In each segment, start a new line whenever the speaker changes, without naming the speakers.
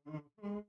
Mhm.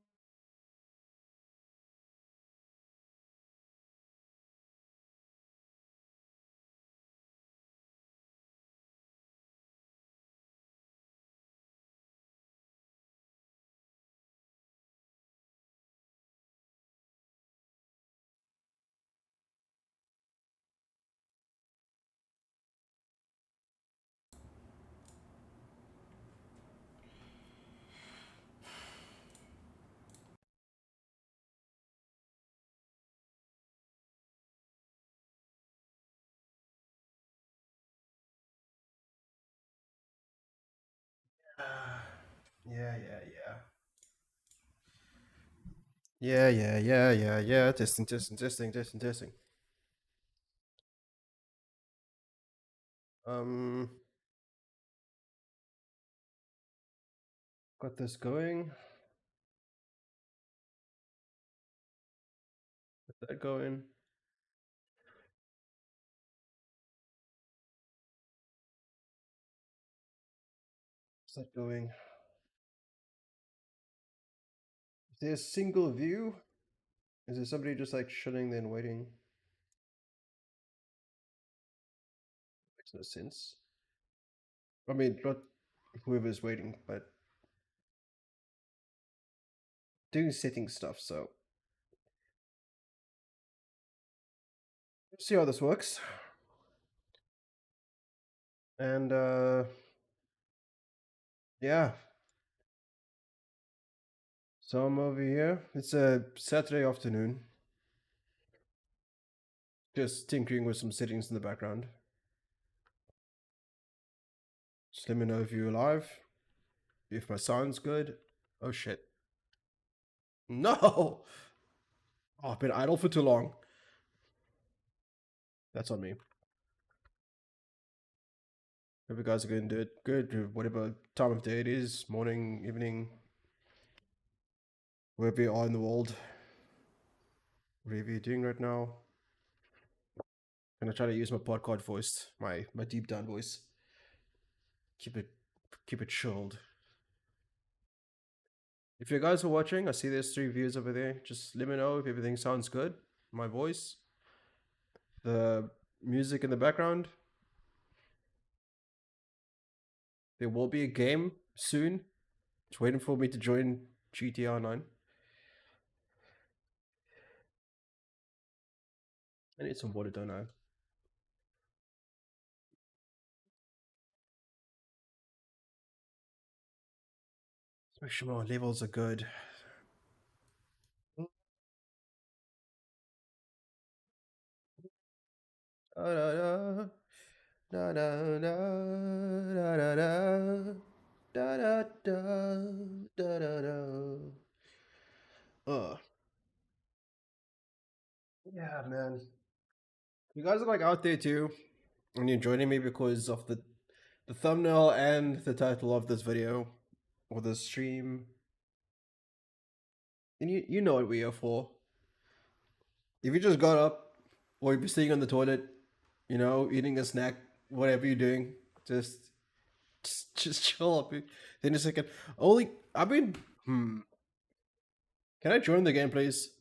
Yeah, yeah, yeah. Yeah, yeah, yeah, yeah, yeah. Testing, testing, testing, testing, testing. Um, got this going. Got that going. What's that going? Is there a single view? Is there somebody just like chilling there and waiting? Makes no sense. I mean, not whoever's waiting, but doing setting stuff. So let's see how this works. And yeah. So I'm over here. It's a Saturday afternoon. Just tinkering with some settings in the background. Just let me know if you're alive. If my sound's good. Oh shit. No! Oh, I've been idle for too long. That's on me. Hope you guys are going to do it good, whatever time of day it is, morning, evening, wherever you are in the world, whatever you're doing right now. I'm gonna try to use my podcast voice, my deep down voice. Keep it keep it chilled. If you guys are watching, I see there's 3 views over there. Just let me know if everything sounds good. My voice, the music in the background. There will be a game soon. Just waiting for me to join GTA 9. I need some water, don't I? Let's make sure my levels are good. Da, da, da. Da, da, da, da, da, da. Da, da, da, da, da, da. Yeah, man. You guys are like out there too, and you're joining me because of the thumbnail and the title of this video or this stream. And you know what we are for. If you just got up, or if you're sitting on the toilet, eating a snack, whatever you're doing, just just chill up. Then a second. Only I've been. Can I join the game, please?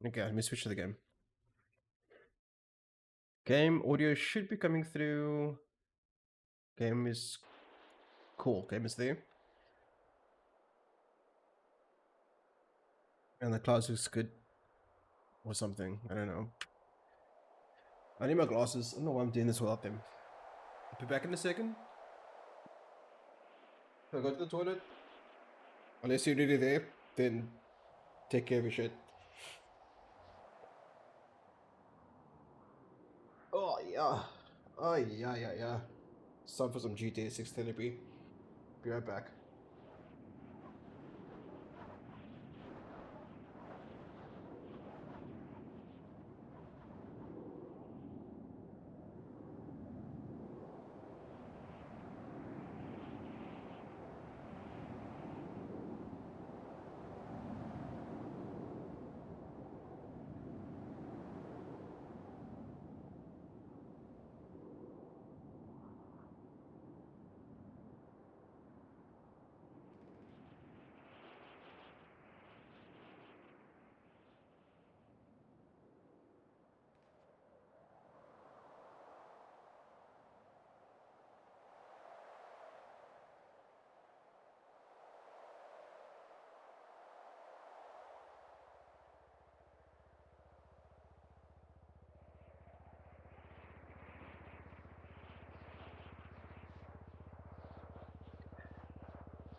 Okay, let me switch to the game. Game audio should be coming through. Game is cool. Game is there, and the clouds looks good or something. I don't know. I need my glasses. I don't know why I'm doing this without them. I'll be back in a second. If I go to the toilet, unless you're really there, then take care of your shit. Oh yeah. Oh yeah, yeah, yeah. It's time for some GTA 6 therapy. Be right back.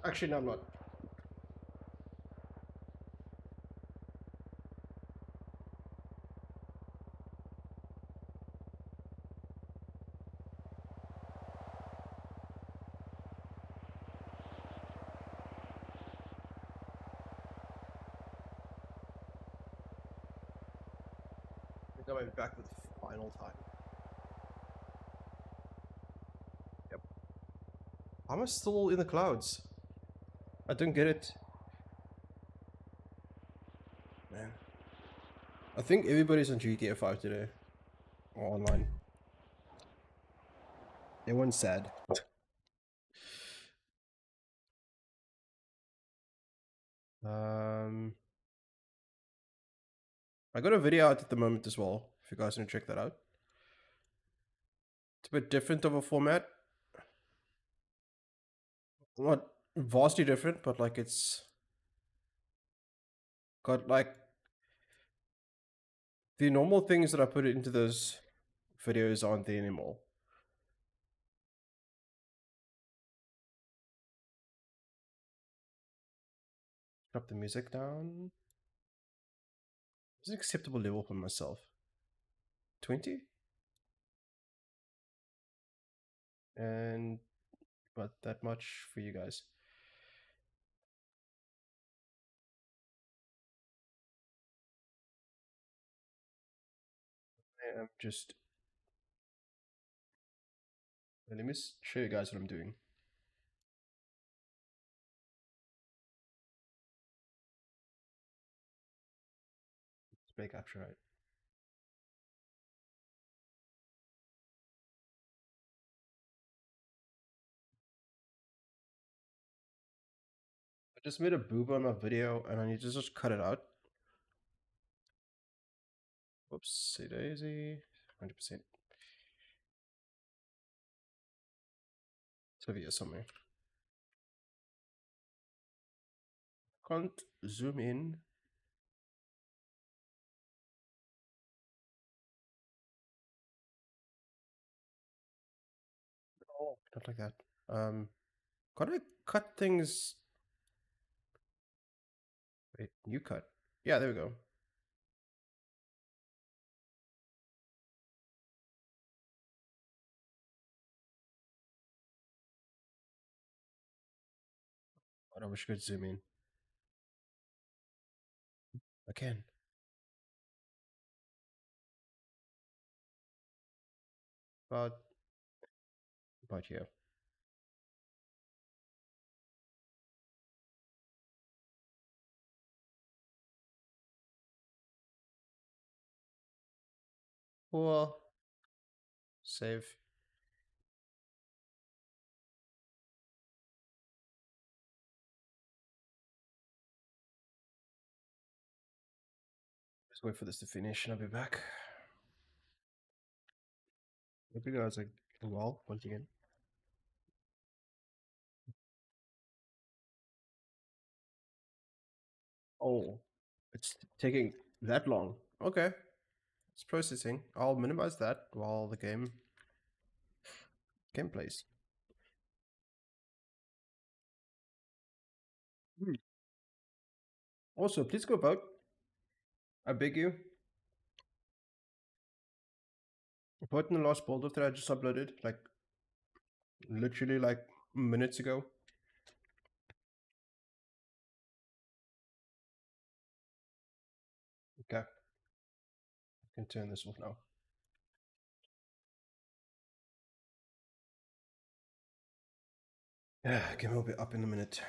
Actually, no, I'm not. I think I went back with final time. Yep. How am I still in the clouds? I don't get it. Man. I think everybody's on GTA 5 today. Or online. Everyone's sad. I got a video out at the moment as well, if you guys want to check that out. It's a bit different of a format. Not vastly different, but like it's got like the normal things that I put into those videos aren't there anymore. Drop the music down. What's an acceptable level for myself? 20? And about that much for you guys. I'm just... Let me show you guys what I'm doing. Display capture, right? I just made a boob on my video and I need to just cut it out. Whoopsie daisy. 100%. It's over here somewhere. Can't zoom in. Oh, not like that. Can't I cut things? Wait, new cut. Yeah, there we go. I wish I could zoom in. I can. But yeah. Well, save. Just wait for this to finish and I'll be back. Hope you guys are well once again. Oh, it's taking that long. Okay, it's processing. I'll minimize that while the game plays. Also, please go vote. I beg you. Vote in the last poll that I just uploaded, like literally like minutes ago. Okay, I can turn this off now. Yeah, game will be up in a minute.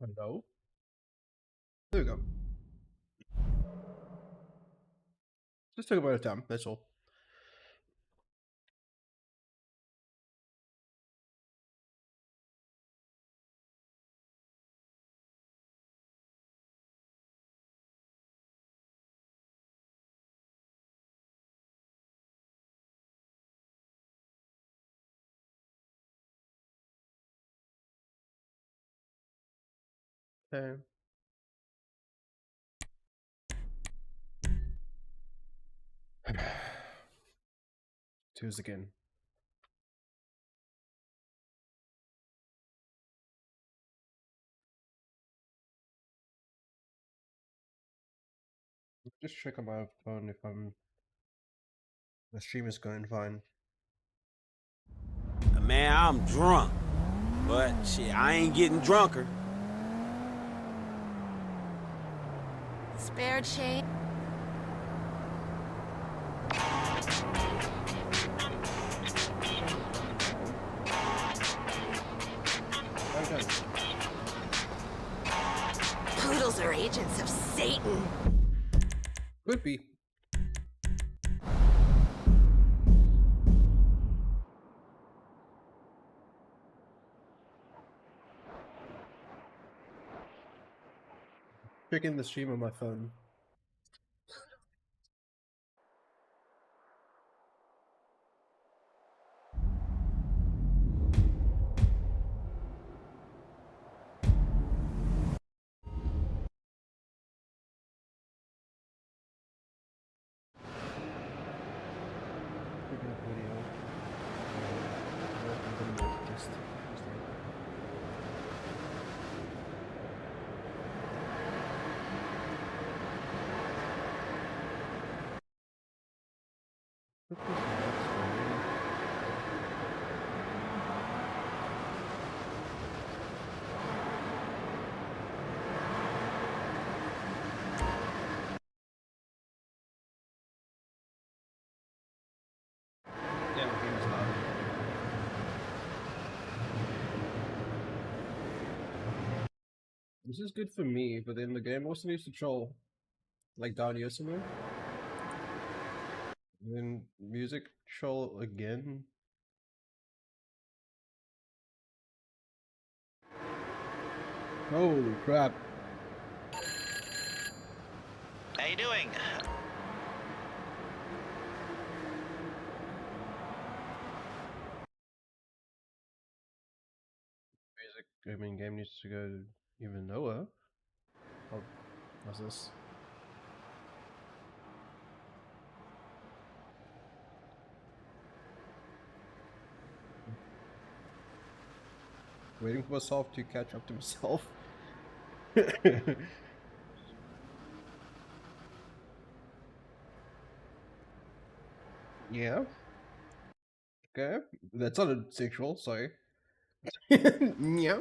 Hello? There we go. Just took a bit of time, that's all. Okay. Twos again. Just check on my phone if the stream is going fine.
Man, I'm drunk. But shit, I ain't getting drunker.
Spare change.
Okay.
Poodles are agents of Satan.
Could be. Checking the stream on my phone. Checking the video. Just yeah, the game is loud. This is good for me, but then the game also needs to troll. Like down here somewhere. And then music troll again. Holy crap.
How you doing?
Music, I mean, game needs to go even lower. Oh, what's this? Waiting for myself to catch up to myself. Yeah. Okay. That sounded sexual, sorry. Yeah.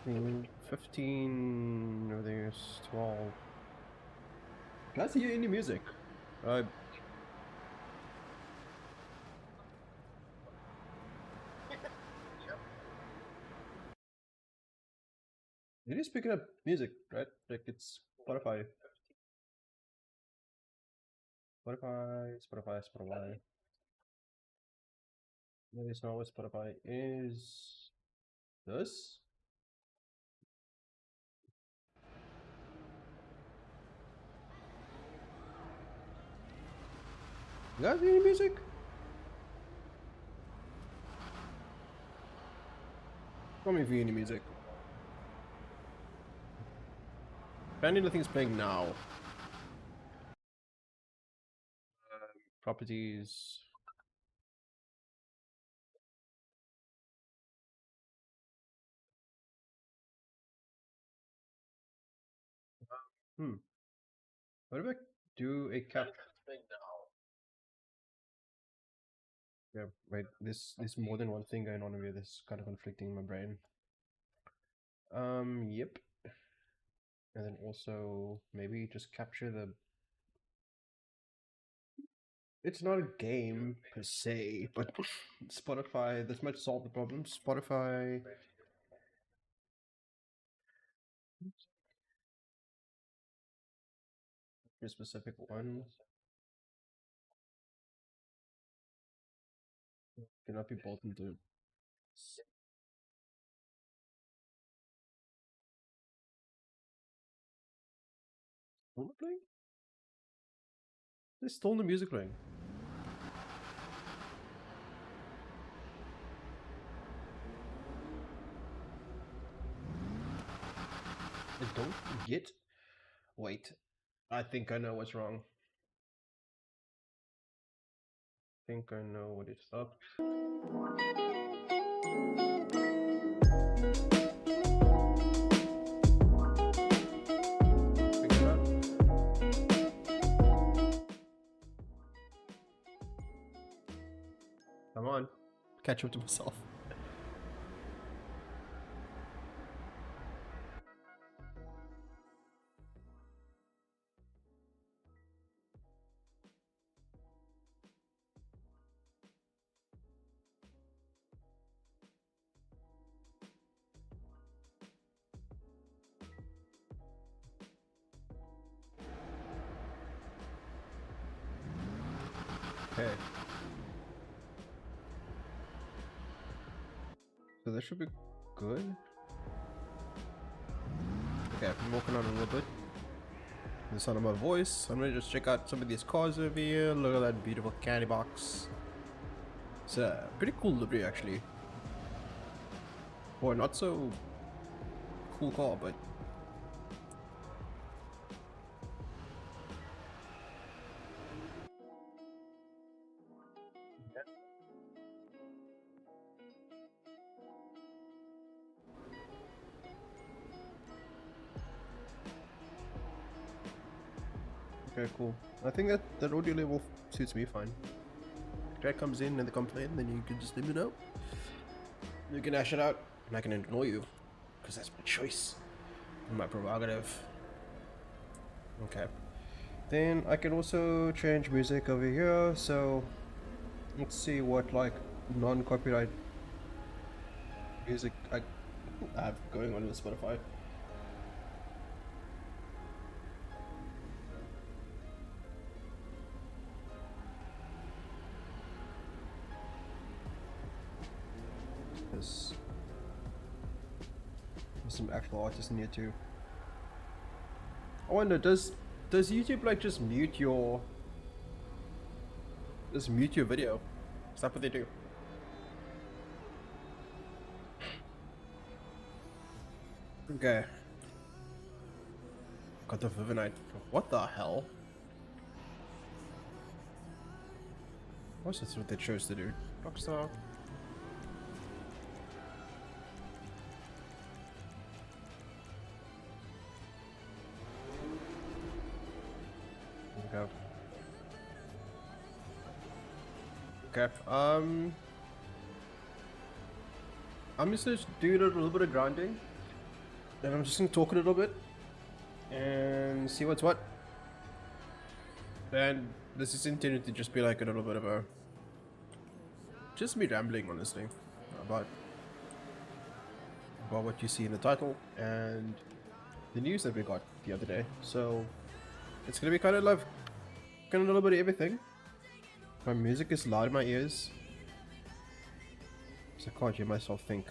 Mm, 15, or there's 12. Can I see any music? It is picking up music, right? Like it's Spotify. Spotify. That is not what Spotify is. This? You guys hear any music? Tell me if you hear any music. Apparently nothing's playing now. Properties. What if I do a cap? Yeah, wait. There's more than one thing going on over here. This is kind of conflicting in my brain. Yep. And then also maybe just capture the. It's not a game per se, but Spotify. This might solve the problem. Spotify. A specific one cannot be both into. What am I playing? There's still the music playing. I don't get. Wait, I think I know what's wrong. Think I know what it's up. Figure it out. Come on, catch up to myself. Okay. So that should be good. Okay, I've been walking on a little bit. The sound of my voice. I'm gonna just check out some of these cars over here. Look at that beautiful candy box. It's a pretty cool livery actually. Or not so cool car, but okay, cool. I think that audio level suits me fine. If Drake comes in and they complain, then you can just let me know. You can ash it out, and I can ignore you, because that's my choice, and my prerogative. Okay. Then I can also change music over here. So let's see what like non-copyright music I have going on with Spotify. There's some actual artists in here too. I wonder, does YouTube like just mute your video? Is that what they do? Okay. Got the Vivinite. What the hell? What's this what they chose to do? Rockstar. Okay. Okay. I'm just gonna do a little bit of grinding. Then I'm just gonna talk a little bit and see what's what. And this is intended to just be like a little bit of a just me rambling honestly about what you see in the title and the news that we got the other day. So it's gonna be kind of like a little bit of everything. My music is loud in my ears, so I can't hear myself think.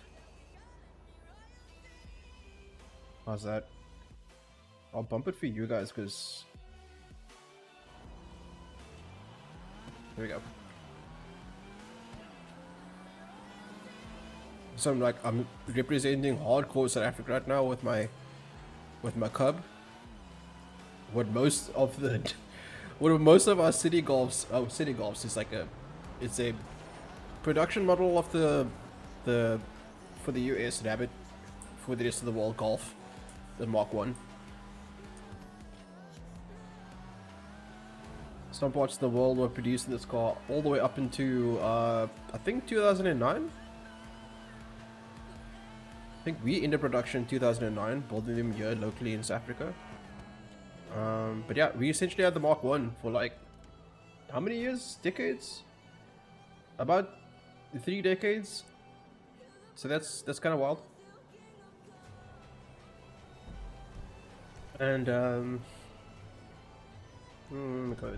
How's that? I'll bump it for you guys because here we go. So I'm representing hardcore South Africa right now with my cub. What most of our city golfs is like it's a production model of the for the US Rabbit for the rest of the world golf, the Mark 1. Some parts of the world were producing this car all the way up into I think 2009. I think we ended production in 2009, building them here locally in South Africa. But yeah, we essentially had the Mark 1 for like how many years? Decades? About 3 decades. So that's kind of wild. And go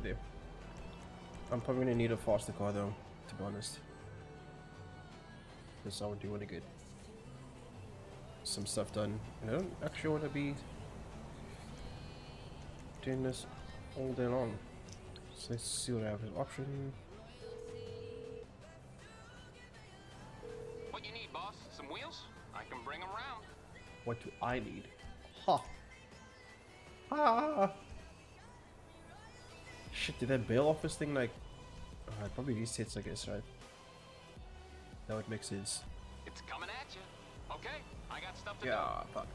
there. I'm probably gonna need a faster car though, to be honest. Because I do want to get some stuff done. I don't actually want to be doing this all day long. So let's see what I have as an option.
What you need, boss? Some wheels? I can bring them round.
What do I need? Ha! Ah! Shit, did that bail office thing like... it probably resets, I guess, right? That would make sense.
It's coming at you. Okay, I got stuff to do.
Yeah, fuck.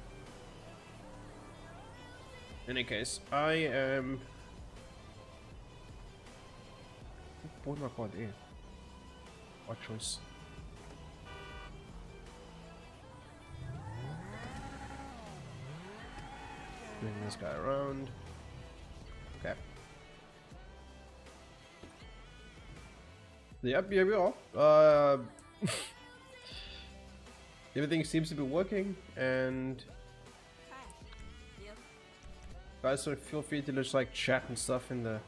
In any case, I am... What my car there? What choice? Bring this guy around. Okay. Yep, here we are. Everything seems to be working, and guys, so feel free to just like chat and stuff in the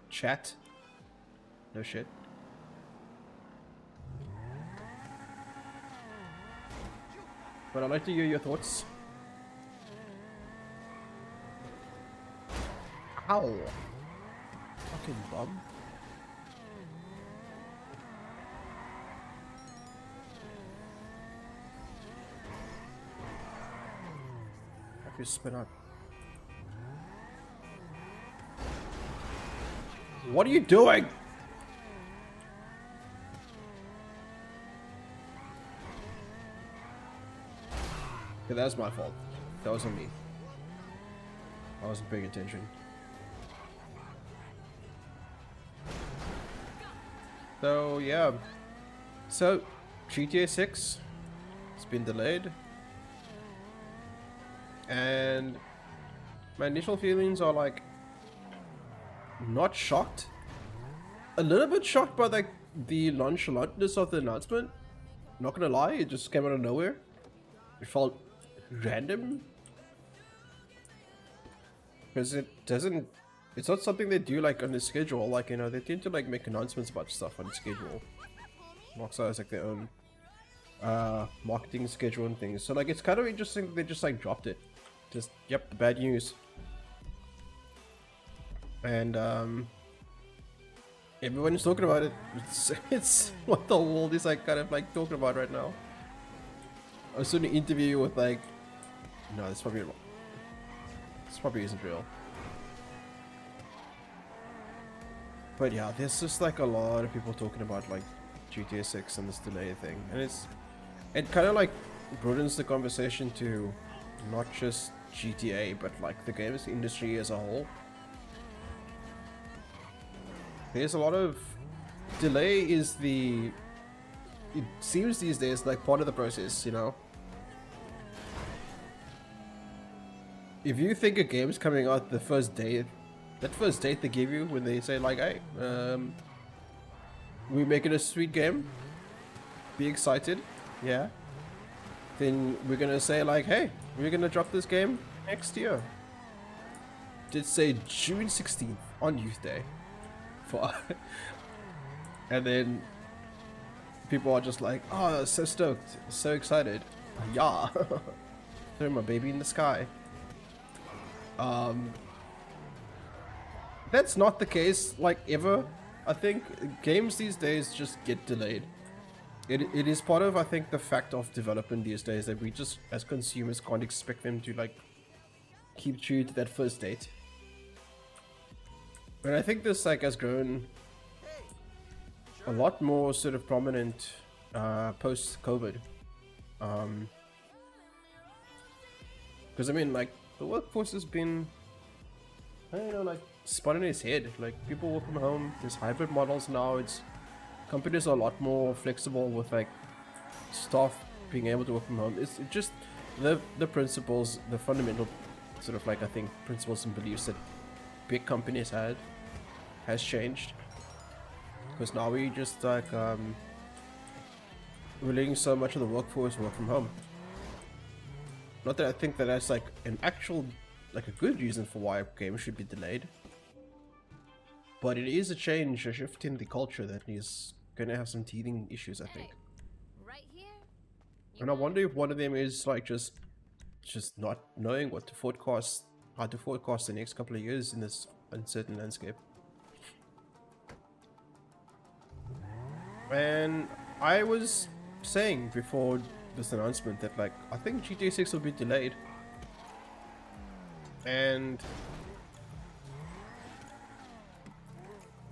chat. No shit. But I'd like to hear your thoughts. Ow! Fucking bum. Have you spin up? What are you doing? Okay, that was my fault. That was on me. I wasn't paying attention. So yeah. So GTA 6 it's been delayed. And my initial feelings are like not shocked. A little bit shocked by like the nonchalantness of the announcement. Not gonna lie, it just came out of nowhere. It felt random. Because it's not something they do like on the schedule. Like, you know, they tend to like make announcements about stuff on the schedule. Rockstar has like their own marketing schedule and things. So like it's kind of interesting that they just like dropped it. Just, yep, bad news. And everyone's talking about it. It's what the world is like kind of like talking about right now. I was doing an interview with like, no, this probably isn't real. But yeah, there's just like a lot of people talking about like GTA 6 and this delay thing, and it kind of like broadens the conversation to not just GTA but like the games industry as a whole. There's a lot of delay is the, it seems these days like part of the process, you know. If you think a game's coming out the first day, that first date they give you when they say like, hey, we're making a sweet game, be excited, yeah, then we're gonna say like, hey, we're gonna drop this game next year. Did say June 16th on Youth Day. And then people are just like, oh, so stoked, so excited, yeah. Throw my baby in the sky. That's not the case like ever. I think games these days just get delayed. It is part of, I think, the fact of development these days that we just as consumers can't expect them to like keep true to that first date. And I think this like has grown a lot more sort of prominent post-COVID. Because I mean, like, the workforce has been, I don't know, like spun in its head. Like, people work from home, there's hybrid models now. It's companies are a lot more flexible with like staff being able to work from home. It's just the principles, the fundamental sort of like, I think, principles and beliefs that big companies had has changed, because now we just like we're letting so much of the workforce work from home. Not that I think that that's like an actual, like a good reason for why games should be delayed, but it is a change, a shift in the culture that is gonna have some teething issues, I think.
Right here?
And I wonder if one of them is like just not knowing what to forecast, how to forecast the next couple of years in this uncertain landscape. And I was saying before this announcement that like I think GTA 6 will be delayed. and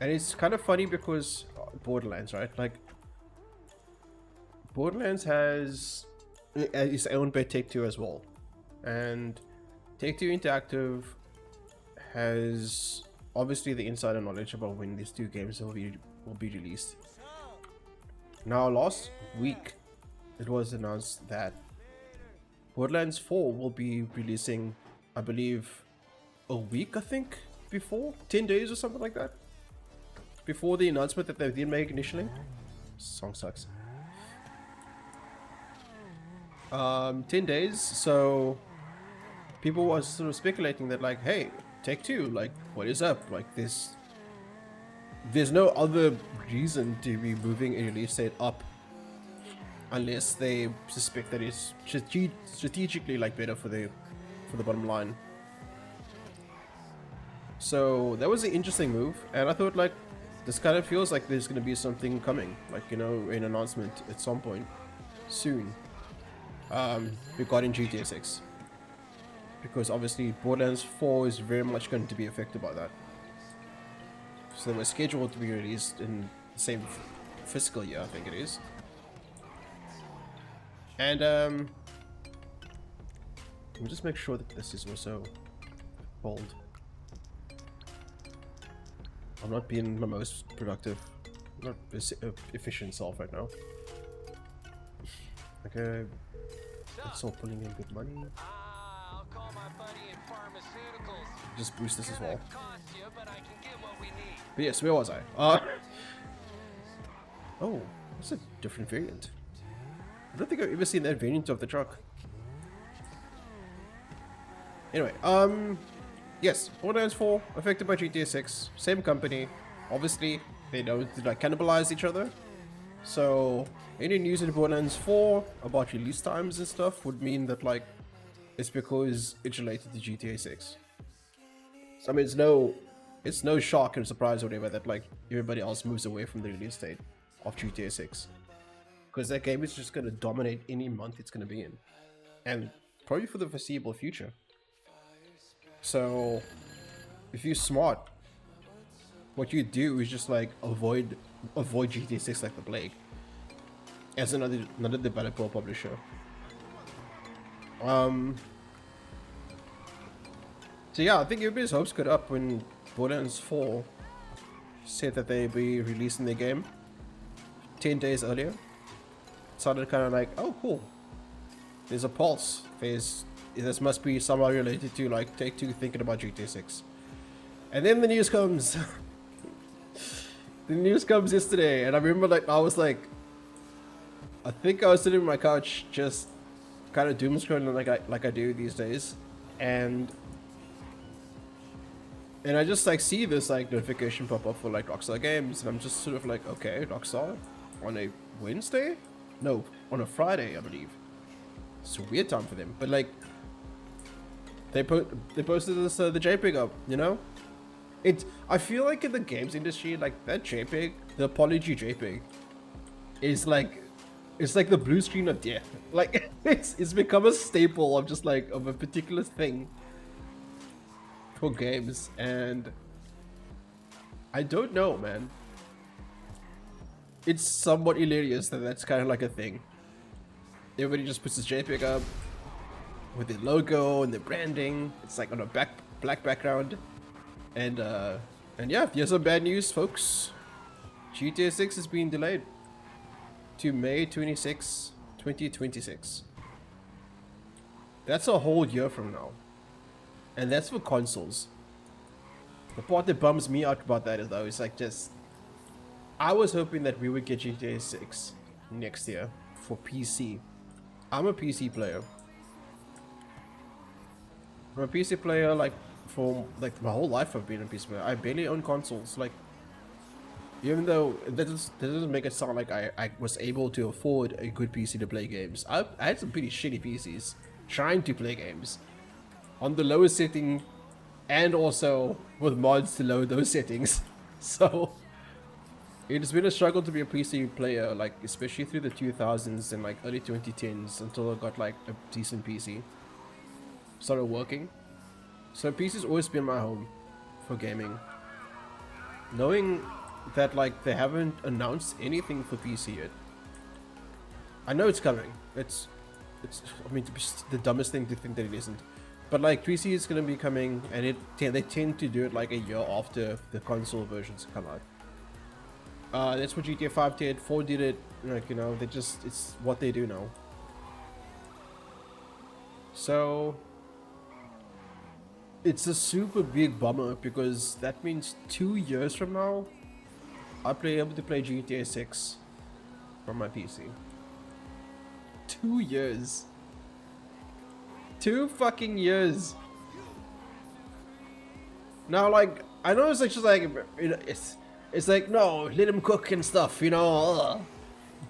it's kind of funny because Borderlands, right? Like Borderlands has its own by Take-Two as well, and Take-Two Interactive has obviously the insider knowledge about when these two games will be released. Now, last week, it was announced that Borderlands 4 will be releasing, I believe, a week, I think, before? 10 days or something like that? Before the announcement that they did make initially. Song sucks. 10 days, so people were sort of speculating that, like, hey, Take-Two, like, what is up? Like, there's no other reason to be moving a release date up unless they suspect that it's strategically like better for the bottom line. So that was an interesting move, and I thought, like, this kind of feels like there's going to be something coming, like, you know, an announcement at some point soon regarding GTA 6, because obviously Borderlands 4 is very much going to be affected by that. So they were scheduled to be released in the same fiscal year, I think it is. And let me just make sure that this is also bold. I'm not being my most productive, not efficient self right now. Okay, it's all pulling in good money.
I'll call my buddy in pharmaceuticals.
Just boost this as well.
Cost you, but I can get what we need.
But yes, where was I? Oh, that's a different variant. I don't think I've ever seen that variant of the truck. Anyway, yes, Borderlands 4 affected by GTA 6, same company. Obviously, they don't like cannibalize each other. So any news in Borderlands 4 about release times and stuff would mean that, like, it's because it's related to GTA 6. So I mean, it's no shock and surprise or whatever that, like, everybody else moves away from the release date of GTA 6, because that game is just going to dominate any month it's going to be in, and probably for the foreseeable future. So if you're smart, what you do is just, like, avoid GTA 6 like the plague as another developer publisher. So yeah, I think everybody's hopes got up when Borderlands 4 said that they'd be releasing their game 10 days earlier. It sounded kind of like, oh cool, there's a pulse. This must be somehow related to, like, Take-Two thinking about GTA 6. And then the news comes. The news comes yesterday, and I remember, like, I was like, I think I was sitting on my couch just kind of doom scrolling like I do these days, and I just, like, see this, like, notification pop up for, like, Rockstar Games, and I'm just sort of like, okay, Rockstar on a Wednesday? No, on a Friday, I believe. It's a weird time for them, but, like, they posted this the JPEG up, you know. I feel like in the games industry, like, that JPEG, the apology JPEG, is like, it's like the blue screen of death. Like, it's become a staple of just, like, of a particular thing for games, and I don't know, man. It's somewhat hilarious that that's kind of like a thing. Everybody just puts this JPEG up with their logo and their branding. It's like on a black background, and yeah, here's some bad news, folks. GTA 6 has been delayed to May 26, 2026. That's a whole year from now, and that's for consoles. The part that bums me out about that is, though, is, like, just, I was hoping that we would get GTA 6 next year for PC. I'm a PC player. I'm a PC player, like, for, like, my whole life I've been a PC player. I barely own consoles. Like, even though that doesn't make it sound like I was able to afford a good PC to play games. I had some pretty shitty PCs trying to play games on the lowest setting, and also with mods to lower those settings. So it's been a struggle to be a PC player, like, especially through the 2000s and, like, early 2010s, until I got, like, a decent PC, started working. So PC's always been my home for gaming. Knowing that like they haven't announced anything for PC yet. I know it's coming. It's I mean, it's the dumbest thing to think that it isn't. But like 3C is gonna be coming, and they tend to do it like a year after the console versions come out. That's what GTA 5 did. 4 did it. Like, you know, it's what they do now. So it's a super big bummer because that means 2 years from now, I'll be able to play GTA 6 from my PC. 2 years. 2 fucking years. Now, like, I know it's like just like, you know, it's like, no, let him cook and stuff, you know.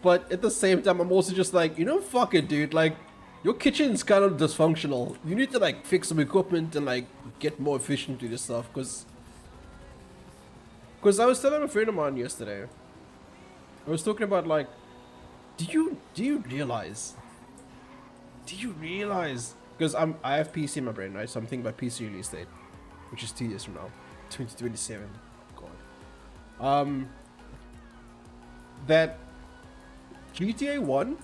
But at the same time, I'm also just like, you know, fuck it, dude. Like, your kitchen's kind of dysfunctional. You need to like fix some equipment and like get more efficient with your stuff, because I was telling a friend of mine yesterday. I was talking about like, do you realize? Because I have PC in my brain, right? So I'm thinking about PC release date, which is 2 years from now, 2027. God. That GTA 1,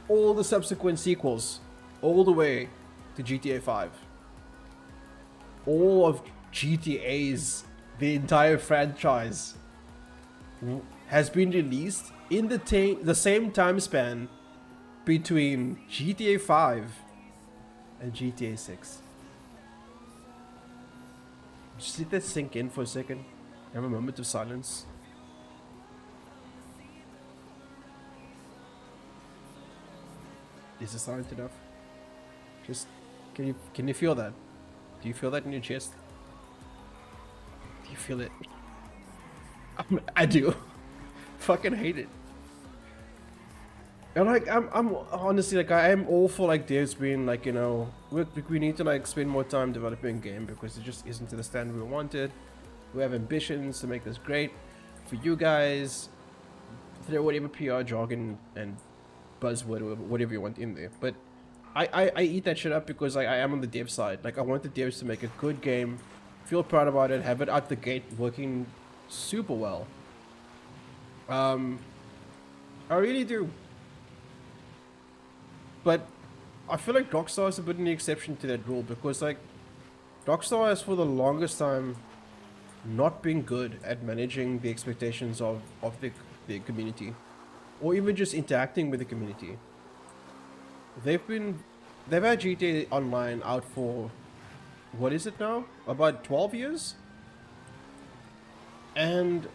all the subsequent sequels, all the way to GTA 5, all of GTA's, the entire franchise, has been released in the same time span between GTA 5 and GTA 6. Just let that sink in for a second. Have a moment of silence. Is it silent enough? Just can you feel that? Do you feel that in your chest? Do you feel it? I do. Fucking hate it. And like I'm honestly like I am all for like devs being like, you know, we need to like spend more time developing a game because it just isn't to the standard we wanted. We have ambitions to make this great for you guys. Throw whatever PR jargon and buzzword or whatever you want in there. But I eat that shit up because I am on the dev side. Like I want the devs to make a good game, feel proud about it, have it out the gate working super well. I really do. But I feel like Rockstar is a bit of an exception to that rule because like Rockstar has for the longest time not been good at managing the expectations of the community, or even just interacting with the community. They've had GTA Online out for, what is it now? About 12 years? And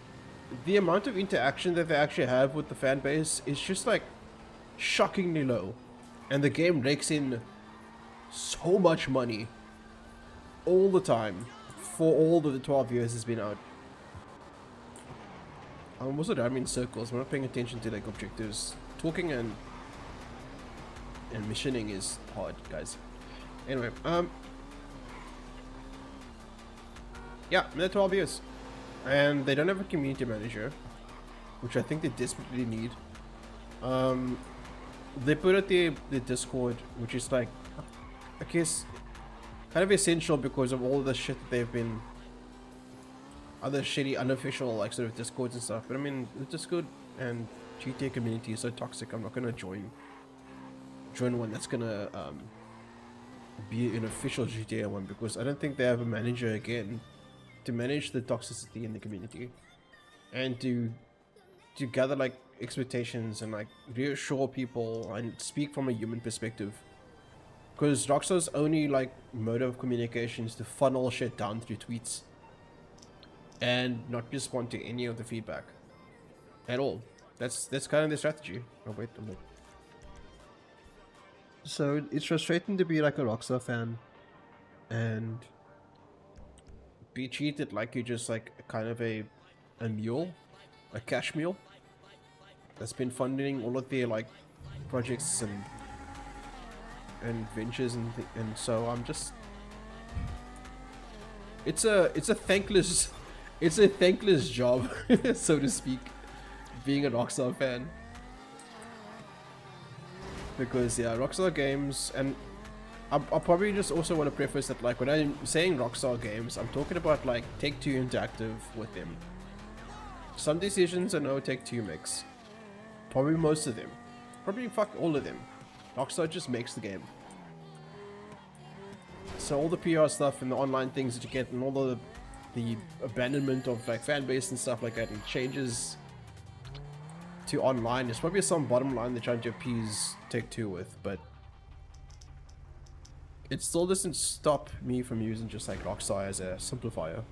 the amount of interaction that they actually have with the fan base is just like shockingly low. And the game rakes in so much money all the time for all the 12 years it's been out. I'm also driving in circles. I'm not paying attention to like objectives. Talking and missioning is hard, guys. Anyway, yeah, they're 12 years, and they don't have a community manager, which I think they desperately need. They put out the Discord, which is like, I guess, kind of essential because of all the shit that they've been, other shitty unofficial like sort of Discords and stuff. But I mean, the Discord and GTA community is so toxic. I'm not gonna join one that's gonna be an official GTA one because I don't think they have a manager again to manage the toxicity in the community and to gather like expectations and like reassure people and speak from a human perspective. Because Rockstar's only like mode of communication is to funnel shit down through tweets and not respond to any of the feedback at all. That's kind of their strategy. Oh wait a minute. So it's frustrating to be like a Rockstar fan and be treated like you're just like kind of a mule, a cash mule that's been funding all of their like projects and ventures and so I'm just, it's a thankless job so to speak, being a Rockstar fan. Because yeah, Rockstar Games, and I'll probably just also want to preface that, like, when I'm saying Rockstar Games, I'm talking about like Take-Two Interactive with them. Some decisions I know Take-Two makes. Probably most of them. Probably fuck all of them. Rockstar just makes the game. So all the PR stuff and the online things that you get and all the abandonment of like fan base and stuff like that and changes to online, there's probably some bottom line they're trying to appease Take-Two with, but it still doesn't stop me from using just like Rockstar as a simplifier.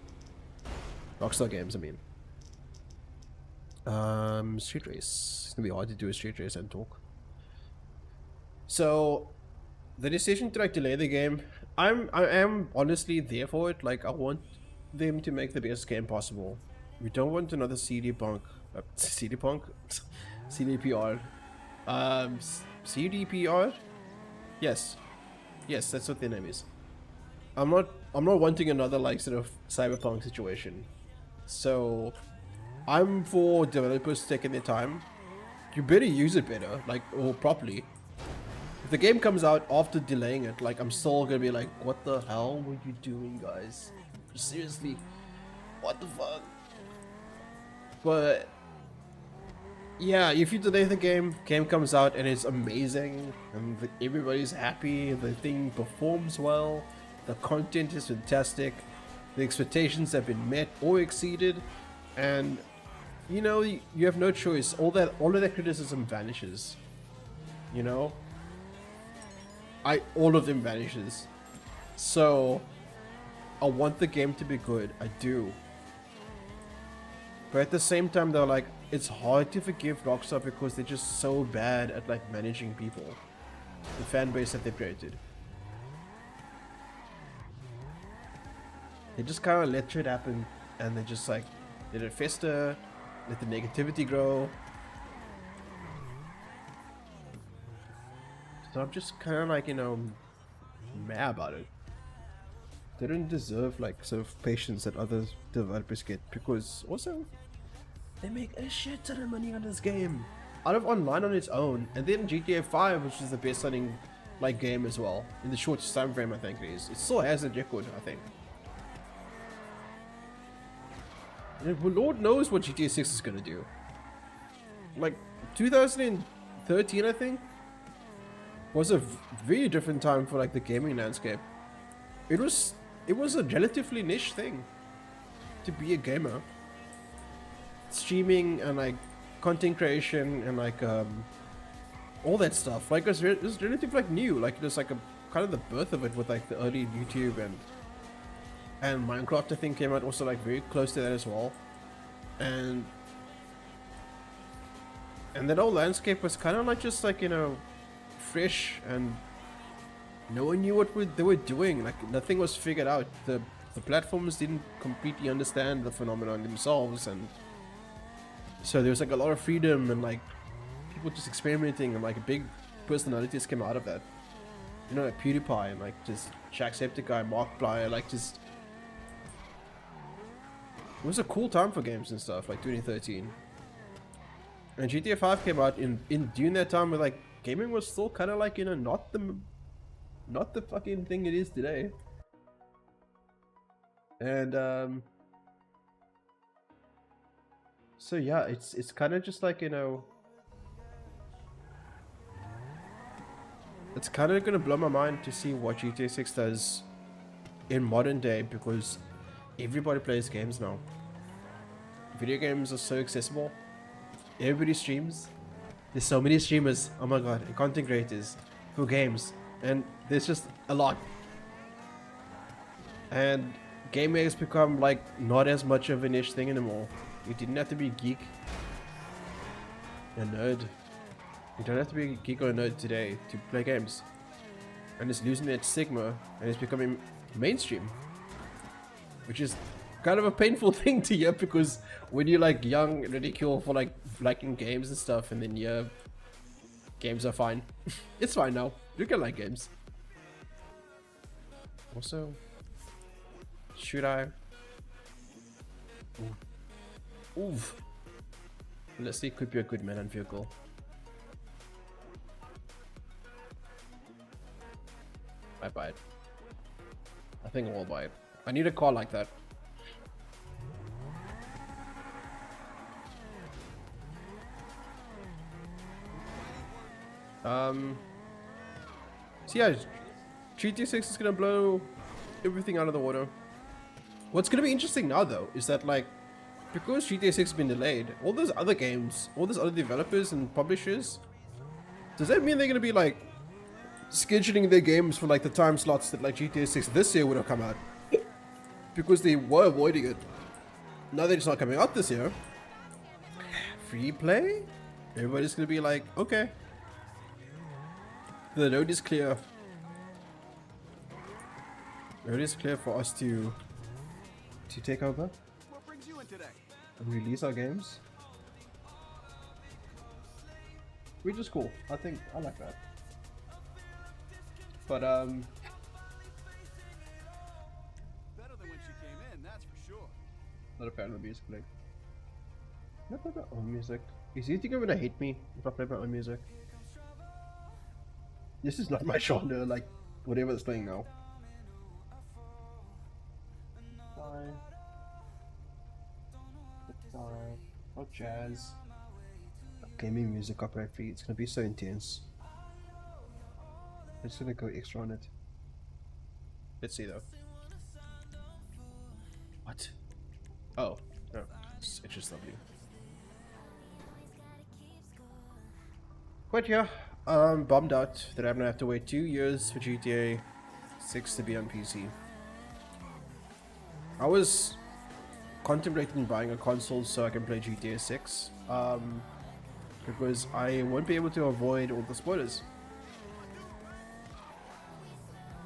Rockstar Games, I mean. Street Race. It's gonna be hard to do a Street Race and talk. So, the decision to like delay the game, I am honestly there for it. Like, I want them to make the best game possible. We don't want another CDPR. CDPR? Yes, that's what their name is. I'm not wanting another like sort of cyberpunk situation. So I'm for developers taking their time. You better use it better, like, or properly. If the game comes out after delaying it, like, I'm still gonna be like, what the hell were you doing, guys? Seriously, what the fuck? But yeah, if you delay the game comes out and it's amazing, and everybody's happy, the thing performs well, the content is fantastic, the expectations have been met or exceeded, and you know, you have no choice. All of that criticism vanishes. You know? All of them vanishes. So I want the game to be good. I do. But at the same time, though, like, it's hard to forgive Rockstar because they're just so bad at like managing people, the fan base that they've created. They just kind of let shit happen, and they just like let it fester, let the negativity grow. So I'm just kind of like, you know, mad about it. They don't deserve like sort of patience that other developers get, because also they make a shit ton of money on this game out of online on its own, and then GTA 5, which is the best selling like game as well in the shortest time frame, I think it is. It still has a record, I think. And well, Lord knows what GTA 6 is gonna do. Like 2013, I think, was a very different time for like the gaming landscape. It was a relatively niche thing to be a gamer. Streaming and like content creation and like all that stuff, like it was relatively like new. Like it was like a kind of the birth of it with like the early YouTube and Minecraft, I think, came out also like very close to that as well. And that whole landscape was kind of like just like, you know, fresh, and no one knew what they were doing. Like nothing was figured out. The platforms didn't completely understand the phenomenon themselves, and so there was like a lot of freedom and like people just experimenting, and like big personalities came out of that. You know, like PewDiePie and like just Jacksepticeye, Markiplier, like just. It was a cool time for games and stuff, like 2013. And GTA 5 came out in during that time where like gaming was still kind of like, you know, not the fucking thing it is today. And so yeah, it's kind of just like, you know, it's kind of gonna blow my mind to see what GTA 6 does in modern day, because everybody plays games now. Video games are so accessible. Everybody streams. There's so many streamers, oh my god, and content creators for games, and there's just a lot. And gaming has become like not as much of a niche thing anymore. You didn't have to be a geek, a nerd. You don't have to be a geek or a nerd today to play games. And it's losing that stigma, and it's becoming mainstream, which is kind of a painful thing to hear, because when you're like young, ridiculed for like liking games and stuff, and then yeah, games are fine. It's fine now. You can like games. Also, should I? Oof. Let's see, could be a good man and vehicle. . . . . . . . . . . . . . . . . . . . . . . . . . . . . . . . . . . . . . . . . . . . . . . . . . . . . . . . . . . I buy it. I think I will buy it. I need a car like that. So yeah, GTA 6 is gonna blow everything out of the water. What's gonna be interesting now though is that like, because GTA 6 has been delayed, all those other games, all those other developers and publishers, does that mean they're gonna be like scheduling their games for like the time slots that like GTA 6 this year would have come out? Because they were avoiding it. Now they're just not coming out this year. Free play? Everybody's gonna be like, okay. The road is clear. The road is clear for us to take over
What brings you in today?
and release our games. Which is cool. I think I like that. But
Better than when she came in, that's for sure.
not a fan of music. Like, can I play my own music? Is he thinking gonna hate me if I play my own music? This is not my genre. Like whatever it's playing now. Or jazz. Gaming music copyright free. It's gonna be so intense. I'm just gonna go extra on it. Let's see though. What? Oh, no. It's just lovely. But yeah, I'm bummed out that I'm gonna have to wait 2 years for GTA 6 to be on PC. I was contemplating buying a console so I can play GTA 6, because I won't be able to avoid all the spoilers.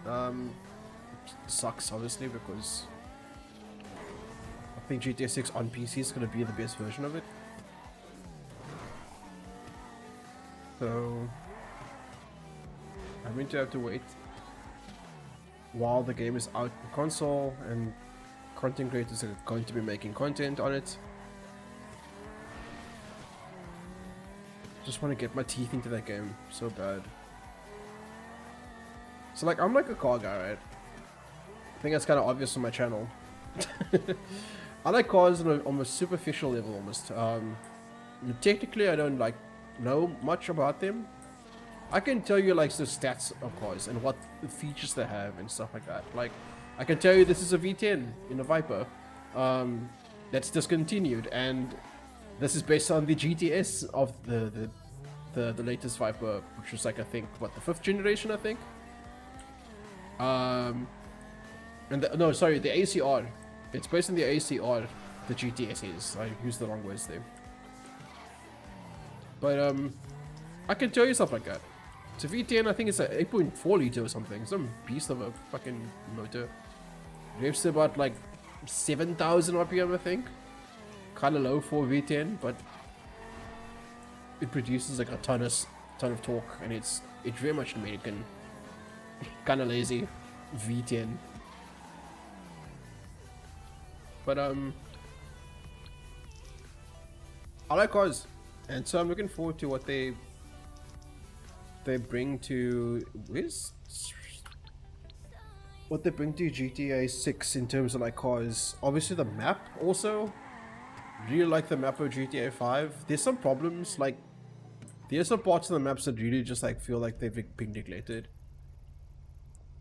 It sucks obviously because I think GTA 6 on PC is going to be the best version of it. So I'm going to have to wait while the game is out on console, and content creators are going to be making content on it. Just want to get my teeth into that game so bad. So like, I'm like a car guy, right? I think that's kind of obvious on my channel. I like cars on a almost superficial level almost. Technically I don't like know much about them. I can tell you like the stats of cars and what the features they have and stuff like that. Like, I can tell you this is a V10 in a Viper that's discontinued, and this is based on the GTS of the latest Viper, which was like, I think, what, the 5th generation, I think. No, sorry, the ACR. It's based on the ACR. The GTS is. I used the wrong words there. But I can tell you stuff like that. It's a V10. I think it's a 8.4 liter or something. Some beast of a fucking motor. Revs to about like 7,000 RPM, I think. Kind of low for V10, but it produces like a ton of torque, and it's very much American. Kind of lazy V10. But I like cars, and so I'm looking forward to what they bring to what they bring to GTA 6 in terms of like cars. Obviously the map also. Really like the map of GTA 5. There's some problems, like there's some parts of the maps that really just like feel like they've been neglected.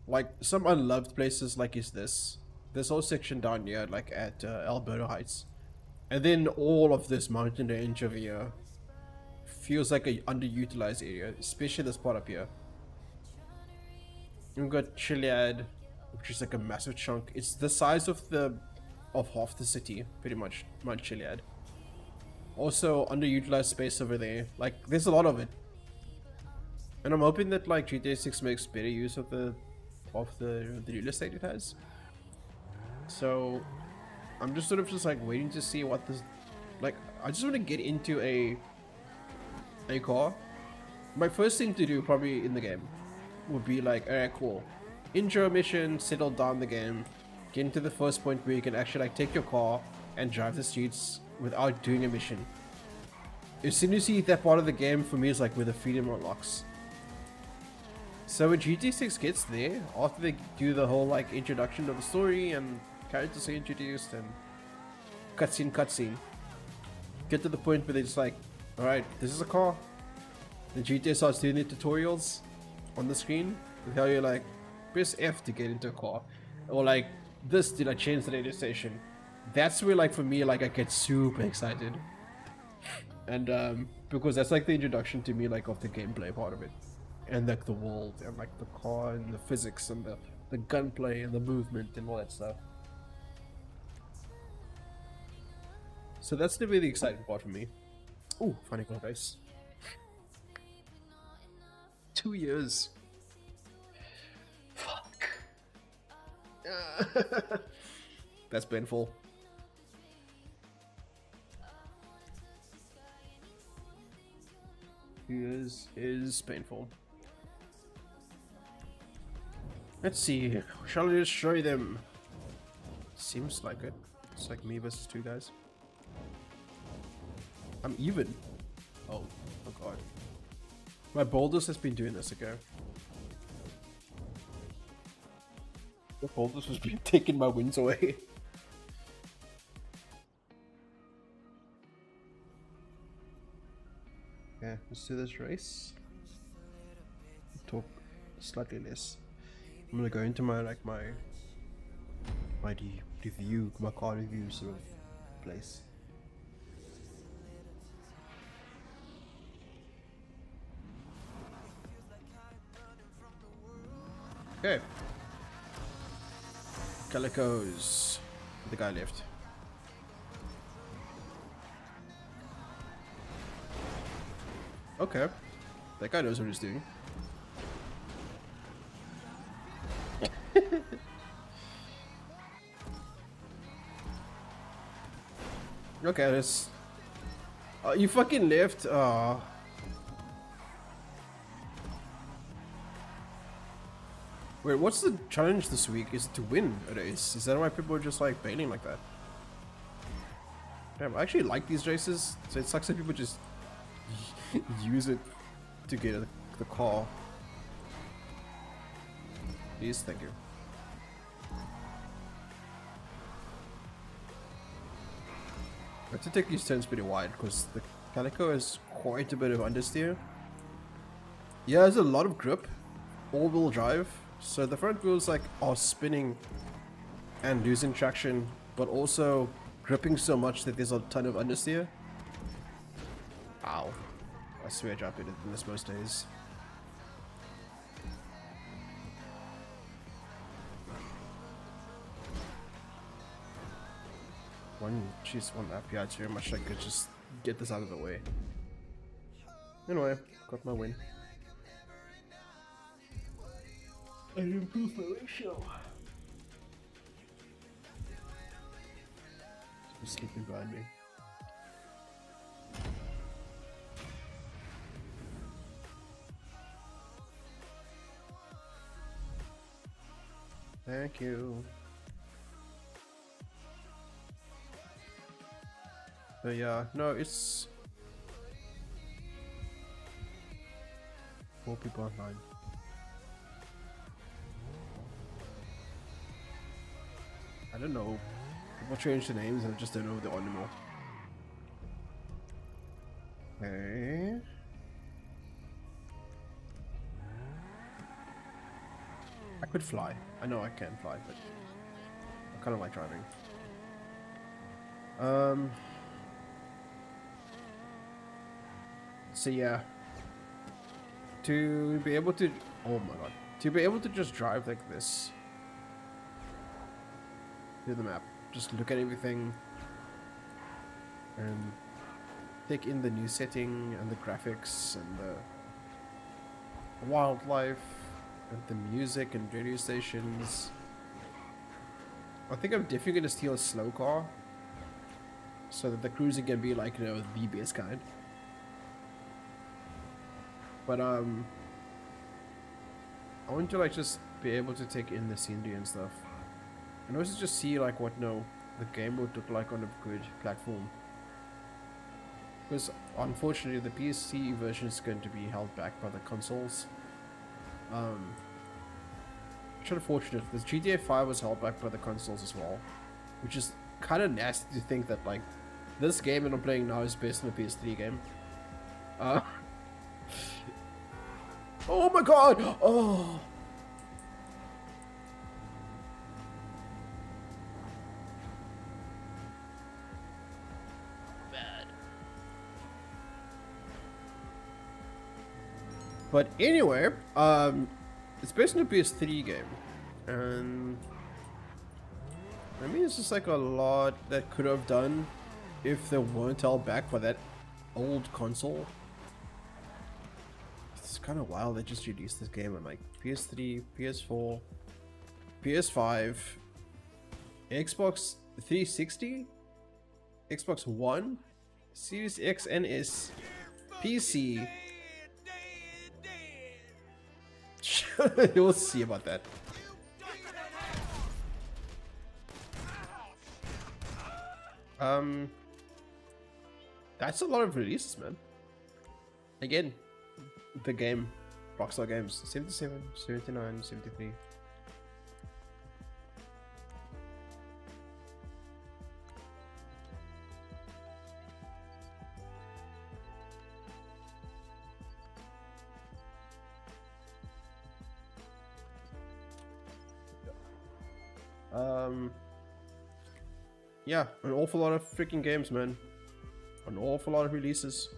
Like some unloved places, like is this whole section down here, like at Alberta Heights, and then all of this mountain range over here feels like a underutilized area, especially this part up here. We've got Chiliad, which is like a massive chunk. It's the size of half the city, pretty much, Mount Chiliad. Also underutilized space over there. Like there's a lot of it, and I'm hoping that like GTA 6 makes better use of the real estate it has. So I'm just sort of just like waiting to see what this, like, I just want to get into a car. My first thing to do probably in the game would be like, alright, cool, intro mission, settle down the game, get into the first point where you can actually like take your car and drive the streets without doing a mission. As soon as you hit that part of the game, for me, is like where the freedom unlocks. So when GT6 gets there, after they do the whole like introduction of the story and characters are introduced and cutscene, get to the point where they're just like, alright, this is a car. The GTA starts doing the tutorials on the screen with how you're like, press F to get into a car. Or like, this to like change the radio station. That's where like for me, like I get super excited. And because that's like the introduction to me like of the gameplay part of it. And like the world and like the car and the physics and the gunplay and the movement and all that stuff. So that's the really exciting part for me. Ooh, funny car race. 2 years. Fuck. That's painful. Is painful. Let's see. Shall I just show them? Seems like it. It's like me versus two guys. I'm even. Oh god. My boulders has been doing this ago. The boulders has been taking my wins away. Yeah, let's do this race. Talk slightly less. I'm gonna go into my like my review, my car review sort of place. Okay. Calicos. The guy left. Okay. That guy knows what he's doing. Okay, this. Oh, you fucking left. Oh. Wait, what's the challenge this week? Is it to win a race? Is that why people are just like bailing like that? Damn, I actually like these races, so it sucks that people just use it to get the car. Please, thank you. I have to take these turns pretty wide because the Calico has quite a bit of understeer. Yeah, there's a lot of grip, all-wheel drive, so the front wheels like are spinning and losing traction, but also gripping so much that there's a ton of understeer. Ow. I swear I drop it in this most days. One lap. Yeah, it's very much like I just get this out of the way. Anyway, got my win. I improved my ratio. He's sleeping behind me. Thank you. But yeah, no, it's 4 people online. I don't know. People change the names and I just don't know the animal. Okay. I could fly. I know I can fly, but I kind of like driving. So yeah, to be able to, oh my god, to be able to just drive like this through the map, just look at everything and take in the new setting and the graphics and the wildlife and the music and radio stations. I think I'm definitely going to steal a slow car so that the cruising can be like, you know, the best kind. But I want to like just be able to take in the scenery and stuff, and also just see like what the game would look like on a good platform. Because unfortunately the PC version is going to be held back by the consoles. Kind of fortunate. This GTA 5 was held back by the consoles as well, which is kind of nasty to think that like this game that I'm playing now is based on a PS3 game. Oh my god! Oh! Bad. But anyway, it's based on a PS3 game, and I mean it's just like a lot that could have done if they weren't held back by that old console. It's kind of wild they just released this game on like PS3, PS4, PS5, Xbox 360, Xbox One, Series X and S, PC. We'll see about that. That's a lot of releases, man. Again, the game, Rockstar Games, 77, 79, 73. Yeah, an awful lot of freaking games, man. An awful lot of releases.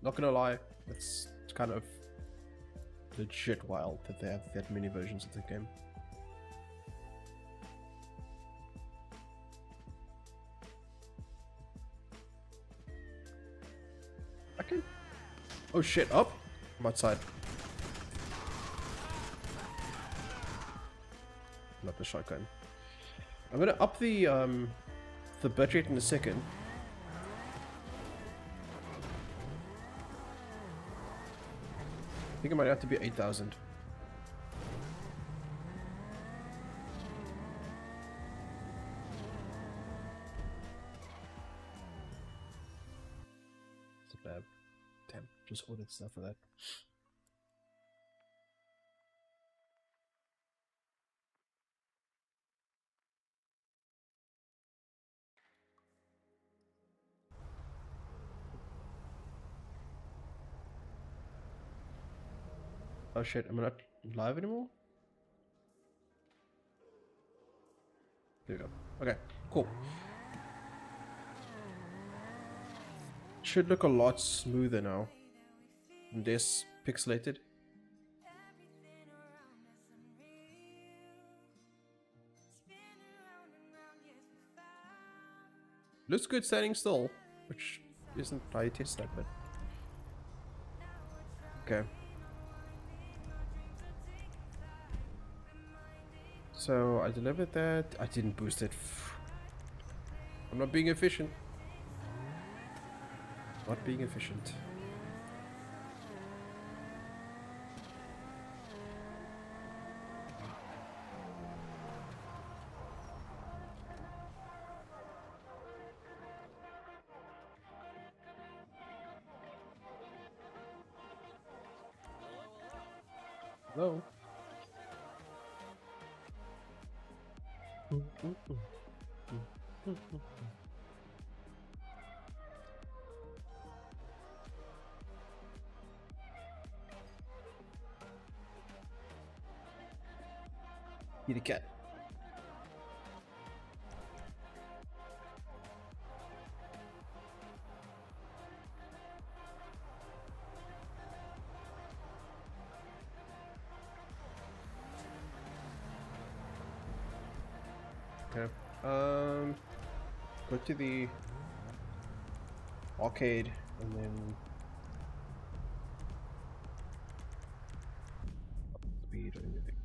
Not gonna lie, it's kind of legit wild that they have that many versions of the game. Okay. Oh shit, up? I'm outside. Not the shotgun. I'm gonna up the bitrate in a second. I think it might have to be 8,000. It's a bad. Damn, just ordered stuff for that. Oh shit, am I not live anymore? There we go. Okay, cool. Should look a lot smoother now. Less pixelated. Looks good standing still, which isn't how you test that, but... Okay. So I delivered that. I didn't boost it. I'm not being efficient. Not being efficient. Hello. Kitty cat. Okay. Go to the arcade and then speed or anything.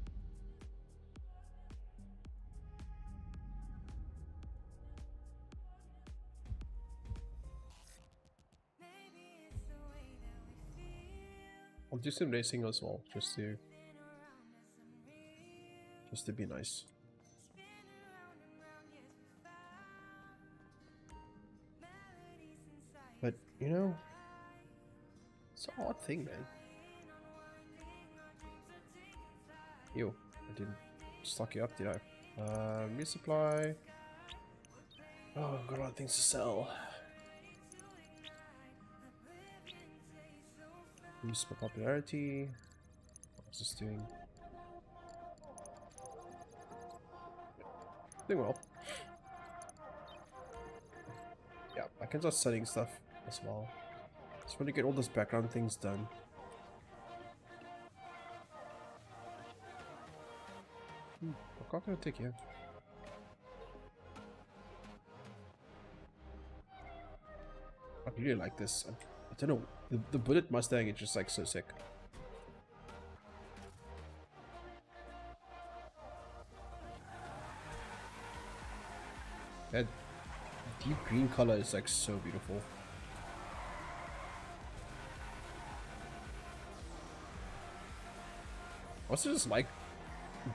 I'll do some racing as well, just to be nice. But you know, it's a hard thing, man. Ew, I didn't stock you up, did I? Resupply. Oh, I've got a lot of things to sell. Boost my popularity. What's this doing? Doing well. Yeah, I can start selling stuff as well. Just want to get all those background things done. What car can I take here? I really like this. I don't know. The bullet Mustang is just like so sick. That deep green color is like so beautiful. Also just like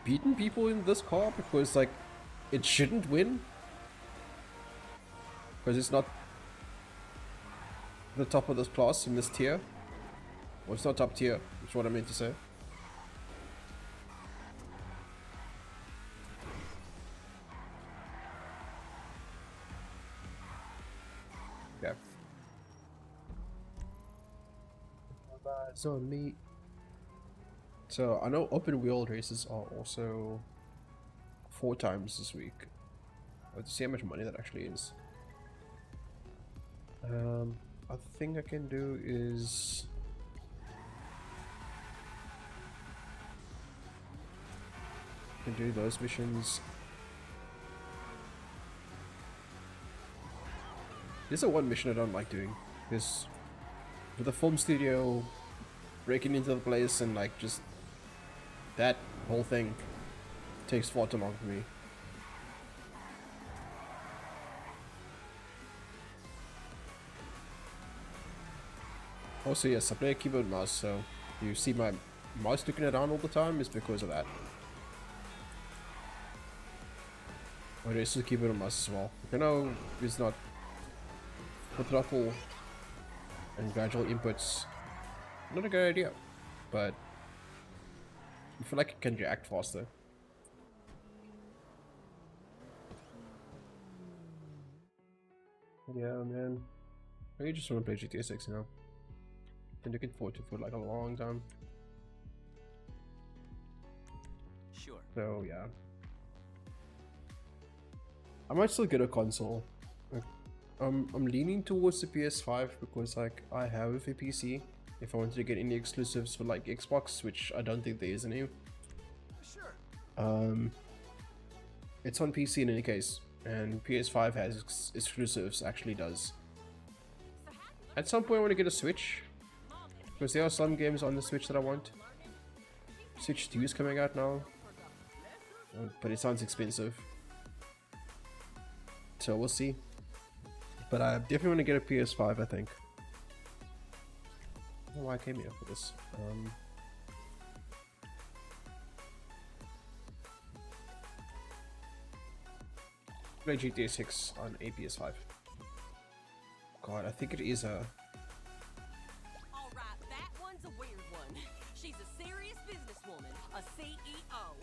beating people in this car because like it shouldn't win. Because it's not the top of this class in this tier. Well, it's not top tier, is what I meant to say. Yeah. It's on me. So I know open wheel races are also 4 times this week. Let's see how much money that actually is. Other thing I can do is I can do those missions. This is one mission I don't like doing. This with the film studio breaking into the place and like just that whole thing takes far too long for me. Also, yes, I play a keyboard and mouse, so you see my mouse looking around all the time is because of that. But it's the keyboard and mouse as well. I know it's not the throttle and gradual inputs. Not a good idea, but I feel like it can react faster. Yeah, man. I just want to play GTA 6 now. Been looking forward to it for like a long time.
Sure.
So yeah, I might still get a console. Like, I'm leaning towards the PS5 because like I have a PC. If I wanted to get any exclusives for like Xbox, which I don't think there is any.
Sure.
It's on PC in any case, and PS5 has exclusives. Actually, does. At some point, I want to get a Switch. Because there are some games on the Switch that I want. Switch 2 is coming out now. But it sounds expensive. So we'll see. But I definitely want to get a PS5, I think. I don't know why I came here for this. Play GTA 6 on a PS5. God, I think it is a...
Alright, that one's a weird one. She's a serious businesswoman, a CEO.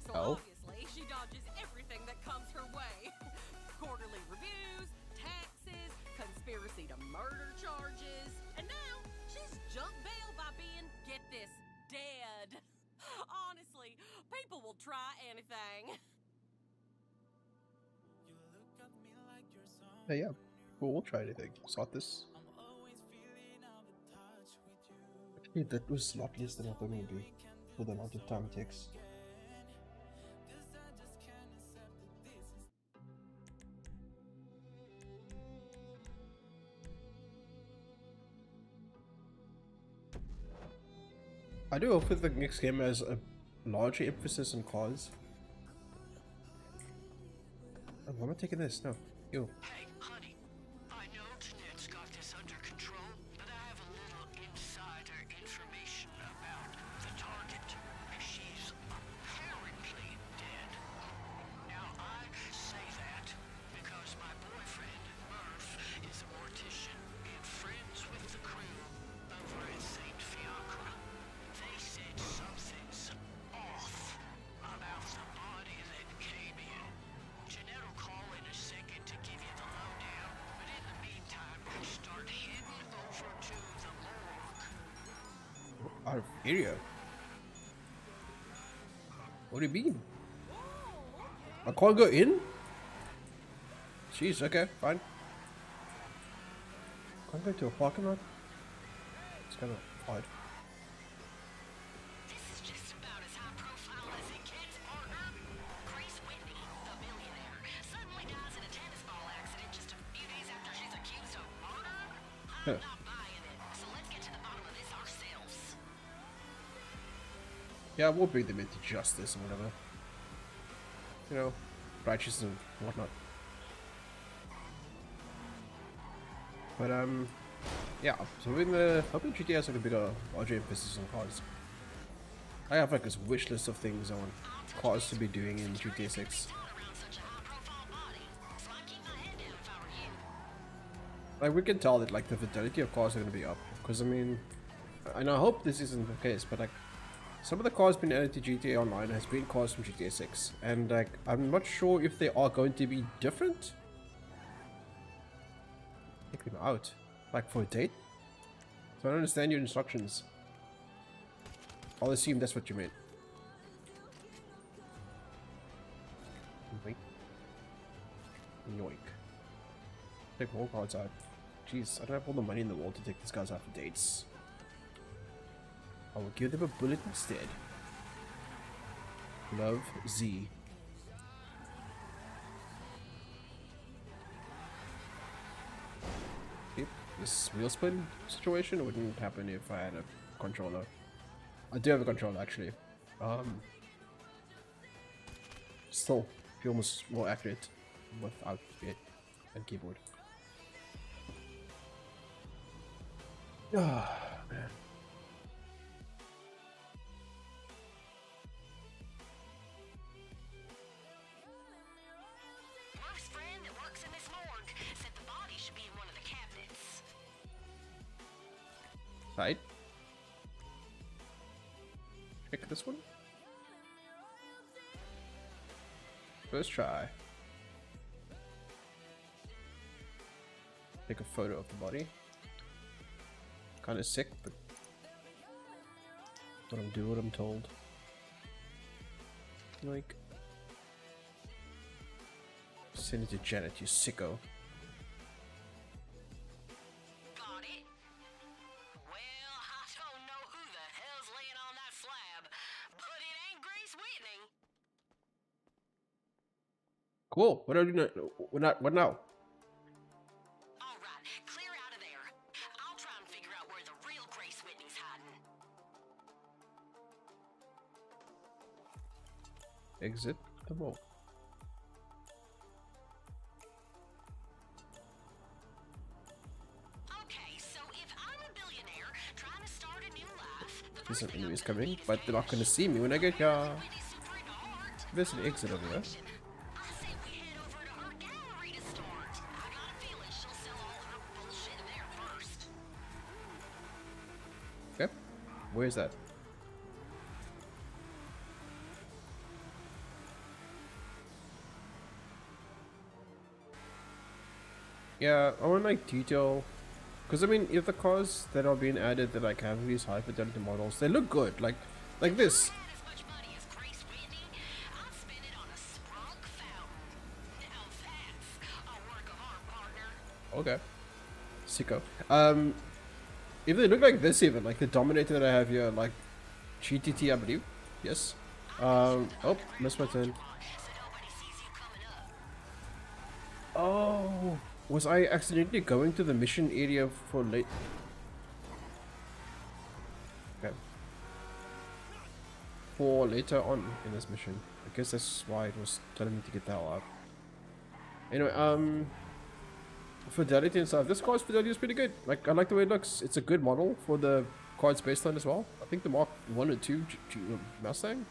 So
Oh.
obviously, she dodges everything that comes her way. Quarterly reviews, taxes, conspiracy to murder charges. And now, she's jumped bail by being, get this, dead. Honestly, people will try anything.
Hey, yeah. Cool, we'll try anything. Sort this. Hey, that was a lot less than I thought it would be. For the amount of time it takes. I do hope that the next game has a larger emphasis on cars. Oh, why am I taking this? No. Ew.
Hey, honey, I know Jeanette's got this under control, but I have a little insider information about the target. She's apparently dead. Now, I say that because my boyfriend, Murph, is a mortician and friends with the crew over at St. Fiacre. They said something's off
Out of area? What do you mean? I can't go in? Jeez, okay, fine. Can't go to a parking lot? It's kind of odd.
This is just about as high profile as it gets, partner. Grace Whitney, the millionaire, suddenly dies in a tennis ball accident just a few days after she's accused of murder? I'm not buying it, so let's get to the bottom of this ourselves.
Yeah, we'll bring them into justice or whatever. You know, righteous and whatnot. But yeah. So hoping GTA has like a bigger, larger emphasis on cars. I have like this wish list of things I want cars to be doing in GTA 6. Like we can tell that like the fidelity of cars are going to be up, because I mean, and I hope this isn't the case, but like some of the cars being added to GTA Online has been cars from GTA 6, and like I'm not sure if they are going to be different. Take them out, like for a date. So I don't understand your instructions. I'll assume that's what you meant. Yoink. Yoink. Take all cards out. Jeez, I don't have all the money in the world to take these guys out for dates. I will give them a bullet instead. Love Z. Yep, this wheel spin situation wouldn't happen if I had a controller. I do have a controller actually. Still feels more accurate without it and keyboard. Ah, man.
Murph's friend that works in this morgue said the body should be in one of the cabinets.
Right. Pick this one. First try. Take a photo of the body. Kind of sick, but let him do what I'm told. Like, send it to Janet, you sicko.
Got it? Well, I don't know who the hell's laying on that slab, but it ain't Grace Whitney.
Cool. What are we doing? What now?
All right, clear out of there. I'll try and figure out where the real Grace Whitney's hiding.
Exit the mall.
Okay, so if I'm a billionaire trying to start a new life, the
There's
first
some
thing
enemies
I'm gonna
coming,
do is
but they're not gonna see me when I get here.
Whitney's super into art.
There's an exit over there.
I say we head over to her gallery to start. I got a feeling she'll sell all her bullshit in there first.
Okay. Where's that? Yeah, I want like detail, because I mean, if the cars that are being added that like have these high fidelity models, they look good. Like this.
If I had as much money as Grace Whitney, I'd spend it on a sprunk fountain. Now that's a work of art, partner.
Okay. Sicko. If they look like this, even like the Dominator that I have here, like GTT, I believe. Yes. Oh, missed my turn.
So nobody sees you coming up.
Oh, was I accidentally going to the mission area for late? Okay. For later on in this mission. I guess that's why it was telling me to get the hell out. Anyway, fidelity and stuff. This car's fidelity is pretty good. Like, I like the way it looks. It's a good model for the car it's based on as well. I think the Mark 1 or 2 Mustang.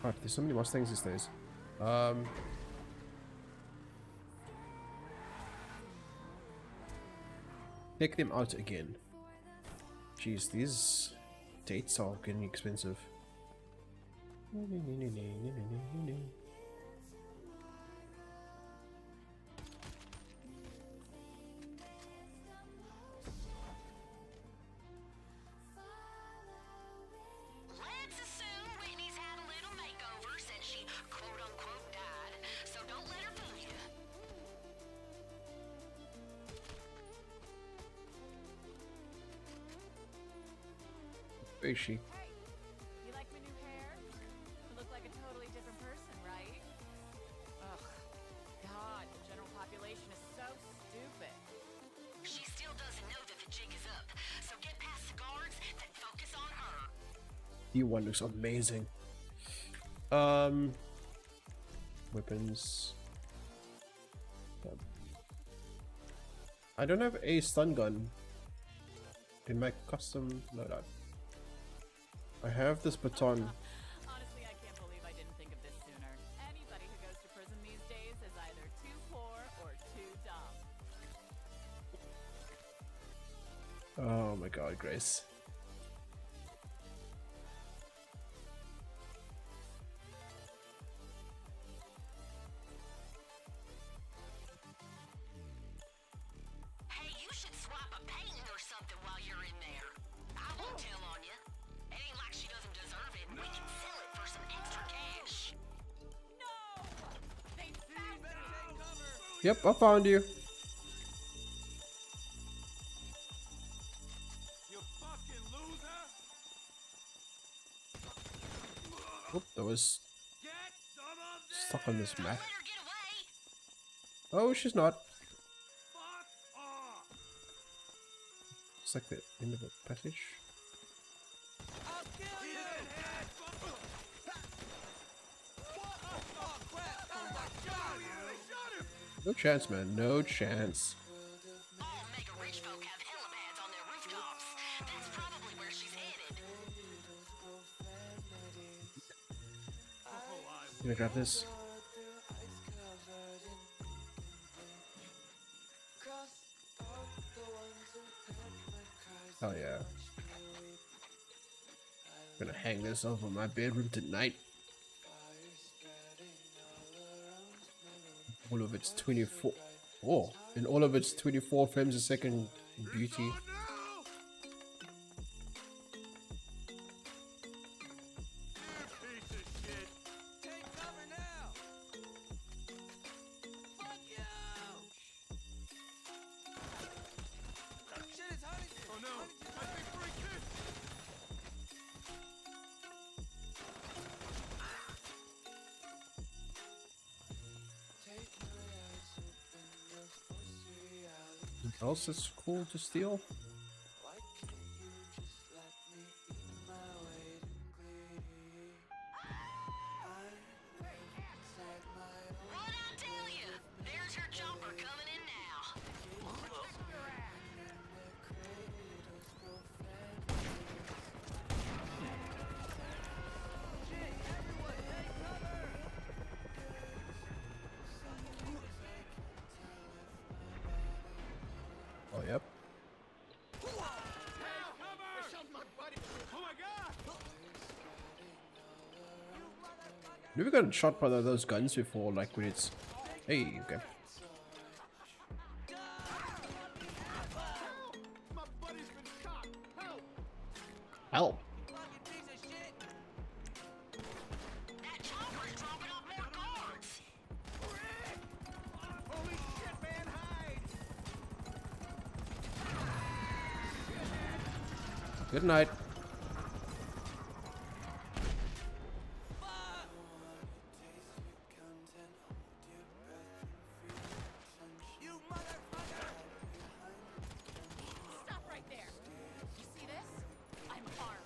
God, there's so many Mustangs these days. Take them out again. Jeez, these dates are getting expensive. Where is she?
Hey, you like my new hair? I look like a totally different person, right? Ugh. God, the general population is so stupid.
She still doesn't know that the jig is up, so get past the guards and focus on her.
D1 looks amazing. Weapons. I don't have a stun gun in my custom loadout. I have this baton.
Honestly, I can't believe I didn't think of this sooner. Anybody who goes to prison these days is either too poor or too dumb.
Oh my god, Grace.
Hey, you should swap a painting or something while you're in there. I won't tell on you. It ain't like she doesn't deserve it. We can sell it for some extra cash.
No! They found me!
Yep, I found you.
You fucking loser!
Oh, that was
Get some of this!
stuck on this map.
Let her get away.
Oh, she's not.
Fuck off!
It's like the end of a passage.
I'll kill you!
No chance, man. No chance.
All mega rich folk have helipads on their rooftops. That's probably where she's headed.
Gonna grab this. Oh yeah. Gonna hang this over my bedroom tonight. All of its 24. Oh, in all of its 24 frames a second beauty. Anything else that's cool to steal?
What'd I tell you? There's her jumper coming in now.
Oh, yep. Never gotten shot by those guns before, like when it's. Hey, okay. Help!
That chopper's dropping off more guards.
Good night.
Stop right there. You see this? I'm armed.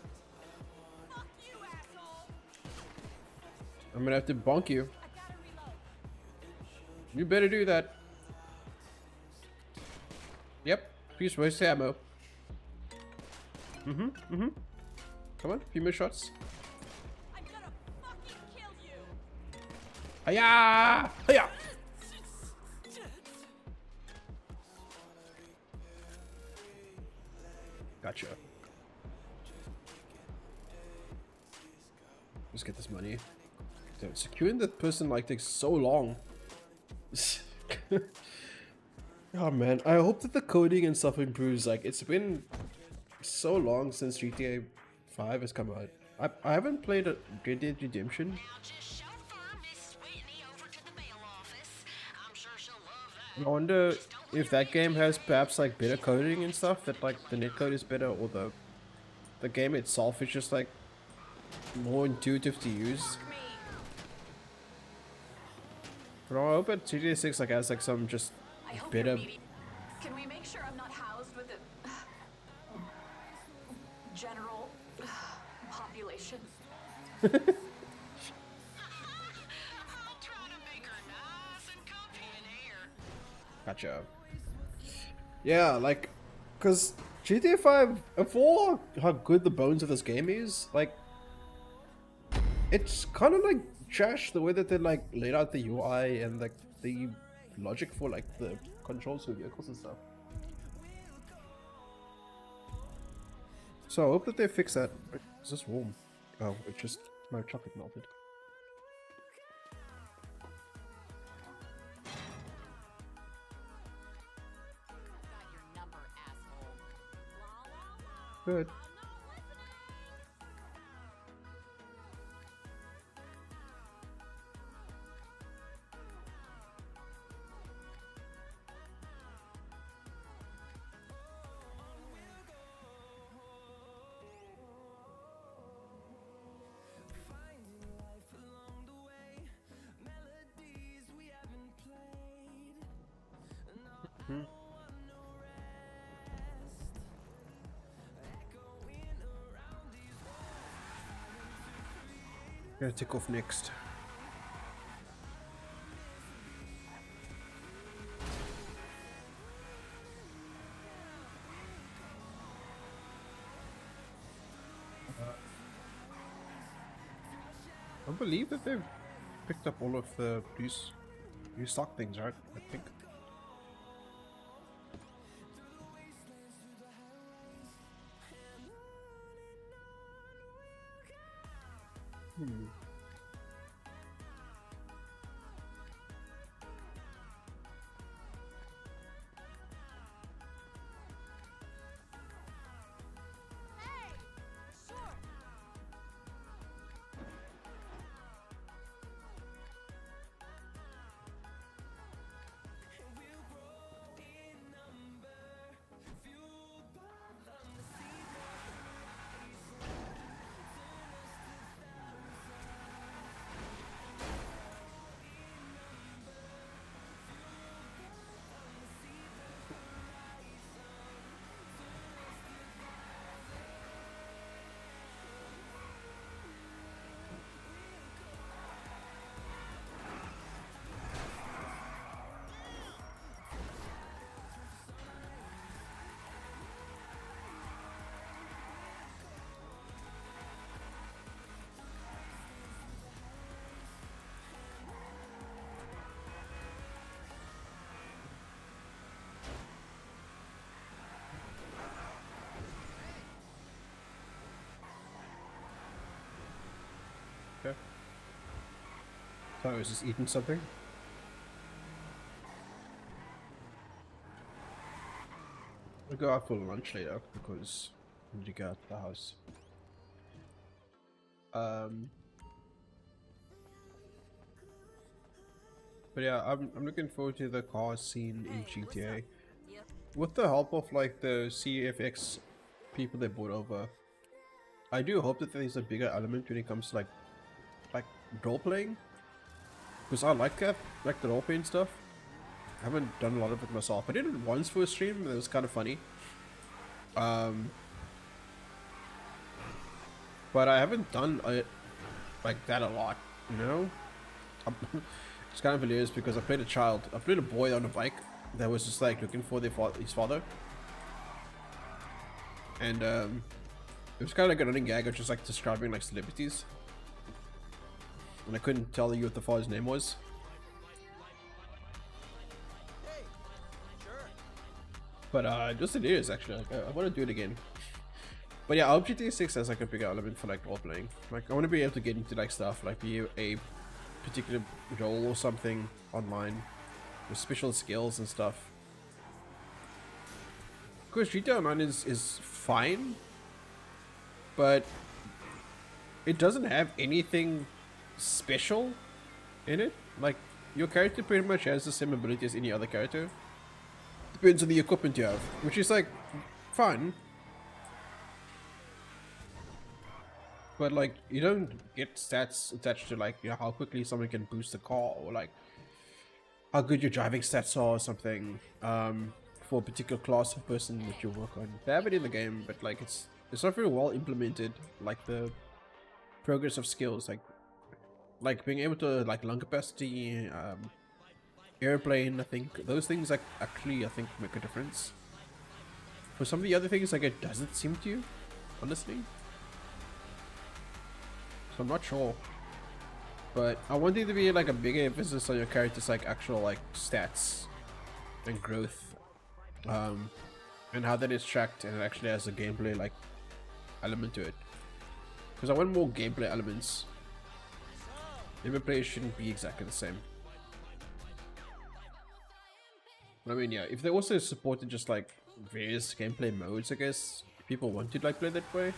Fuck you, asshole!
I'm gonna have to bonk you.
I gotta reload.
You better do that. Yep. Please waste ammo. Come on, few more shots.
I'm gonna fucking kill you!
Hiya! Hiya! Gotcha. Let's get this money. Dude, securing that person like takes so long. Oh man, I hope that the coding and stuff improves. Like, it's been so long since GTA 5 has come out. I haven't played a Red Dead Redemption.
Now just chauffeur Miss Whitney over to the mail office. I'm sure she'll love that.
I wonder if that game has perhaps like better coding and stuff, that like the netcode is better or the the game itself is just like more intuitive to use.
Me.
But I hope that GTA 6 like has like some just
I hope
better.
you're meeting. Can we make sure I'm not housed with the general population? I'll try to make her nice and comfy in here.
Gotcha. Yeah, like, cause GTA 5, for how good the bones of this game is, like, it's kind of like trash the way that they like laid out the UI and like the logic for like the controls for vehicles and stuff. So I hope that they fix that. Is this warm? Oh, it just my chocolate melted.
Got your number, asshole.
Good. Gonna tick off next. I believe that they've picked up all of the new stock things, right? I think. Okay. So I was just eating something. We'll go out for lunch later because I need to get out of the house. But yeah, I'm looking forward to the car scene in GTA.
Yep.
With the help of like the CFX people they brought over, I do hope that there's a bigger element when it comes to like role playing, because I like that, like the role playing stuff. I haven't done a lot of it myself. I did it once for a stream, and it was kind of funny. But I haven't done it like that a lot, you know. It's kind of hilarious because I played a boy on a bike that was just like looking for his father, and it was kind of like a running gag of just like describing like celebrities, and I couldn't tell you what the father's name was. But just it is actually. Like, I want to do it again. But yeah, I hope GTA 6 has like a bigger element for like role playing. Like I want to be able to get into like stuff, like be a particular role or something online with special skills and stuff. Because GTA Online is fine, but it doesn't have anything special in it. Like your character pretty much has the same ability as any other character. Depends on the equipment you have, which is like fun. but like you don't get stats attached to like, you know, how quickly someone can boost the car, or like how good your driving stats are or something, for a particular class of person that you work on. They have it in the game, but like it's not very well implemented, like the progress of skills, like being able to like lung capacity, airplane. I think those things like actually I think make a difference. For some of the other things, like it doesn't seem to, honestly. So I'm not sure, but I want there to be like a bigger emphasis on your character's like actual like stats and growth, and how that is tracked, and it actually has a gameplay like element to it. Because I want more gameplay elements. Every player shouldn't be exactly the same. But I mean, yeah, if they also supported just like various gameplay modes, I guess people want to like play that way.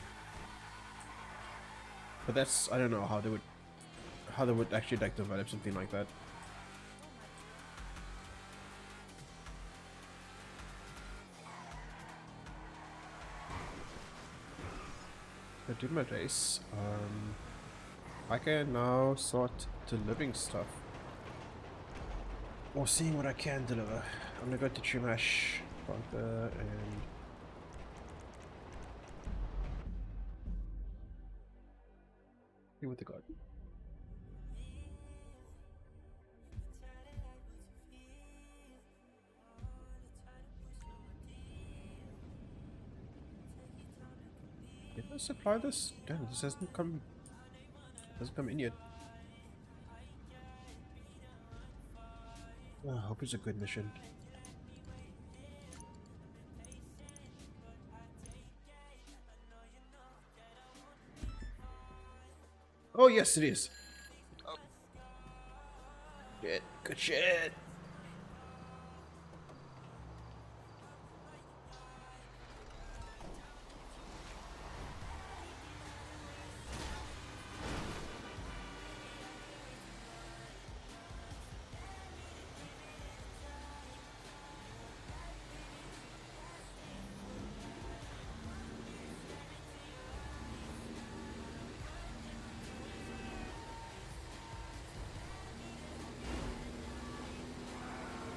But that's, I don't know how they would actually like develop something like that. I did my race. I can now start delivering stuff, or seeing what I can deliver. I'm gonna go to Chumash, Panther, and see what they got. Did I supply this? Damn, this hasn't come in yet. Oh, I hope it's a good mission. Oh yes, it is. Oh. Good shit.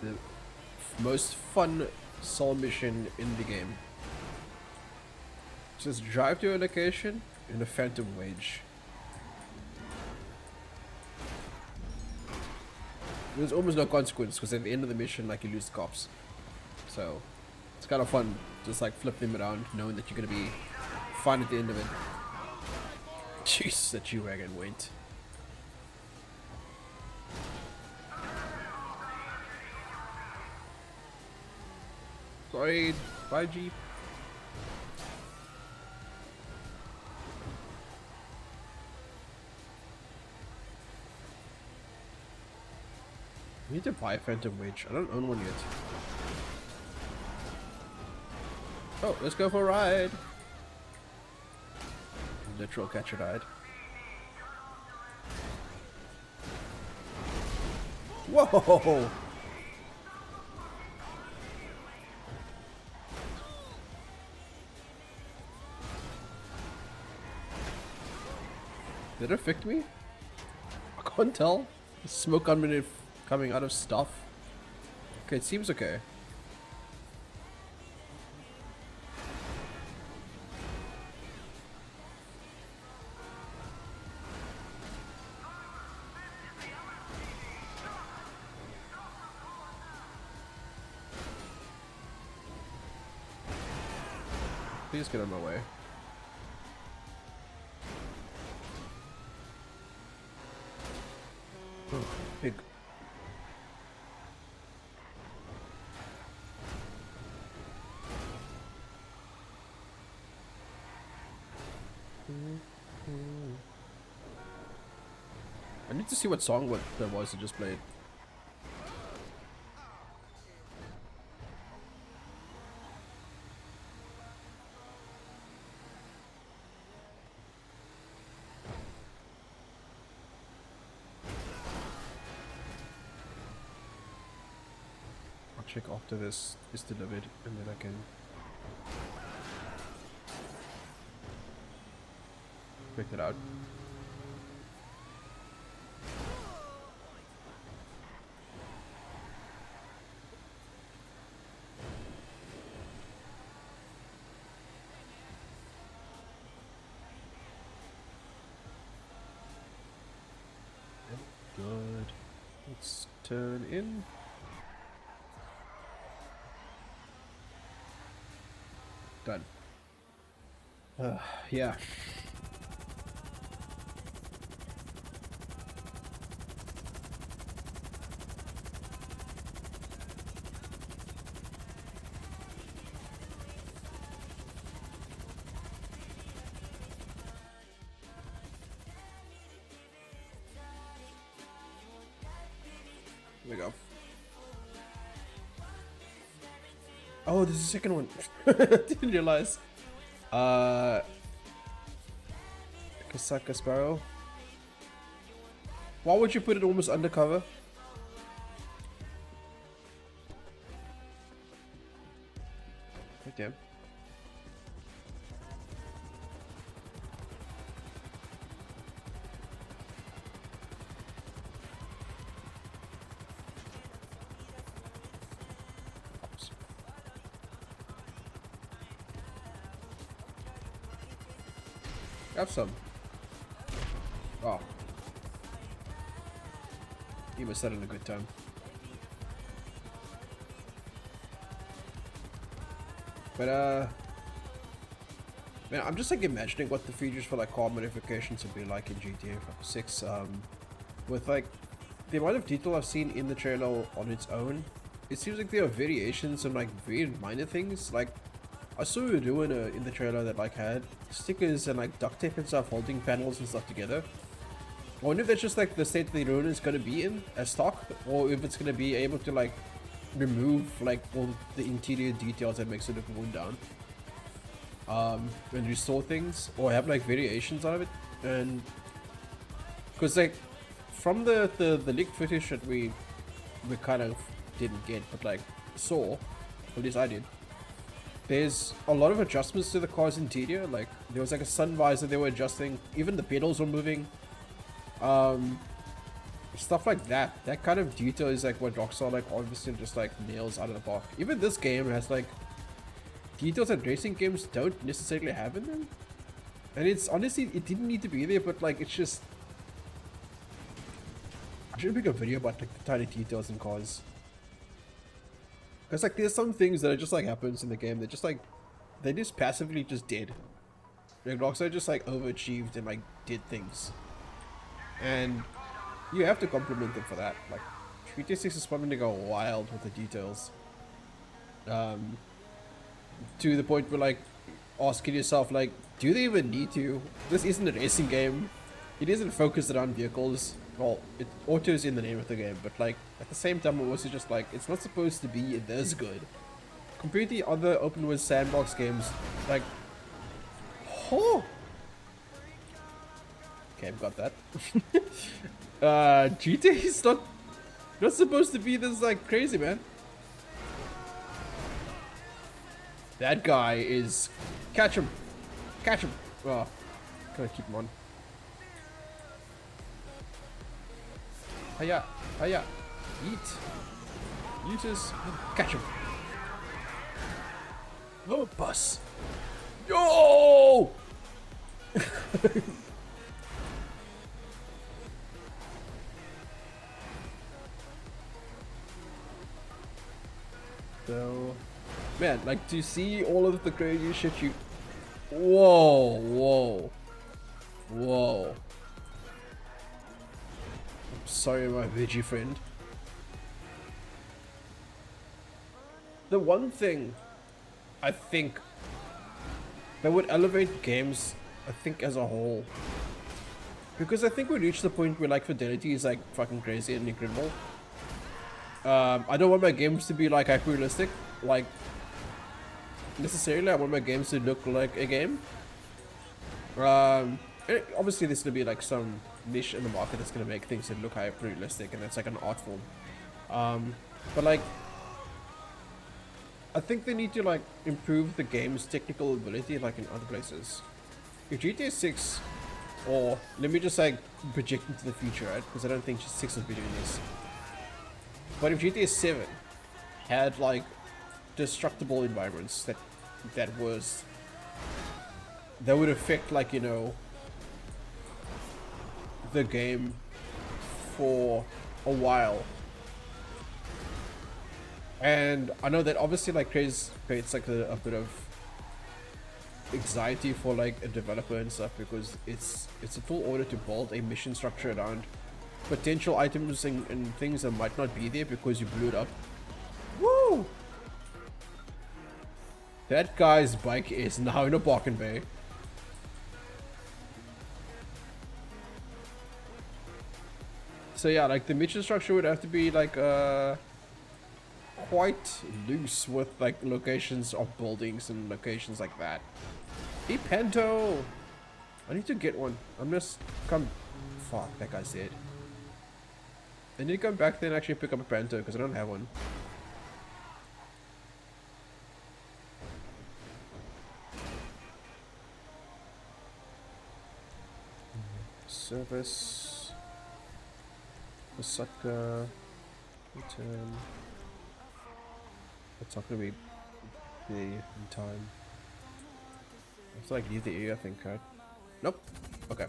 The most fun soul mission in the game. Just drive to a location in a phantom wage. There's almost no consequence because at the end of the mission, like, you lose the cops. So it's kind of fun, just like flip them around, knowing that you're gonna be fine at the end of it. Jeez, that G-Wagon went. Sorry, bye Jeep. I need to buy a Phantom Witch. I don't own one yet. Oh, let's go for a ride. Literal catch a ride. Whoa! Did it affect me? I can't tell. There's smoke coming out of stuff. Okay, it seems okay. Please get out of my way. Oh, pig. I need to see what song that was that just played. I'll check after this is delivered and then I can... Pick it out. Good. Let's turn in. Done. Yeah. Here we go. Oh, there's a second one. Didn't realize. Kasaka Sparrow. Why would you put it almost undercover? Okay. Have some. Oh. You must have had a good time. But man, I'm just like imagining what the features for like car modifications would be like in GTA 6. With like the amount of detail I've seen in the trailer on its own, it seems like there are variations on like very minor things. Like I saw you doing in the trailer that like had stickers and like duct tape and stuff holding panels and stuff together. I wonder if that's just like the state the ruin is gonna be in as stock, or if it's gonna be able to like remove like all the interior details that makes it look worn down. And restore things, or have like variations out of it. And because like from the leaked footage that we kind of didn't get, but like saw, at least I did. There's a lot of adjustments to the car's interior. Like there was like a sun visor they were adjusting, even the pedals were moving. Stuff like that. That kind of detail is like what Rockstar like obviously just like nails out of the park. Even this game has like details that racing games don't necessarily have in them. And it's honestly, it didn't need to be there, but like it's just, I should make a video about like the tiny details in cars. Because like there's some things that are just like happens in the game that just like, they just passively just did. Like Rockstar just like overachieved and like did things. And you have to compliment them for that. Like GTA 6 is probably gonna go wild with the details. To the point where like asking yourself like, do they even need to? This isn't a racing game. It isn't focused around vehicles. Well, auto is in the name of the game, but like at the same time, I'm also just like, it's not supposed to be this good. Compared to the other open world sandbox games, like, oh, okay, I've got that. GTA is not supposed to be this like crazy, man. That guy is, catch him, oh, gotta keep him on. Hiya, eat his, catch him. Oh, bus. Yo! So, man, like to see all of the crazy shit you, whoa. Sorry, my veggie friend. The one thing I think that would elevate games, I think as a whole, because I think we reached the point where like fidelity is like fucking crazy and incredible. I don't want my games to be like hyper realistic, like necessarily. I want my games to look like a game. Obviously there's gonna be like some niche in the market that's gonna make things that look hyper realistic, and that's like an art form. But like, I think they need to like improve the game's technical ability like in other places. If GTA 6 or let me just like project into the future, right? Because I don't think 6 will be doing this. But if GTA 7 had like destructible environments that would affect, like, you know, the game for a while. And I know that obviously like creates like a bit of anxiety for like a developer and stuff, because it's a full order to build a mission structure around potential items and things that might not be there because you blew it up. Woo! That guy's bike is now in a parking bay. So yeah, like the mission structure would have to be like quite loose with like locations of buildings and locations like that. Hey Panto! I need to get one. I'm just come. Fuck, that guy's dead. I need to come back there and actually pick up a Panto because I don't have one. Service. Osaka. Return. It's not gonna be in time. I have to like leave the area, I think, right? Nope. Okay.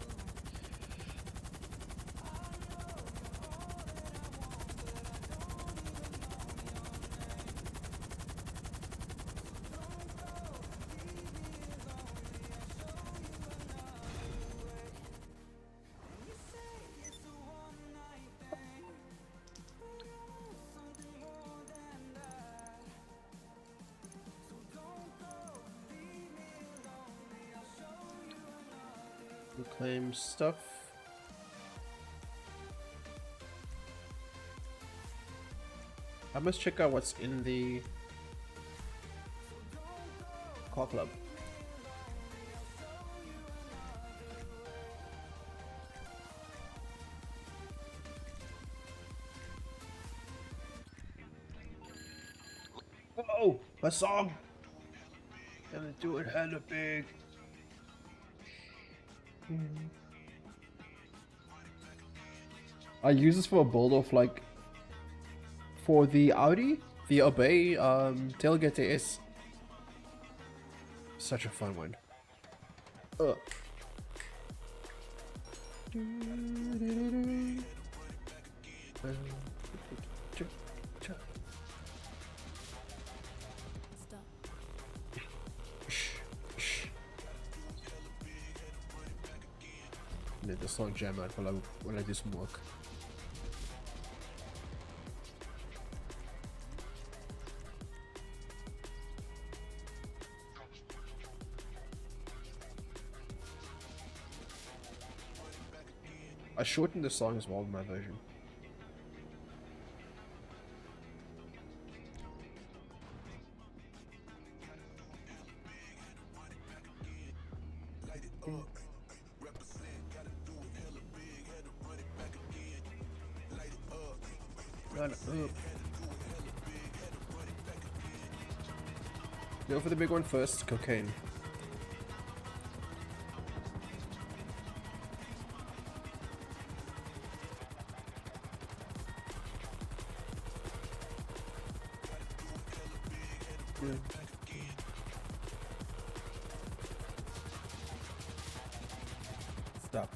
Reclaim stuff. I must check out what's in the car club. Oh, a song! Gonna do it hella big. I use this for a build of like for the Audi, the Obey tailgate S. Such a fun one. Let the song jam out while I do some work. I shortened the song as well in my version. Go for the big one first, cocaine. Good. Stop.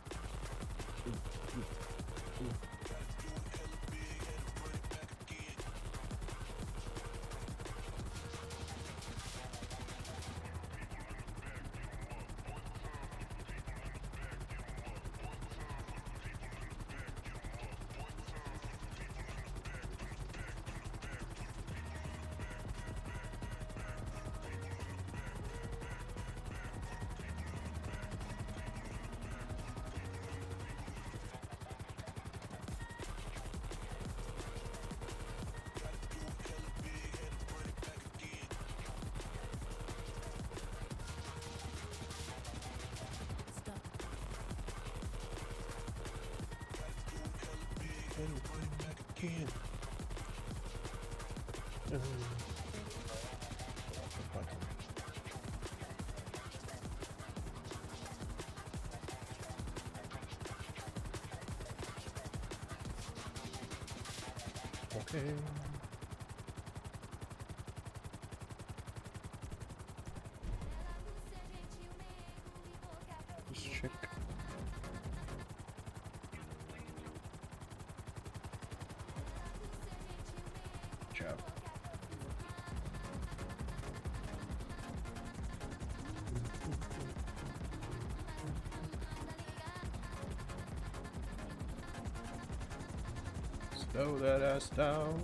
Okay. Just check. Job. Slow that ass down.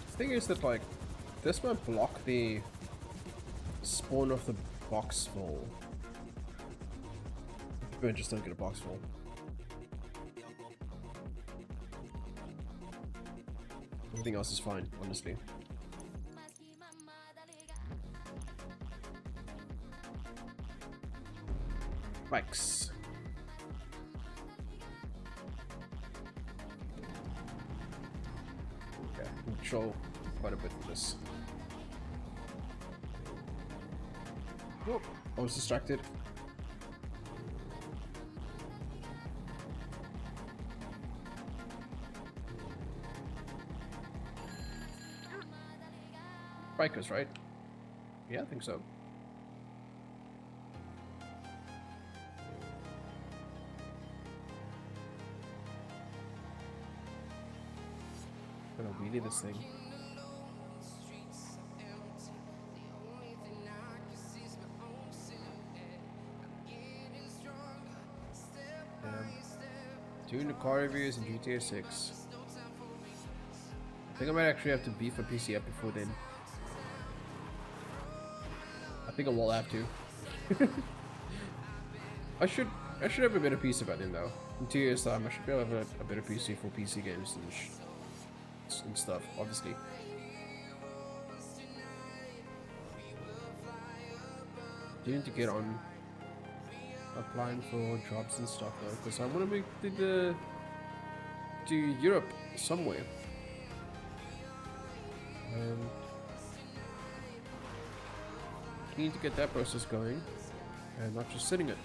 Thing is that like this might block the spawn of the box full. People just don't get a box full. Everything else is fine, honestly. Bikes. Okay, control quite a bit of this. Oh, I was distracted. Bikers, right? Yeah, I think so. Gonna wheelie this thing. Doing the car reviews in GTA 6. I think I might actually have to beef a PC up before then. I think I will have to. I should have a better PC by then though. In 2 years time I should be able to have a better PC for PC games and stuff, obviously. Do need to get on applying for jobs and stuff though, because I want to make to Europe somewhere. Need to get that process going and not just sitting it.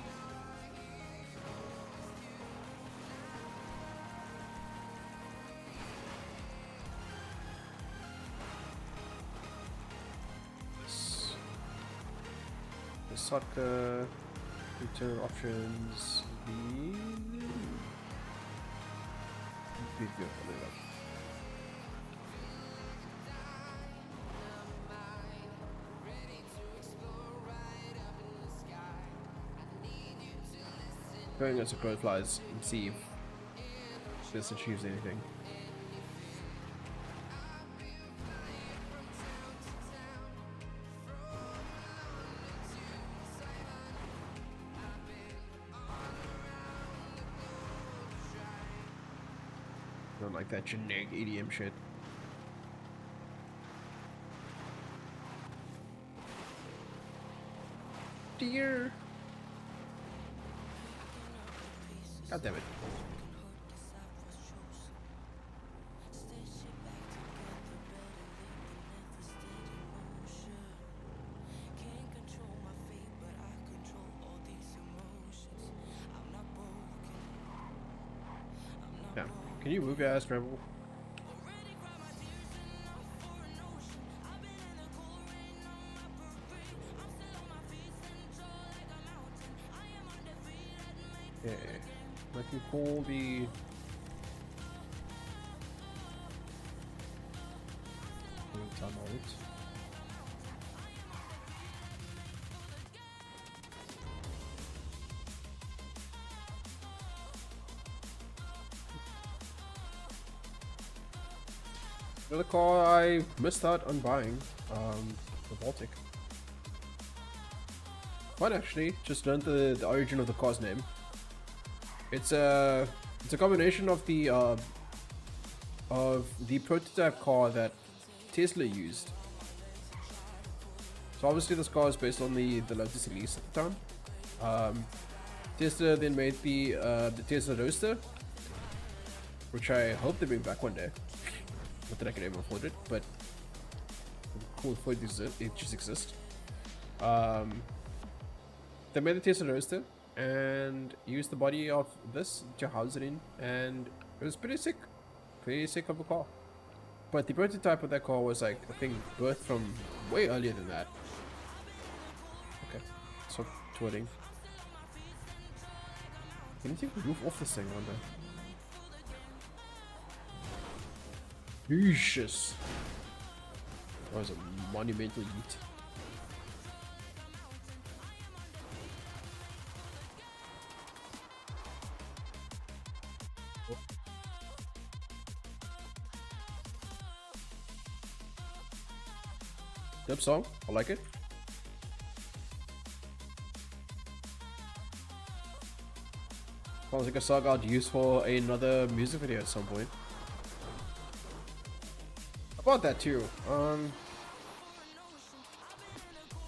The soccer return options. Going as a crow flies and see if this achieves anything. Don't like that generic EDM shit. Dear. God damn it. Yeah. Can you move your ass, Rebel? Okay. I can pull the time out. Another car I missed out on buying, the Baltic. Fun actually, just learned the origin of the car's name. It's a combination of the prototype car that Tesla used. So obviously this car is based on the Lotus Elise at the time. Tesla then made the Tesla Roadster, which I hope they bring back one day. Not that I can ever afford it, but cool for it just exists. They made the Tesla Roadster, and used the body of this to house it in, and it was pretty sick of a car. But the prototype of that car was like, I think, birthed from way earlier than that. Okay, stop twirling. Can you take the roof off this thing, I wonder? Jesus. That was a monumental yeet. Good song, I like it. Sounds like a song I'd use for another music video at some point. About that too.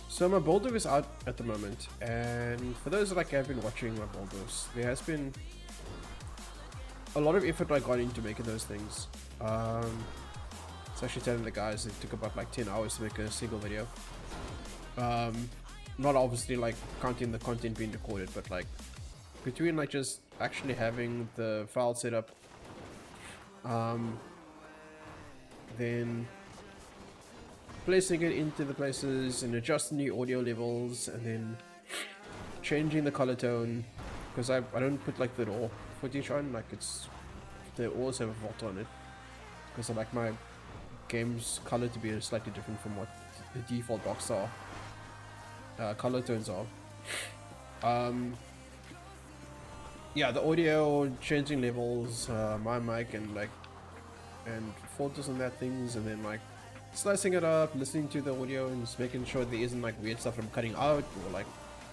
So my builder is out at the moment, and for those that like have been watching my builders, there has been a lot of effort I got into making those things. It's actually telling the guys it took about like 10 hours to make a single video. Not obviously like counting the content being recorded, but like between like just actually having the file set up, then placing it into the places and adjusting the audio levels, and then changing the color tone, because I don't put like the raw footage on, like they always have a filter on it, because I like my game's color to be slightly different from what the default Rockstar color tones are. Yeah, the audio, changing levels, my mic, and filters on that things, and then like slicing it up, listening to the audio, and just making sure there isn't like weird stuff I'm cutting out, or like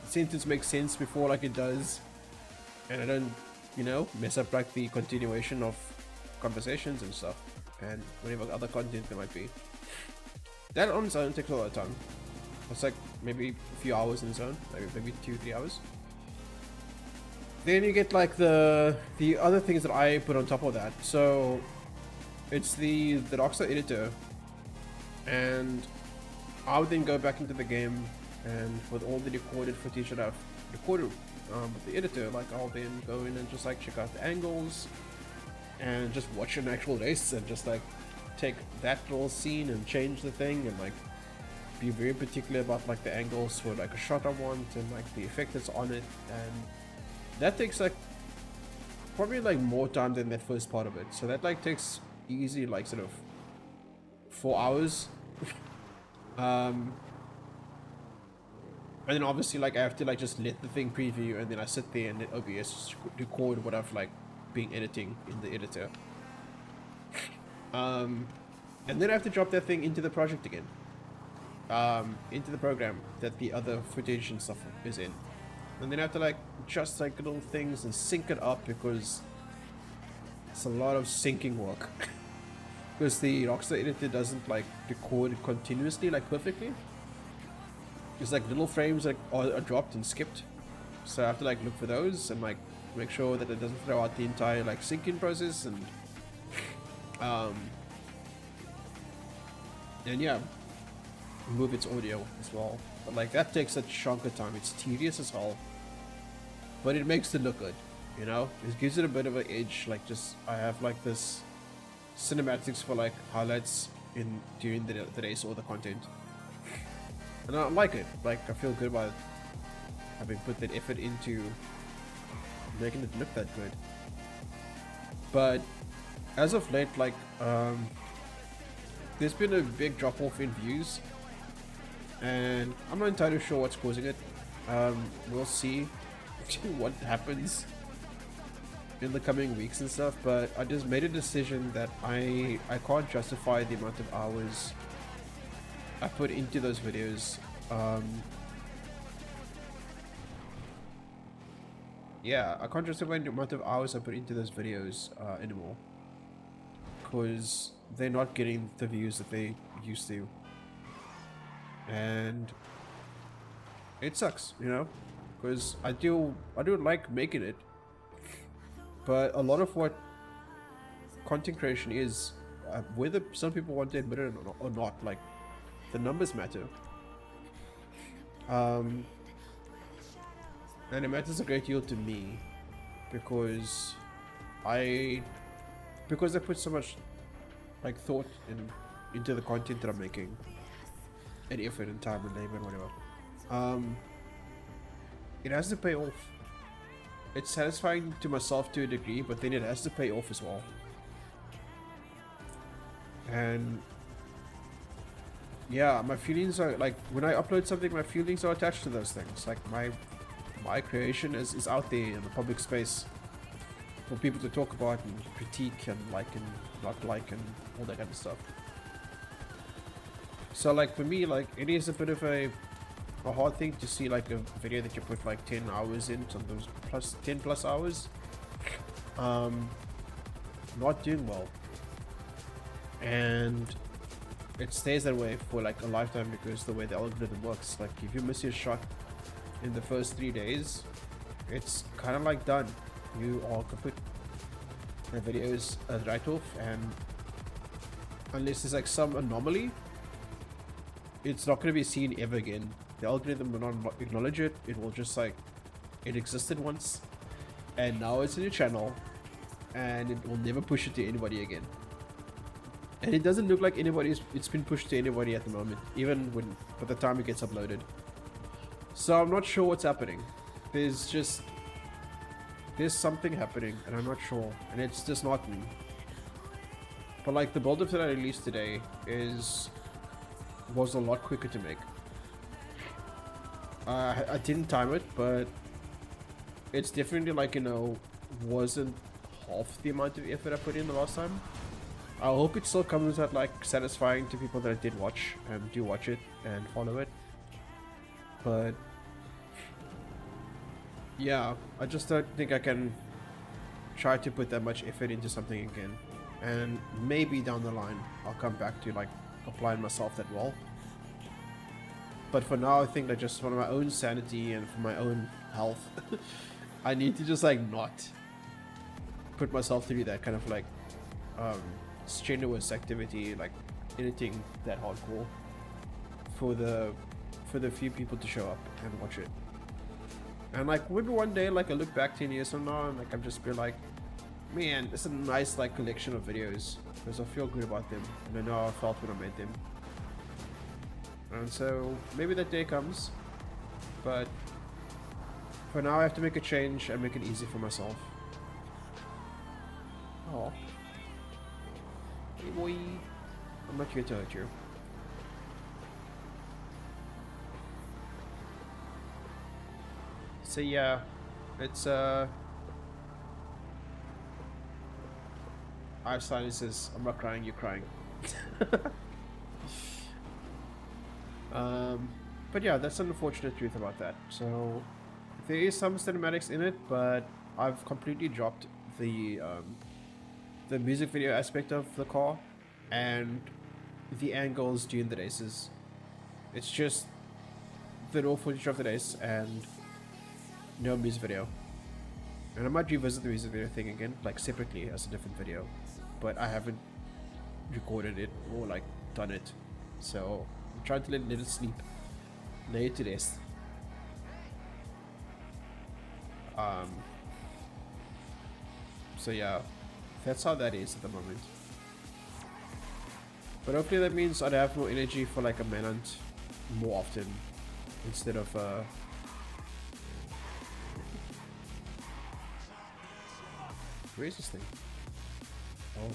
the sentence makes sense before like it does, and I don't, you know, mess up like the continuation of conversations and stuff, and whatever other content there might be. That on its own takes a lot of time. It's like maybe a few hours in its own, maybe 2-3 hours. Then you get like the other things that I put on top of that. So it's the Rockstar editor, and I would then go back into the game, and with all the recorded footage that I've recorded with the editor, like I'll then go in and just like check out the angles and just watch an actual race, and just like take that little scene and change the thing, and like be very particular about like the angles for like a shot I want, and like the effect that's on it, and that takes like probably like more time than that first part of it. So that like takes easy like sort of 4 hours. And then obviously like I have to like just let the thing preview, and then I sit there and let OBS record what I've like been editing in the editor. And then I have to drop that thing into the project again, into the program that the other footage and stuff is in, and then I have to like adjust like little things and sync it up, because it's a lot of syncing work. Because the Rockstar editor doesn't like record continuously like perfectly. There's like little frames that are dropped and skipped, so I have to like look for those and like make sure that it doesn't throw out the entire like syncing process, and yeah, move its audio as well. But like that takes a chunk of time. It's tedious as hell, but it makes it look good, you know. It gives it a bit of an edge. Like just I have like this cinematics for like highlights in during the race or the content, and I like it. Like I feel good about having put that effort into making it look that good. But as of late, like there's been a big drop off in views, and I'm not entirely sure what's causing it. We'll see what happens in the coming weeks and stuff, but I just made a decision that I can't justify the amount of hours I put into those videos. Yeah, I can't justify the amount of hours I put into those videos anymore, because they're not getting the views that they used to, and it sucks, you know, because I do like making it, but a lot of what content creation is, whether some people want to admit it or not, like the numbers matter. And it matters a great deal to me because because I put so much like thought into the content that I'm making, and effort and time and labor and whatever. It has to pay off. It's satisfying to myself to a degree, but then it has to pay off as well. And yeah, my feelings are like, when I upload something, my feelings are attached to those things. Like my creation is out there in the public space for people to talk about and critique and like and not like and all that kind of stuff. So like for me, like it is a bit of a hard thing to see like a video that you put like 10 hours in, sometimes plus 10 plus hours, not doing well, and it stays that way for like a lifetime because the way the algorithm works. Like if you miss your shot in the first 3 days, it's kind of like done. You are kaput. The video is a write-off, and unless there's like some anomaly, it's not going to be seen ever again. The algorithm will not acknowledge it. It will just like, it existed once and now it's in your channel, and it will never push it to anybody again. And it doesn't look like it's been pushed to anybody at the moment, even when by the time it gets uploaded. So I'm not sure what's happening. There's something happening and I'm not sure, and it's just not me. But like the build-up that I released today was a lot quicker to make. I didn't time it, but it's definitely like, you know, wasn't half the amount of effort I put in the last time. I hope it still comes out like satisfying to people that did watch and do watch it and follow it. But yeah, I just don't think I can try to put that much effort into something again. And maybe down the line I'll come back to like applying myself that well. But for now, I think that just for my own sanity and for my own health, I need to just like not put myself through that kind of like strenuous activity, like anything that hardcore, for the few people to show up and watch it. And like maybe one day, like I look back 10 years from now and like I'm just be like, man, it's a nice like collection of videos because I feel good about them and I know how I felt when I made them. And so maybe that day comes, but for now I have to make a change and make it easy for myself. Oh, hey boy, I'm not here to hurt you. So yeah, it's I have silences. I'm not crying, you're crying. But yeah, that's an unfortunate truth about that. So there is some cinematics in it, but I've completely dropped the music video aspect of the car and the angles during the races. It's just the raw footage of the race and no music video. And I might revisit the music video thing again, like separately as a different video, but I haven't recorded it or like done it. So I'm trying to let it sleep, lay it to rest. So yeah, that's how that is at the moment. But hopefully that means I'd have more energy for like a manhunt more often instead of where is this thing? Oh.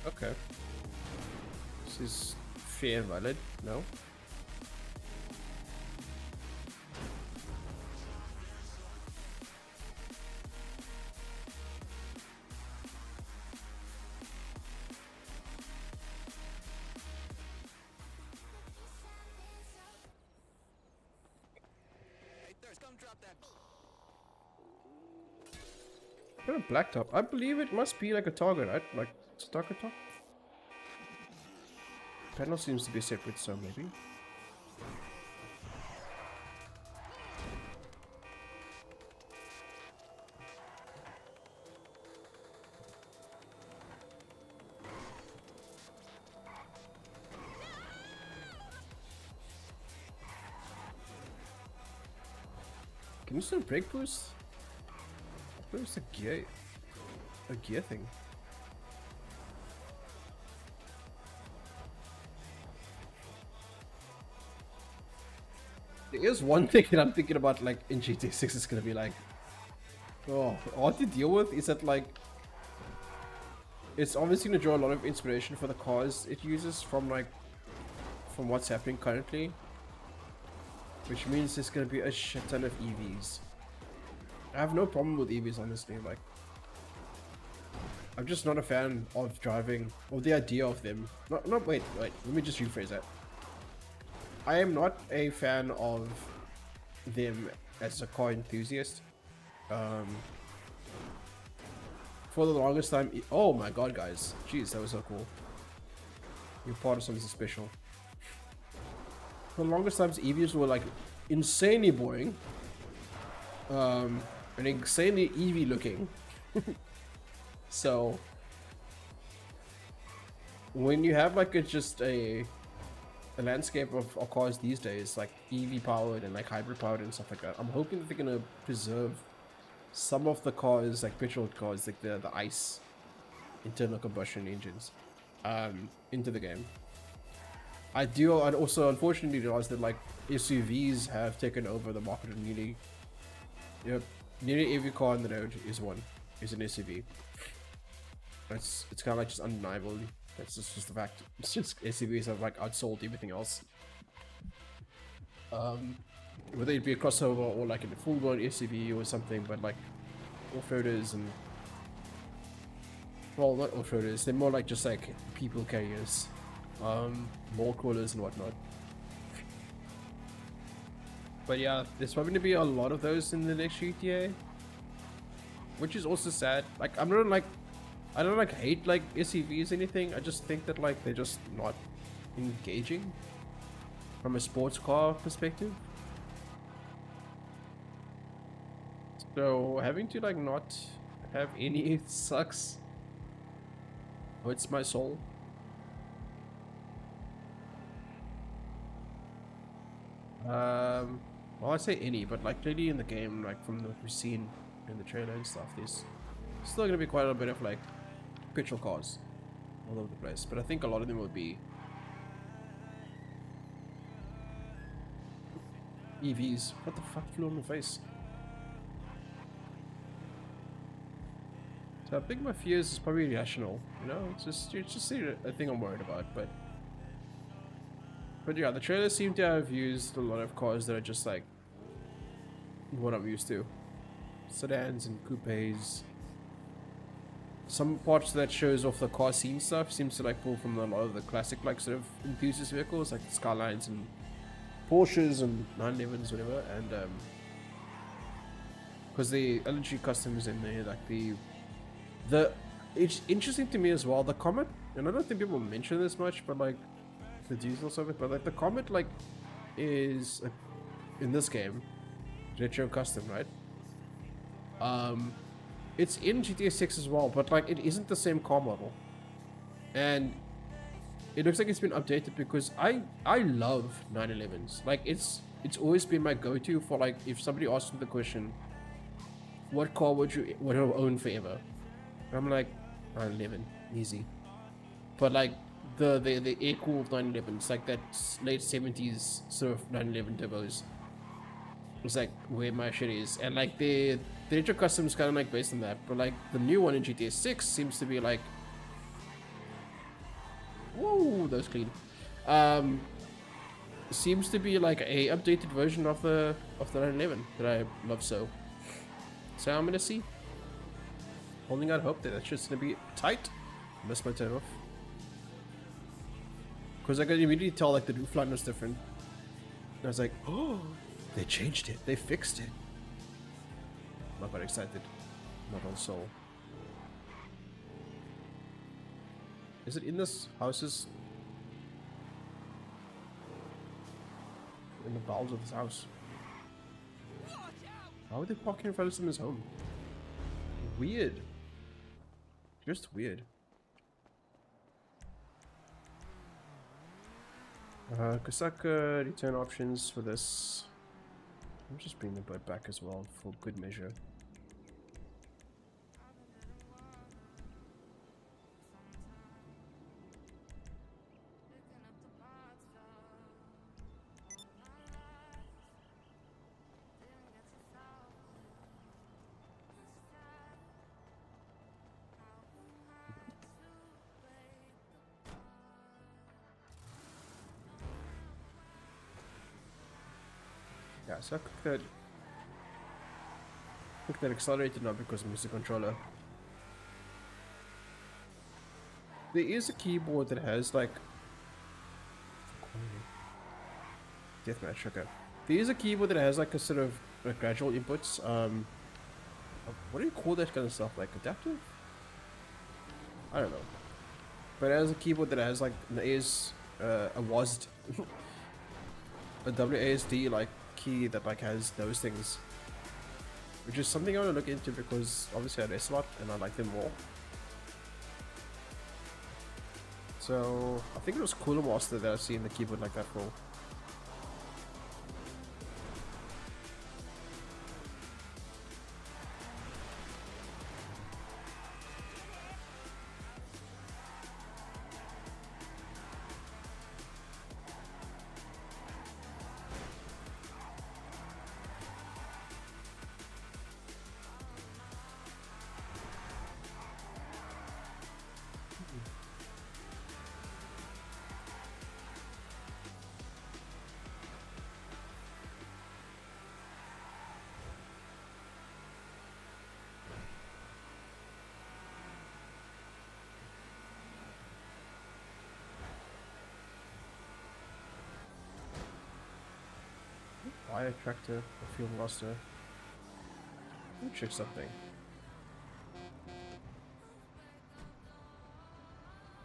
Okay. This is fair and valid, no? What a black top. I believe it must be like a target, right? Like it's a target top. Panel seems to be separate, so maybe. Instant brake boost? Where's the gear? A gear thing? There is one thing that I'm thinking about, like in GTA 6 is gonna be like, oh, hard to deal with is that like, it's obviously gonna draw a lot of inspiration for the cars it uses from what's happening currently, which means there's gonna be a shit ton of EVs. I have no problem with EVs, honestly. Like, I'm just not a fan of driving, or the idea of them. Wait, let me just rephrase that. I am not a fan of them as a car enthusiast. For the longest time, oh my god, guys, jeez, that was so cool. You're part of something special. For the longest times, EVs were like insanely boring, and insanely EV looking. So when you have like just a landscape of cars these days, like EV powered and like hybrid powered and stuff like that, I'm hoping that they're gonna preserve some of the cars, like petrol cars, like the ICE internal combustion engines, into the game. I'd also unfortunately realize that like SUVs have taken over the market of nearly every car on the road is an SUV. It's kind of like just undeniable. That's just the fact. It's just SUVs have like outsold everything else. Whether it be a crossover or like a full-blown SUV or something, but like off-roaders and, well, not off-roaders, they're more like just like people carriers, mall crawlers and whatnot. But yeah, there's probably gonna be a lot of those in the next GTA, which is also sad. Like, I don't hate like SUVs or anything. I just think that like they're just not engaging from a sports car perspective. So having to like not have any sucks. Hurts my soul. Well, I say any, but like clearly in the game, like from what we've seen in the trailer and stuff, there's still gonna be quite a bit of like petrol cars all over the place, but I think a lot of them will be EVs. What the fuck flew on my face? So I think my fears is probably irrational, you know. It's just a thing I'm worried about, but yeah, the trailer seemed to have used a lot of cars that are just like what I'm used to, sedans and coupes. Some parts that shows off the car scene stuff seems to like pull from a lot of the classic like sort of enthusiast vehicles like the Skylines and Porsches and 911s, whatever, and because the LG customs in there, like it's interesting to me as well, the Comet, and I don't think people mention this much, but like the details of it, but like the Comet like is in this game retro custom, right? It's in GTA 6 as well, but like it isn't the same car model, and it looks like it's been updated because I love 911s. Like it's always been my go-to for like if somebody asks me the question, what car would you own forever? I'm like 911, easy. But like the air-cooled 911s, like that late 70s sort of 911 turbos, it's like where my shit is, and like the retro custom is kind of like based on that, but like the new one in GTA 6 seems to be like, whoa, that was clean. Seems to be like a updated version of the 911 that I love so. So I'm gonna see. Holding out hope that that's just gonna be tight. Missed my turn off. Because I could immediately tell like the roofline was different. And I was like, oh, they changed it. They fixed it. Not quite excited. Not on soul. Is it in this house's? In the bowels of this house? How are they parking in front of someone's home? Weird. Just weird. Kusaka return options for this. I'll just bring the boat back as well for good measure. Yeah, so I click that accelerated now because I missed the controller. There is a keyboard that has like deathmatch. Okay, there is a keyboard that has like a sort of like gradual inputs. What do you call that kind of stuff? Like adaptive? I don't know. But it has a keyboard that has like an a WASD, a WASD like key that like has those things, which is something I want to look into because obviously I race a lot and I like them more. So I think it was Cooler Master that I've seen the keyboard like that for. Fire tractor or fuel master. Let me check something.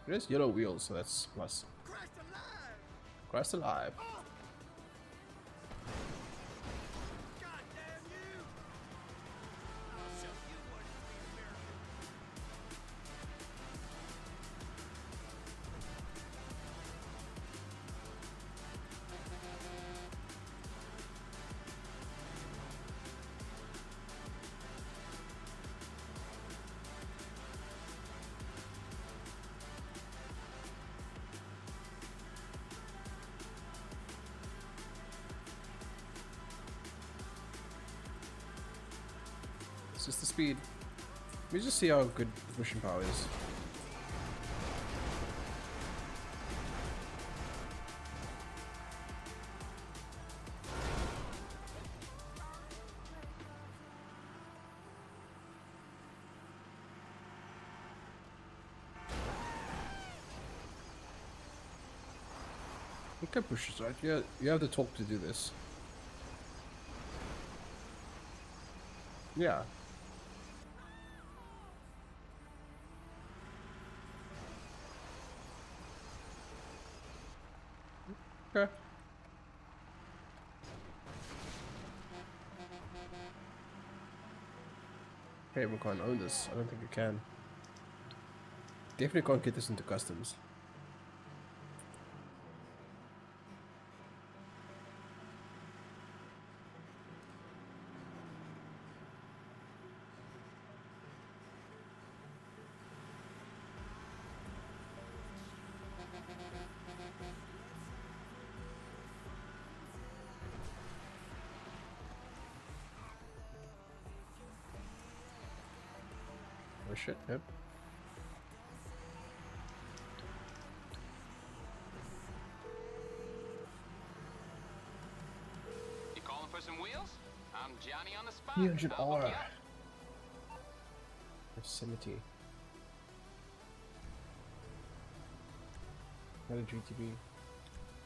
It is yellow wheels, so that's plus. Christ alive! It's just the speed. Let me just see how good pushing power is. You can push this, right? Yeah, you have the torque to do this. Yeah. Okay. Okay, we can't own this. I don't think we can. Definitely can't get this into customs. Oh shit, yep.
You calling for some wheels? I'm Johnny on the spot.
300
I'll hook
R.
you up.
Yosemite. Not a GTV.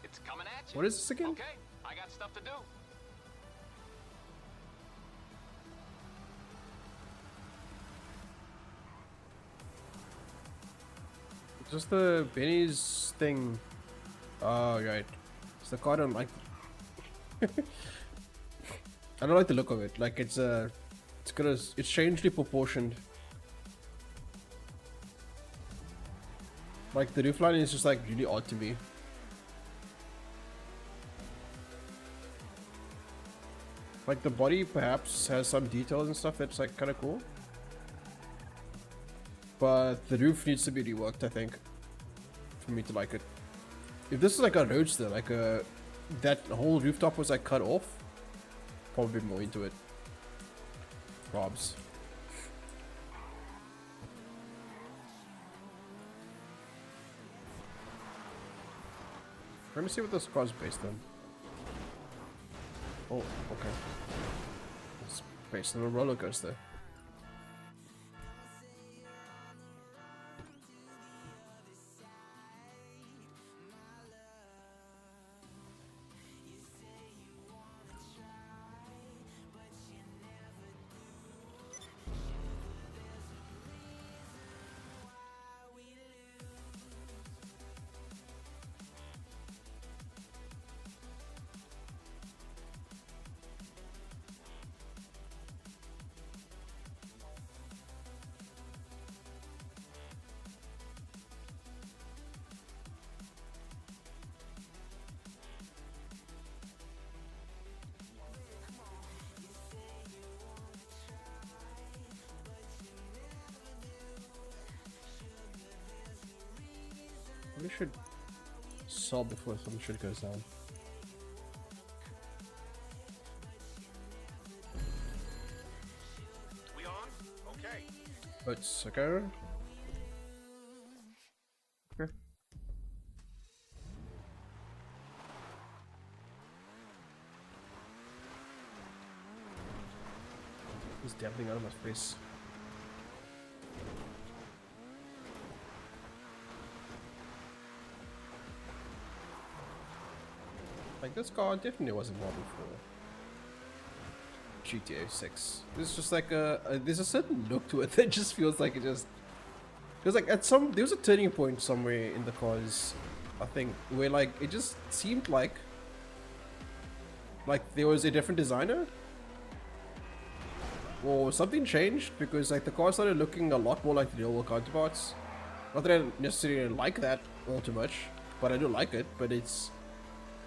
It's coming at you.
What is this again?
Okay, I got stuff to do.
Just the Benny's thing. Oh, right. It's the car I don't like. I don't like the look of it. Like it's it's strangely proportioned. Like the roofline is just like really odd to me. Like the body perhaps has some details and stuff that's like kind of cool. But the roof needs to be reworked, I think, for me to like it. If this is like a roadster, like that whole rooftop was like cut off, probably more into it. Robs. Let me see what this car's based on. Oh, okay. It's based on a roller coaster. We should solve before some shit goes down.
We on? Okay.
Let's go. Okay. He's dabbling out of my face. Like this car definitely wasn't modeled for GTA 6. There's just like there's a certain look to it that just feels like it just feels like at some there was a turning point somewhere in the cars, I think, where like it just seemed like there was a different designer or something changed, because like the car started looking a lot more like the real world counterparts. Not that I necessarily like that all too much, but I do like it. But it's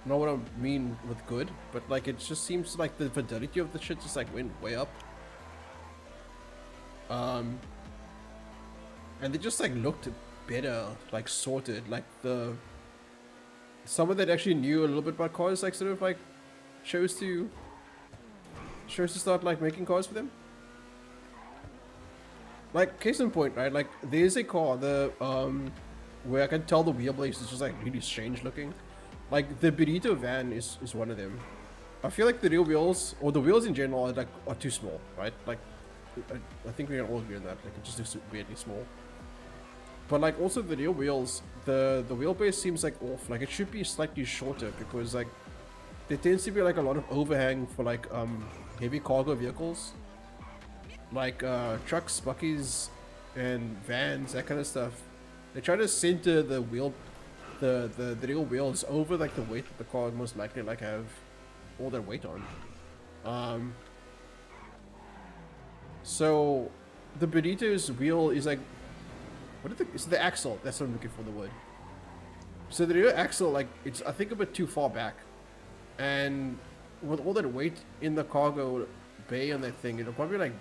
not what I mean with good, but like it just seems like the fidelity of the shit just like went way up. And they just like looked better, like sorted, like someone that actually knew a little bit about cars like sort of like chose to start like making cars for them. Like case in point, right? Like there's a car where I can tell the wheelbase is just like really strange looking. Like the Burrito van is one of them. I feel like the real wheels, or the wheels in general, are too small, right? Like I think we can all agree on that. Like it just looks weirdly small. But like also the real wheels, the wheelbase seems like off. Like it should be slightly shorter, because like there tends to be like a lot of overhang for like heavy cargo vehicles, like trucks, buckies, and vans, that kind of stuff. They try to center the wheel, the real wheels over like the weight that the car most likely like have all their weight on. So the Burrito's wheel is like, it's the axle. That's what I'm looking for, the word. So the rear axle, like it's I think a bit too far back, and with all that weight in the cargo bay on that thing, it'll probably like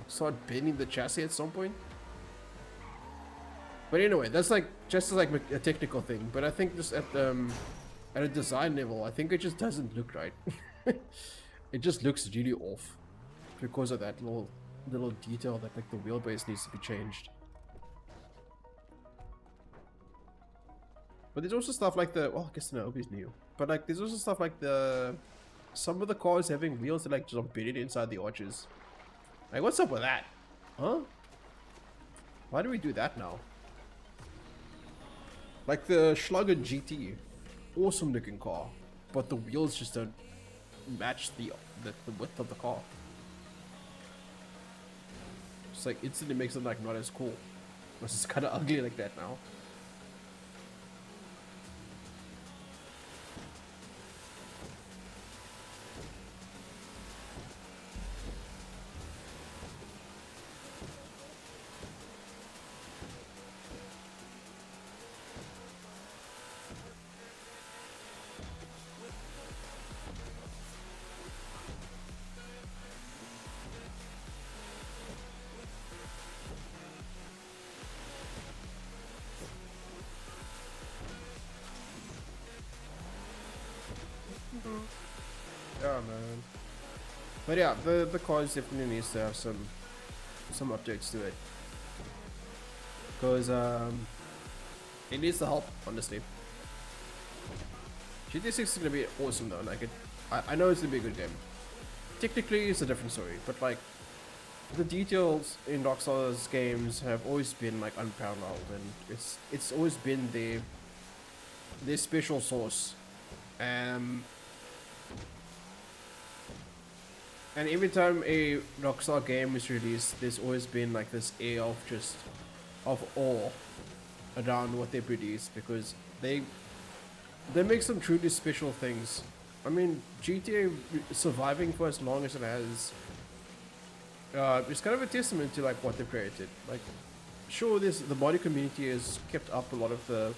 start bending the chassis at some point. But anyway, that's like just like a technical thing. But I think just at a design level, I think it just doesn't look right. It just looks really off because of that little detail that like the wheelbase needs to be changed. But there's also stuff like I guess the Naobi's new. But like there's also stuff like some of the cars having wheels that like just embedded inside the arches. Like what's up with that? Huh? Why do we do that now? Like the Schlugger GT, awesome looking car, but the wheels just don't match the width of the car. It's like instantly makes it like not as cool. This is kind of ugly like that now. But yeah, the cars definitely needs to have some updates to it, because it needs the help, honestly. GTA 6 is gonna be awesome though. Like I know it's gonna be a good game. Technically, it's a different story, but like the details in Rockstar's games have always been like unparalleled, and it's always been their special sauce. And every time a Rockstar game is released, there's always been like this air of just of awe around what they produce, because they make some truly special things. I mean, GTA surviving for as long as it has, it's kind of a testament to like what they've created. Like, sure, the body community has kept up a lot of the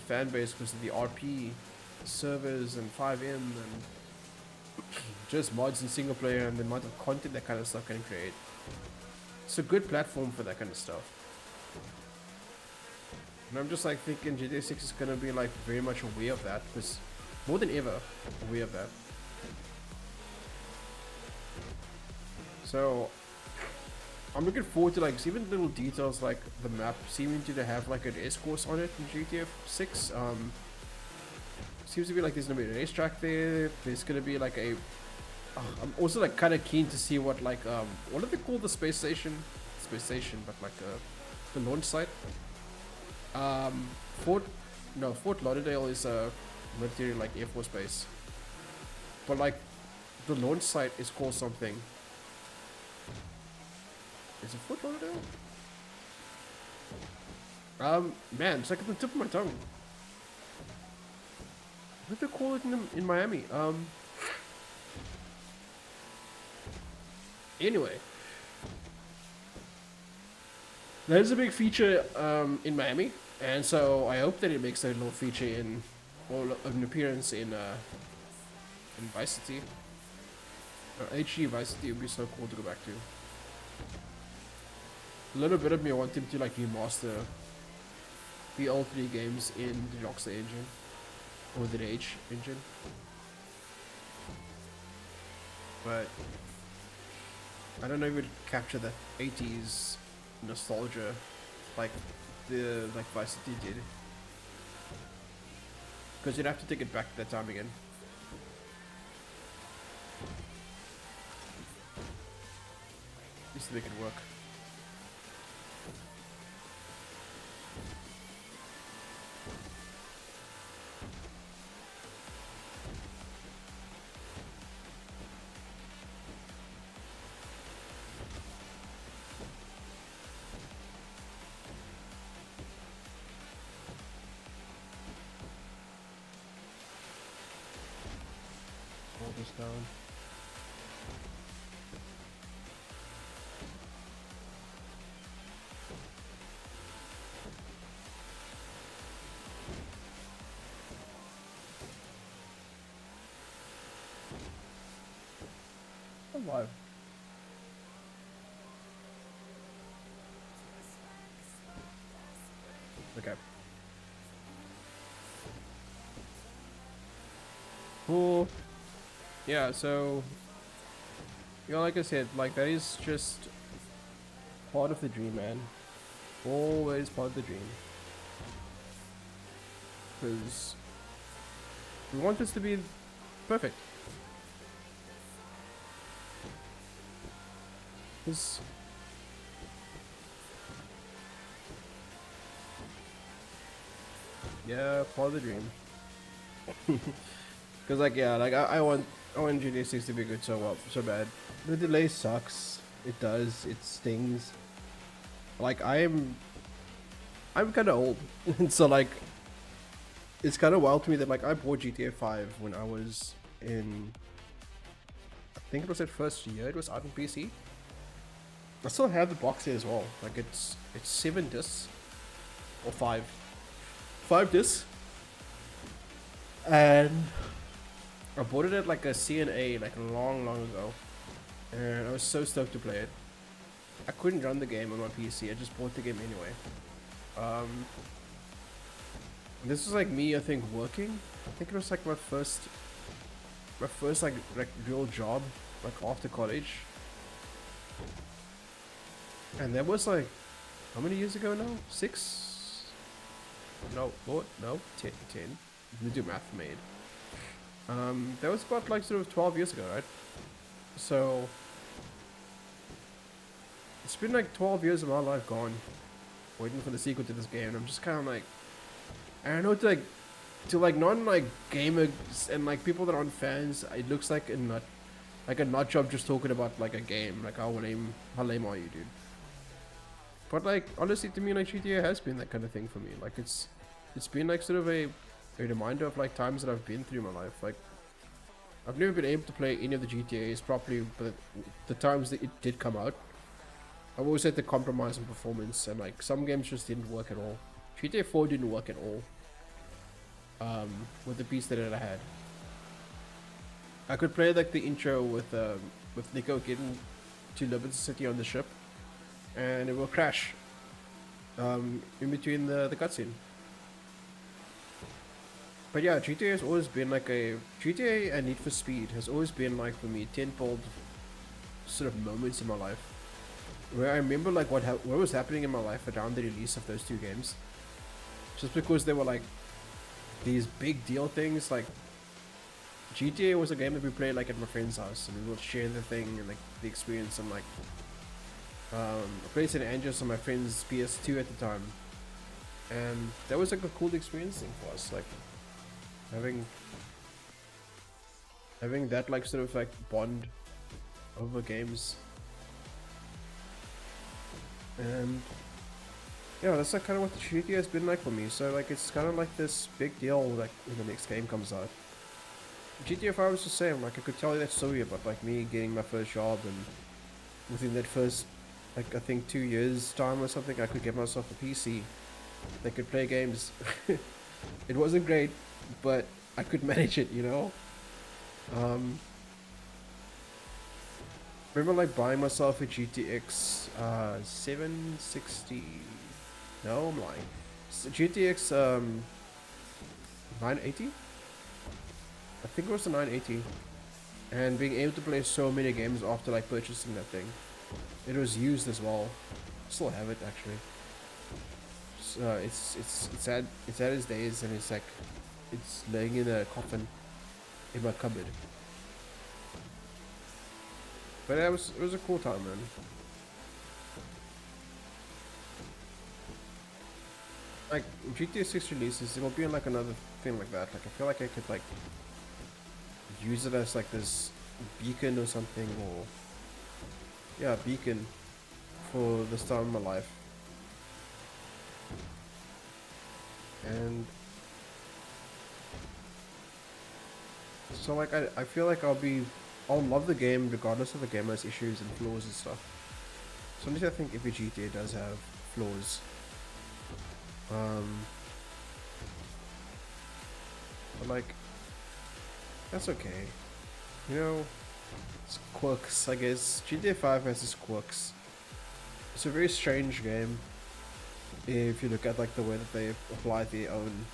fan base because of the RP servers and 5M and just mods and single player and the amount of content that kind of stuff can create. It's a good platform for that kind of stuff. And I'm just like thinking GTA 6 is gonna be like very much aware of that, because more than ever aware of that. So I'm looking forward to like even little details like the map seeming to have like an S course on it in GTA 6. Seems to be like there's gonna be a racetrack there. There's gonna be like a. I'm also like kind of keen to see what like what do they call the space station? Space station, but like the launch site. Fort Lauderdale is a military like Air Force base, but like the launch site is called something. Is it Fort Lauderdale? Man, it's like at the tip of my tongue. What do they call it in Miami? Anyway, there's a big feature in Miami, and so I hope that it makes a little feature in, or an appearance in Vice City. HG Vice City would be so cool to go back to. A little bit of me want him to like remaster the old 3 games in the Rockstar engine, or the Rage engine. But I don't know if it would capture that 80s nostalgia like the Vice City did, because you'd have to take it back to that time again. Just to make it work. Hold this down. I'm live. Okay. Cool. Yeah, so, you know, like I said, like that is just part of the dream, man. Always part of the dream. Because we want this to be perfect. Because yeah, part of the dream. Because like yeah, like I want GTA 6 to be good so bad. The delay sucks. It does. It stings. Like I'm kind of old, and so like it's kind of wild to me that like I bought GTA 5 when I was in. I think it was that first year it was out on PC. I still have the box here as well. Like it's 7 discs or 5 discs, and I bought it at like a CNA like long ago, and I was so stoked to play it. I couldn't run the game on my PC. I just bought the game anyway. This was like me, I think, working. I think it was like my first like real job like after college. And that was like, how many years ago now? 6? No, what? No, 10. You do math, made. That was about like sort of 12 years ago, right? So it's been like 12 years of my life gone, waiting for the sequel to this game. And I'm just kind of like, I don't know, to like non like gamers and like people that aren't fans, it looks like a nut job just talking about like a game. Like how lame are you, dude? But like honestly, to me, like GTA has been that kind of thing for me. Like it's been like sort of a reminder of like times that I've been through in my life. Like I've never been able to play any of the GTAs properly, but the times that it did come out, I've always had to compromise on performance, and like some games just didn't work at all. GTA 4 didn't work at all. With the piece that I had, I could play like the intro with Nico getting to Liberty City on the ship, and it will crash in between the cutscene. But yeah, GTA has always been like GTA and Need for Speed has always been like for me tenfold sort of moments in my life where I remember like what was happening in my life around the release of those two games, just because they were like these big deal things. Like GTA was a game that we played like at my friend's house, and we would share the thing and like the experience. And like I played San Andreas on my friend's PS2 at the time, and that was like a cool experience thing for us, like having that like sort of like bond over games. And yeah, that's like kind of what the GTA has been like for me. So like it's kind of like this big deal like when the next game comes out. GTA 5 was the same. Like I could tell you that story about like me getting my first job, and within that first like I think 2 years time or something, I could get myself a PC that could play games. It wasn't great, but I could manage it, you know. Remember like buying myself a GTX 760. No, I'm lying. GTX 980? I think it was the 980. And being able to play so many games after like purchasing that thing. It was used as well. Still have it actually. It's at its days, and it's like it's laying in a coffin in my cupboard. But it was a cool time, man. Like GTA 6 releases, it will be in like another thing like that. Like I feel like I could like use it as like this beacon or something, or yeah, beacon for this time in my life. And so like I feel like I'll love the game regardless of the game has issues and flaws and stuff. So I think every GTA does have flaws. But like that's okay. You know, it's quirks, I guess. GTA 5 has its quirks. It's a very strange game if you look at like the way that they apply their own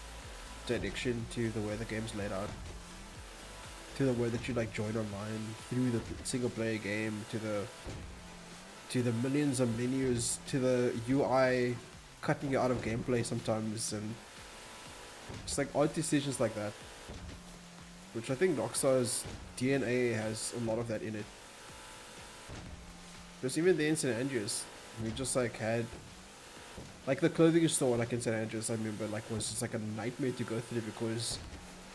dediction to the way the game's laid out, to the way that you like join online through the single player game, to the millions of menus, to the UI cutting you out of gameplay sometimes, and just like odd decisions like that, which I think Rockstar's DNA has a lot of that in it. Because even the in San Andreas, we just like had like the clothing store like in San Andreas, I remember like was just like a nightmare to go through, because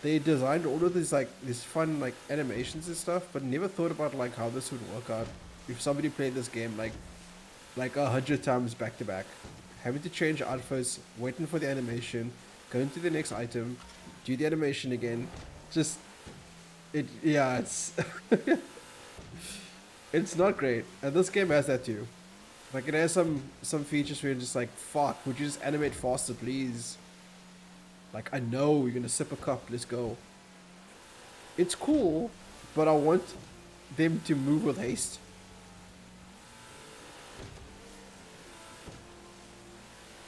they designed all of these like these fun like animations and stuff, but never thought about like how this would work out if somebody played this game like 100 times back to back, having to change outfits, waiting for the animation, going to the next item, do the animation again. Just it's it's not great, and this game has that too. Like it has some features where you're just like, fuck, would you just animate faster, please? Like I know you're gonna sip a cup, let's go. It's cool, but I want them to move with haste.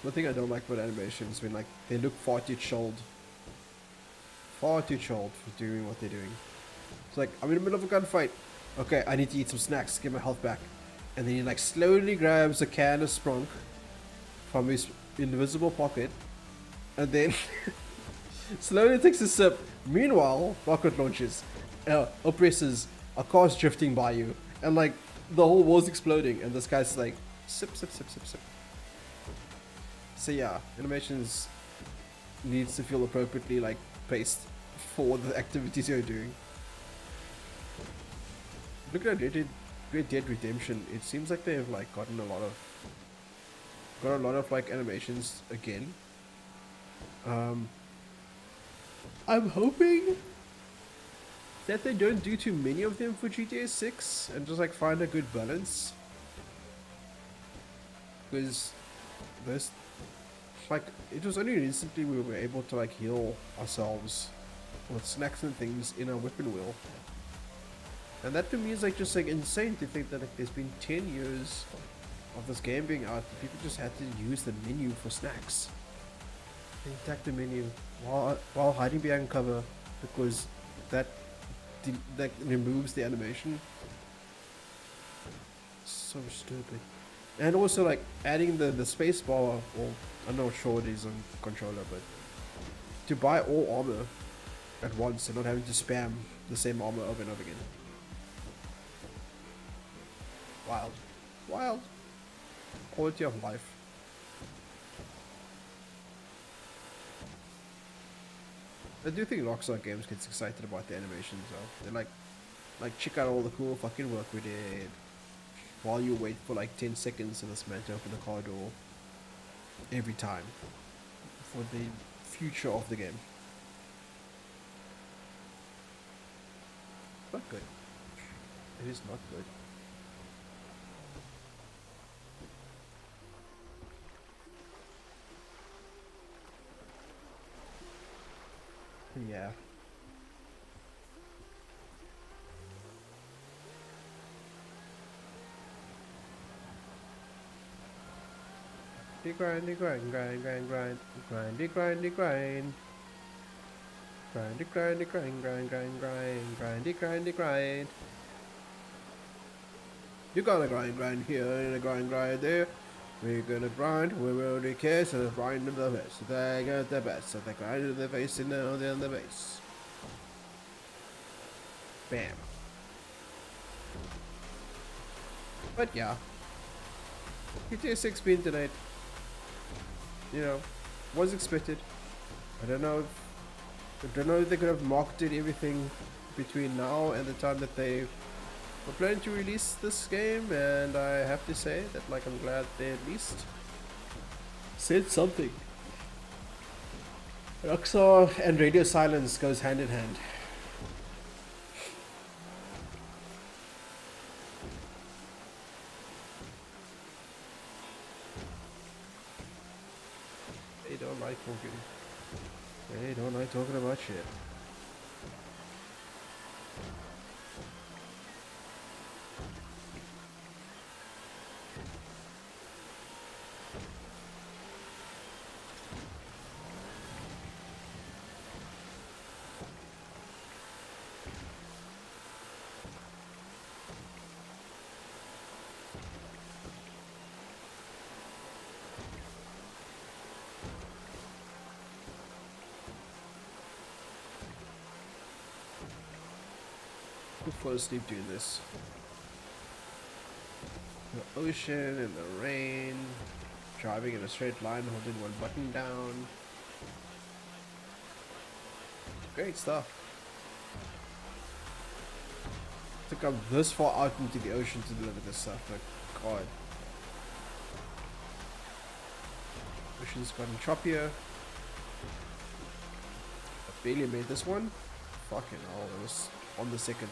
One thing I don't like about animations when like they look far too chilled for doing what they're doing. It's like I'm in the middle of a gunfight, okay, I need to eat some snacks, get my health back. And then he like slowly grabs a can of Sprunk from his invisible pocket, and then slowly takes a sip. Meanwhile, rocket launches, oppresses, a car's drifting by you, and like the whole world's exploding, and this guy's like sip, sip, sip, sip, sip. So yeah, animations needs to feel appropriately like paced for the activities you're doing. Look at Red Dead Redemption. It seems like they've like got a lot of like animations again. I'm hoping that they don't do too many of them for GTA 6 and just like find a good balance. Because this, like, it was only recently we were able to like heal ourselves with snacks and things in our weapon wheel. And that to me is like just like insane to think that like, there's been 10 years of this game being out, and people just had to use the menu for snacks. They attack the menu while hiding behind cover because that removes the animation. So stupid. And also like adding the space bar, or I'm not sure what it is on controller, but to buy all armor at once and not having to spam the same armor over and over again. Wild. Wild. Quality of life. I do think Rockstar Games gets excited about the animations though. They're like check out all the cool fucking work we did. While you wait for like 10 seconds for this man to open the car door. Every time. For the future of the game. Not good. It is not good. Yeah. Grind, grind, grind, grind, grind, grind, grind, grind. Grind, grind, grind, grind, grind, grind, grind, grind. You gotta grind here and a grind there. We're gonna grind, we will the case and grind in the best. They got the best, so they grind in the face and now they're in the base. Bam. But yeah. GTA 6 being tonight. You know, was expected. I don't know if they could have marketed everything between now and the time that they were planning to release this game, and I have to say that like I'm glad they at least said something. Rockstar and radio silence goes hand in hand. They don't like talking. They don't like talking about shit. Fall asleep doing this. The ocean and the rain, driving in a straight line, holding one button down. Great stuff. To come this far out into the ocean to deliver this stuff, like God. Ocean's gotten choppier. I barely made this one. Fucking hell, it was on the second.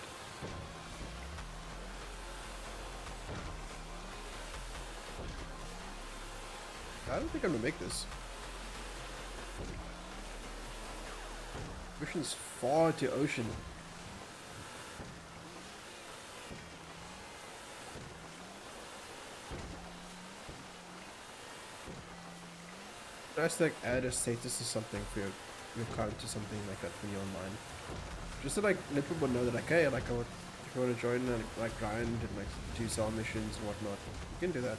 I don't think I'm gonna make this. Mission's far to ocean. Nice to like add a status to something for your account to something like that when you're online. Just to like let people know that like, hey, like I would you want to join and like grind and like do sell missions and whatnot, you can do that.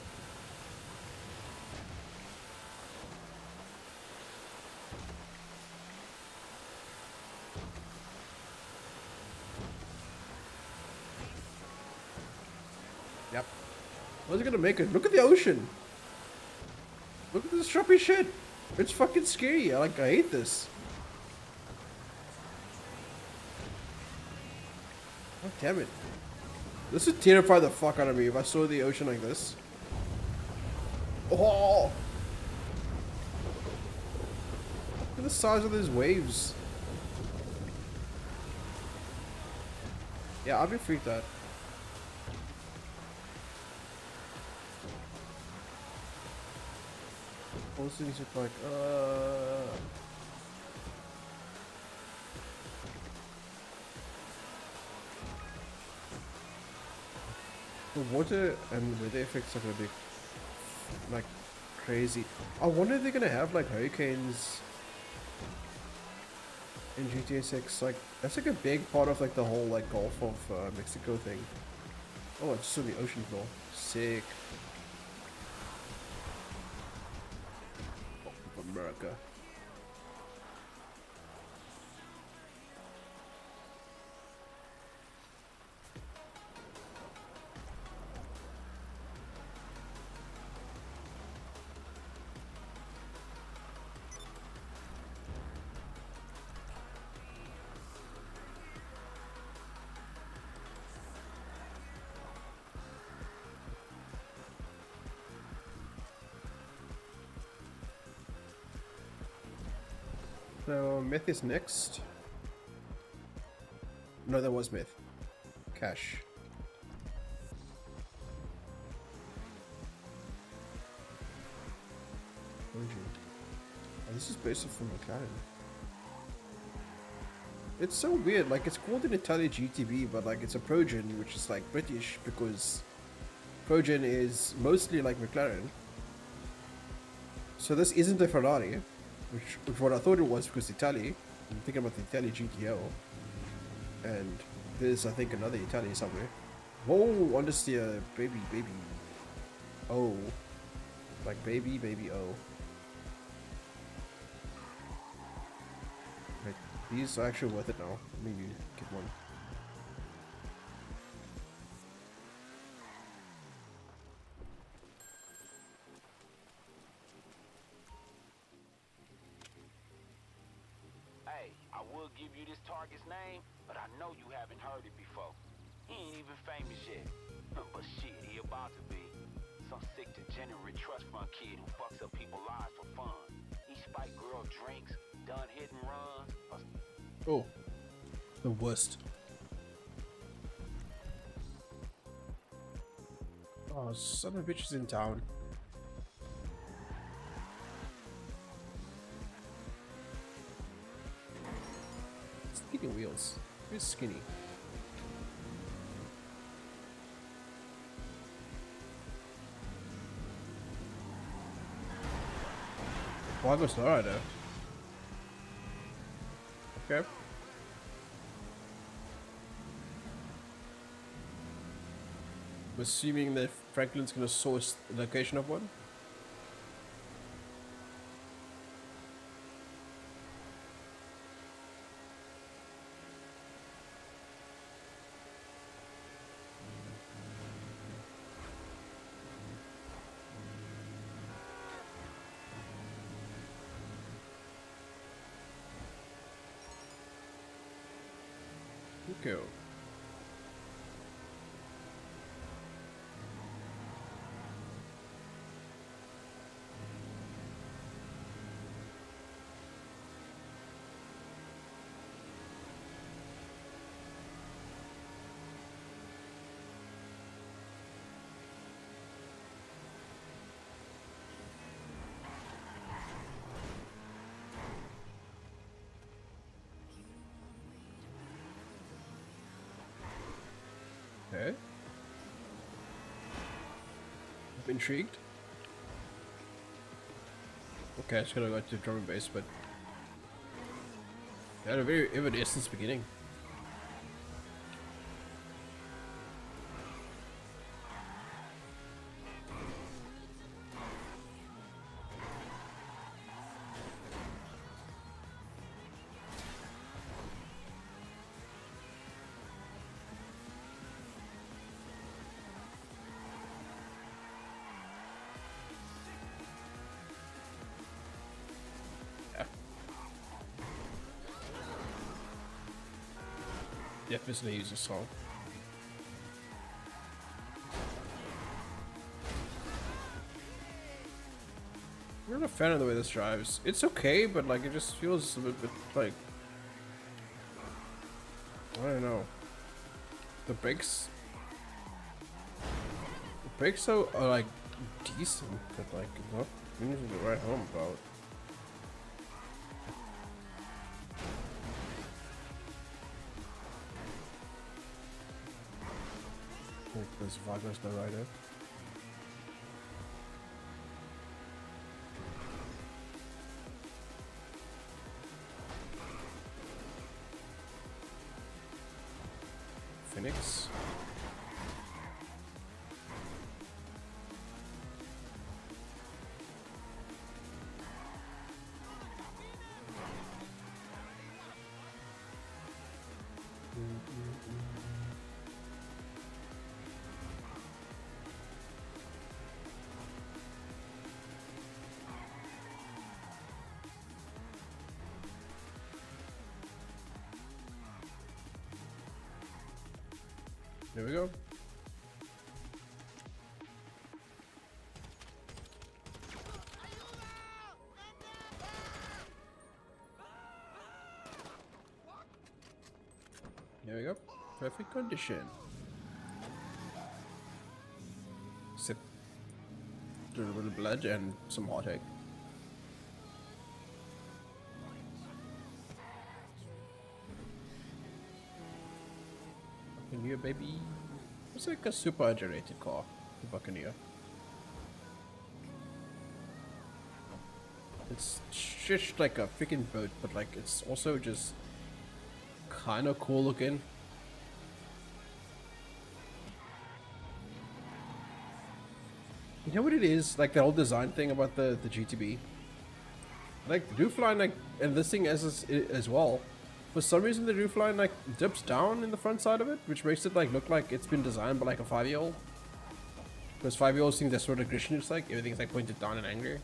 Yep. How's it gonna make it? Look at the ocean. Look at this choppy shit. It's fucking scary. I hate this. God damn it. This would terrify the fuck out of me if I saw the ocean like this. Oh! Look at the size of these waves. Yeah, I'd be freaked out. All these things look like, the water and weather effects are gonna be like crazy. I wonder if they're gonna have like hurricanes in GTA 6. Like that's like a big part of like the whole like Gulf of Mexico thing. Oh, it's just in the ocean floor. Sick. Oh, America. So, myth is next. No, that was myth. Cash. Origin. Oh, this is based off from McLaren. It's so weird, like it's called an Italian GTV, but like it's a Progen, which is like British because Progen is mostly like McLaren. So this isn't a Ferrari. Which what I thought it was because Italy. I'm thinking about the Italy GTO. And there's I think another Italy somewhere. Whoa, understeer, baby. Oh. Like baby, oh. Right. These are actually worth it now. Maybe get one.
Hey, I will give you this target's name, but I know you haven't heard it before. He ain't even famous yet. But shit, he about to be. Some sick degenerate trust fund kid who fucks up people's lives for fun. He spiked girl drinks, done hit and runs.
Oh. The worst. Oh, son of a bitch is in town. Skinny wheels. Who's skinny? Why go slow right there? Okay. I'm assuming that Franklin's gonna source the location of one. Okay. Okay. I'm intrigued. Okay, I just gotta go to the drum base, but they had a very evanescent beginning. definitely use this song. I'm not a fan of the way this drives. It's okay, but like it just feels a bit like, I don't know. The brakes are like decent, but like not anything to write home about. I think this Wagner's the writer. Phoenix. There we go. There we go. Perfect condition. Sip a little bit of blood and some heartache. Buccaneer, baby. It's like a super generated car, the Buccaneer. It's just like a freaking boat, but like it's also just kind of cool looking. You know what it is? Like the whole design thing about the GTB. Like the roofline, like, and this thing as well. For some reason, the roofline like dips down in the front side of it, which makes it like look like it's been designed by like a 5-year-old. Because 5-year-olds think that's sort of aggression. It's like everything's like pointed down in anger.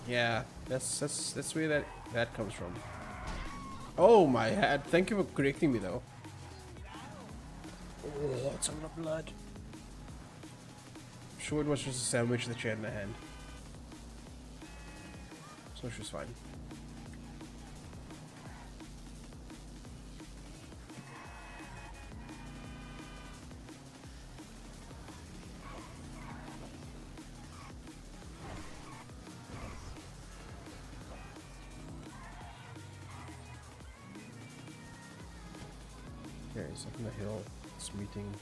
Yeah, that's where that comes from. Oh my head! Thank you for correcting me though. Oh, it's a lot of blood. I'm sure it was just a sandwich that she had in her hand. So she was fine. Okay, he's up on the hill. It's meeting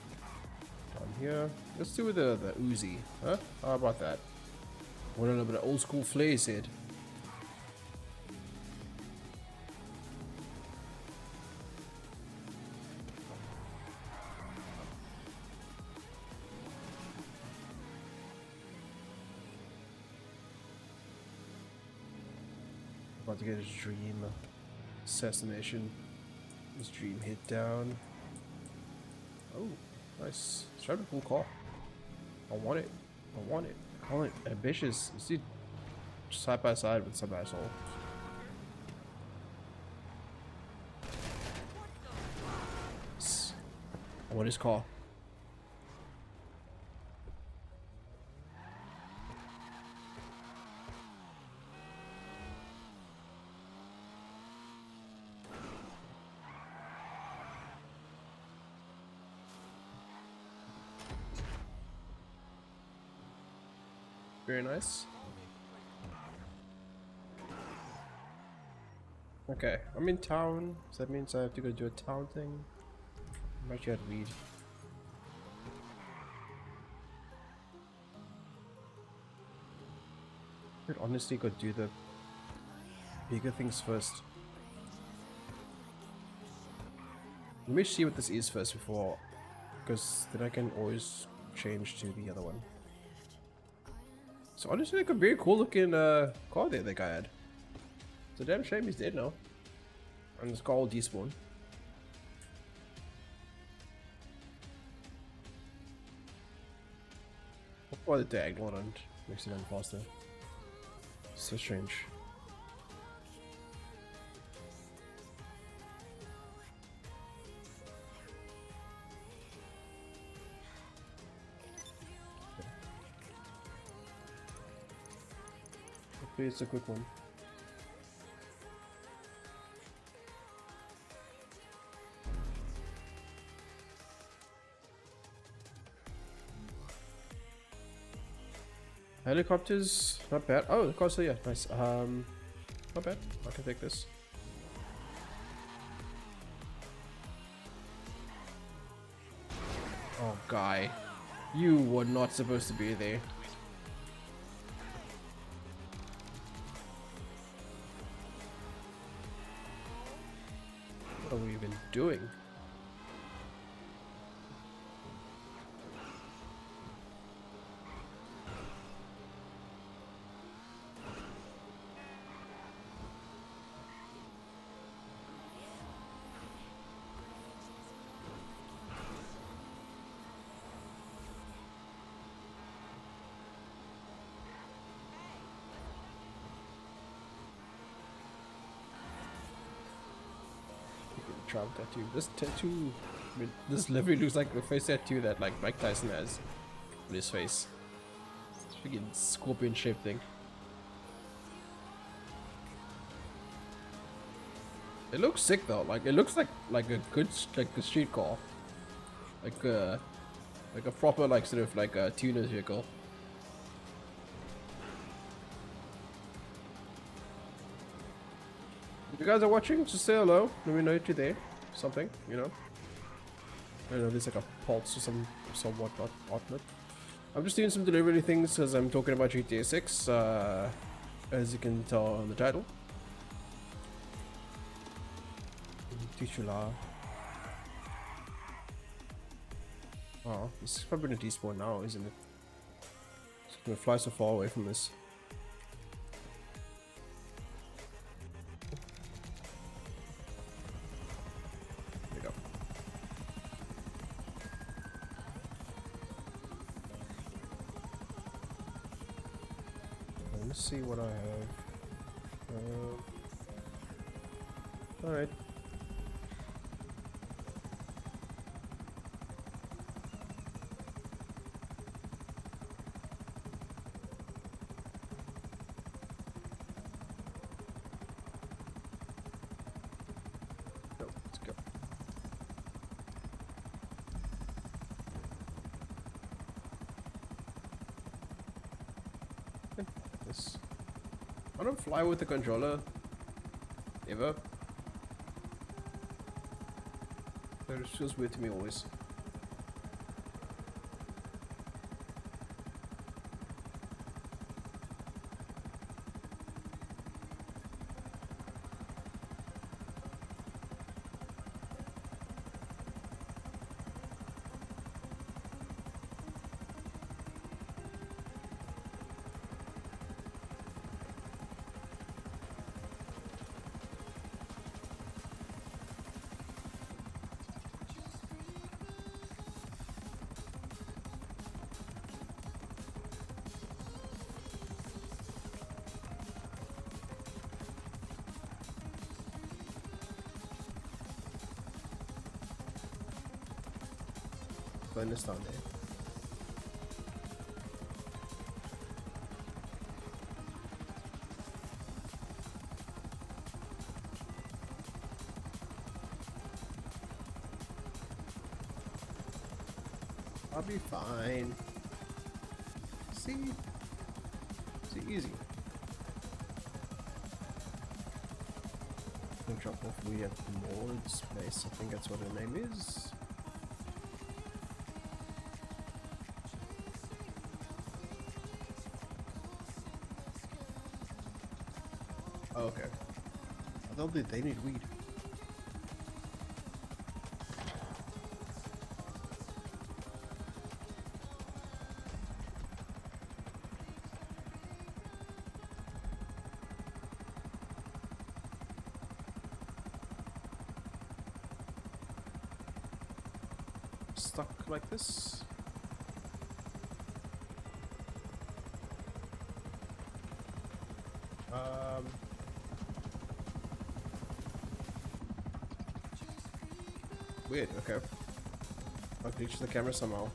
down here. Let's do the Uzi, huh? How about that? Want a little bit of old school flair, he said. About to get his dream assassination. His dream hit down. Oh, nice. It's trying to be a cool car. I want it. I want it. I call it ambitious. You see, side by side with some asshole. I want his car. Very nice. Okay, I'm in town, so that means I have to go do a town thing. I'm actually at weed. I could honestly go do the bigger things first. Let me see what this is first before, because then I can always change to the other one. So honestly, like a very cool looking car there that guy had. It's a damn shame he's dead now. And it's called despawn. Why the diagonal and makes it run faster. So strange. Please, a quick one. Helicopters, not bad. Oh, the course, yeah, nice. Not bad. I can take this. Oh, guy, you were not supposed to be there. What are we even doing? Travel tattoo. This tattoo, I mean, this livery looks like the face tattoo that like Mike Tyson has on his face. It's a freaking scorpion shaped thing. It looks sick though. Like it looks like a good a street car, like a proper like sort of like a tuner's vehicle. If you guys are watching, just say hello. Let me know if you're there. Something, you know. I don't know, there's like a pulse or some whatnot. I'm just doing some delivery things as I'm talking about GTA 6, as you can tell on the title. Titular. Oh, this is probably gonna despawn now, isn't it? It's gonna fly so far away from this. Let's see what I have. Alright. Go, let's go. This. I don't fly with the controller ever. That just feels weird to me always. Bonus down there. I'll be fine. See? See, easy. We'll drop off we at Maud's place. I think that's what her name is. Oh, okay. I thought they need weed. Stuck like this. Weird, okay. I'll reach the camera somehow.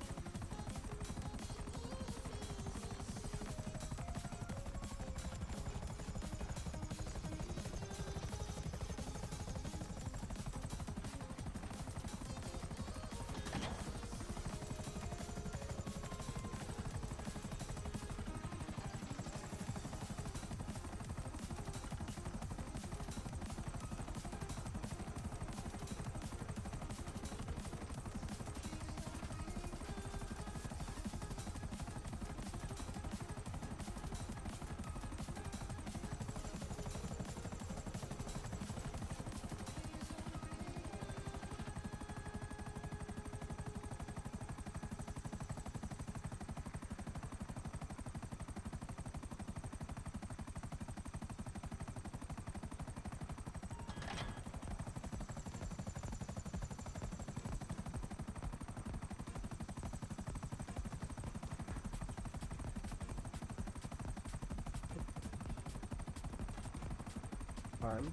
Climb.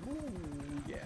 Ooh, yeah.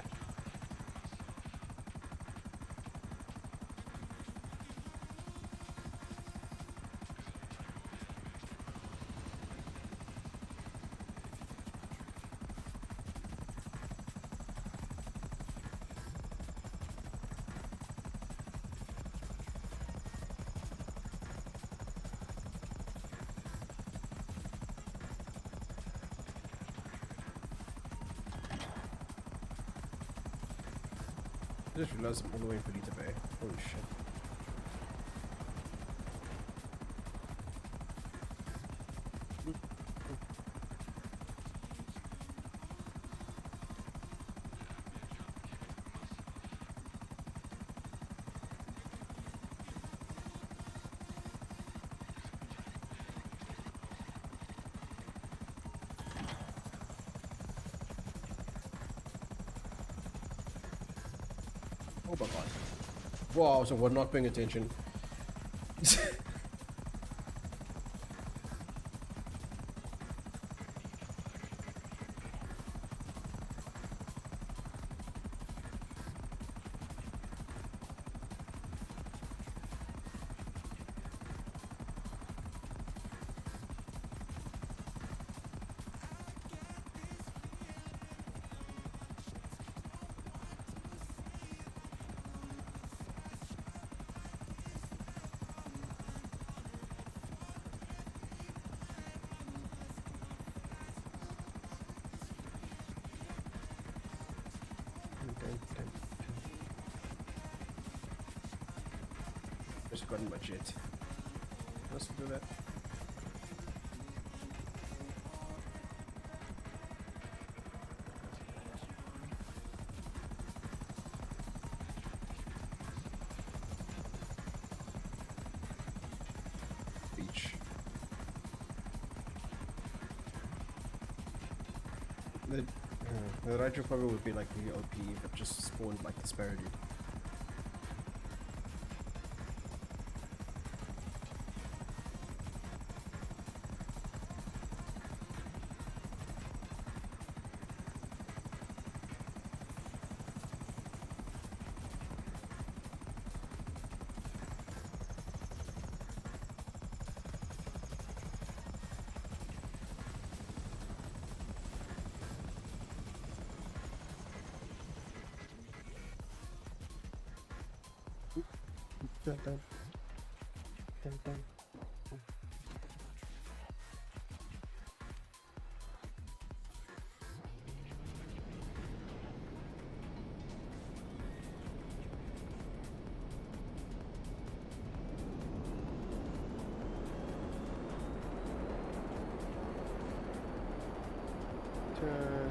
I just realized I'm all the way in Bonita Bay. Holy shit. Oh my god. Wow, so we're not paying attention. Just got in my jet. Let's do that. Beach. The Raiju probably would be like the OP if it just spawned like disparity. Dun, dun. Dun, dun. Turn.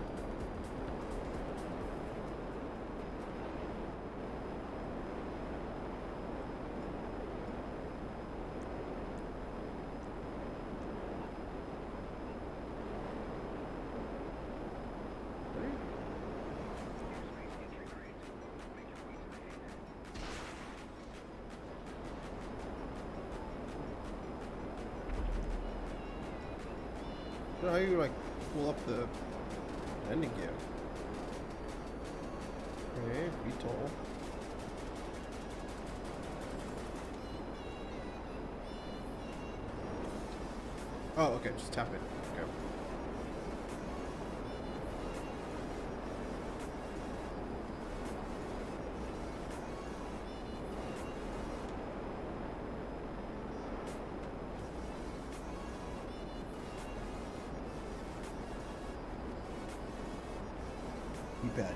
You know how you like pull up the landing gear? Okay, VTOL. Oh, okay, just tap it. Okay. Bad.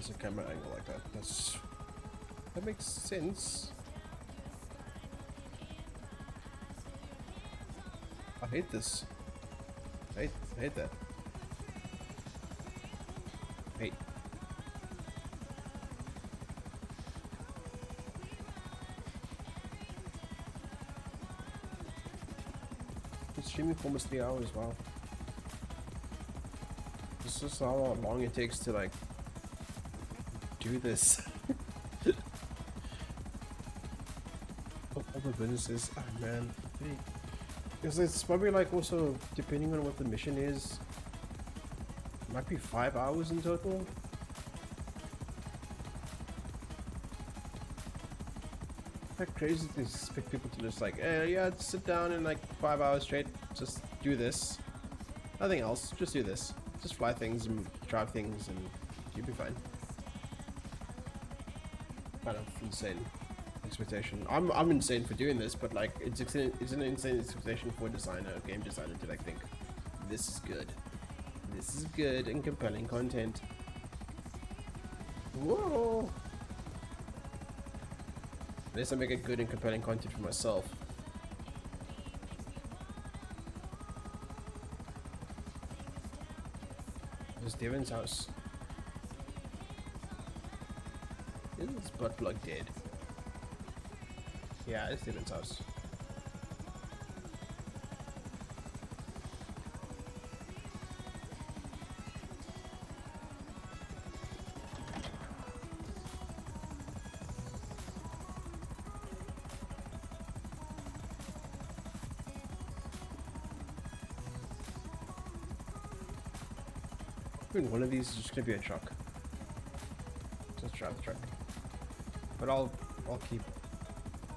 there's a camera angle like that. That makes sense. I hate this. I hate that. Hate. It's streaming for almost 3 hours. Wow. This is how long it takes to like do this. All the businesses. Oh man. Because it's probably like also depending on what the mission is. It might be 5 hours in total. How crazy to expect people to just like, yeah, just sit down and like 5 hours straight, just do this. Nothing else, just do this. Just fly things and drive things and you'll be fine. Kind of insane expectation. I'm insane for doing this, but like it's an insane expectation for a designer, a game designer to like think this is good. This is good and compelling content. Whoa! Unless I make a good and compelling content for myself. This is Devon's house. Is this butt plug dead? Yeah, it's Devon's house. One of these is just gonna be a truck. Just drive the truck. But I'll keep.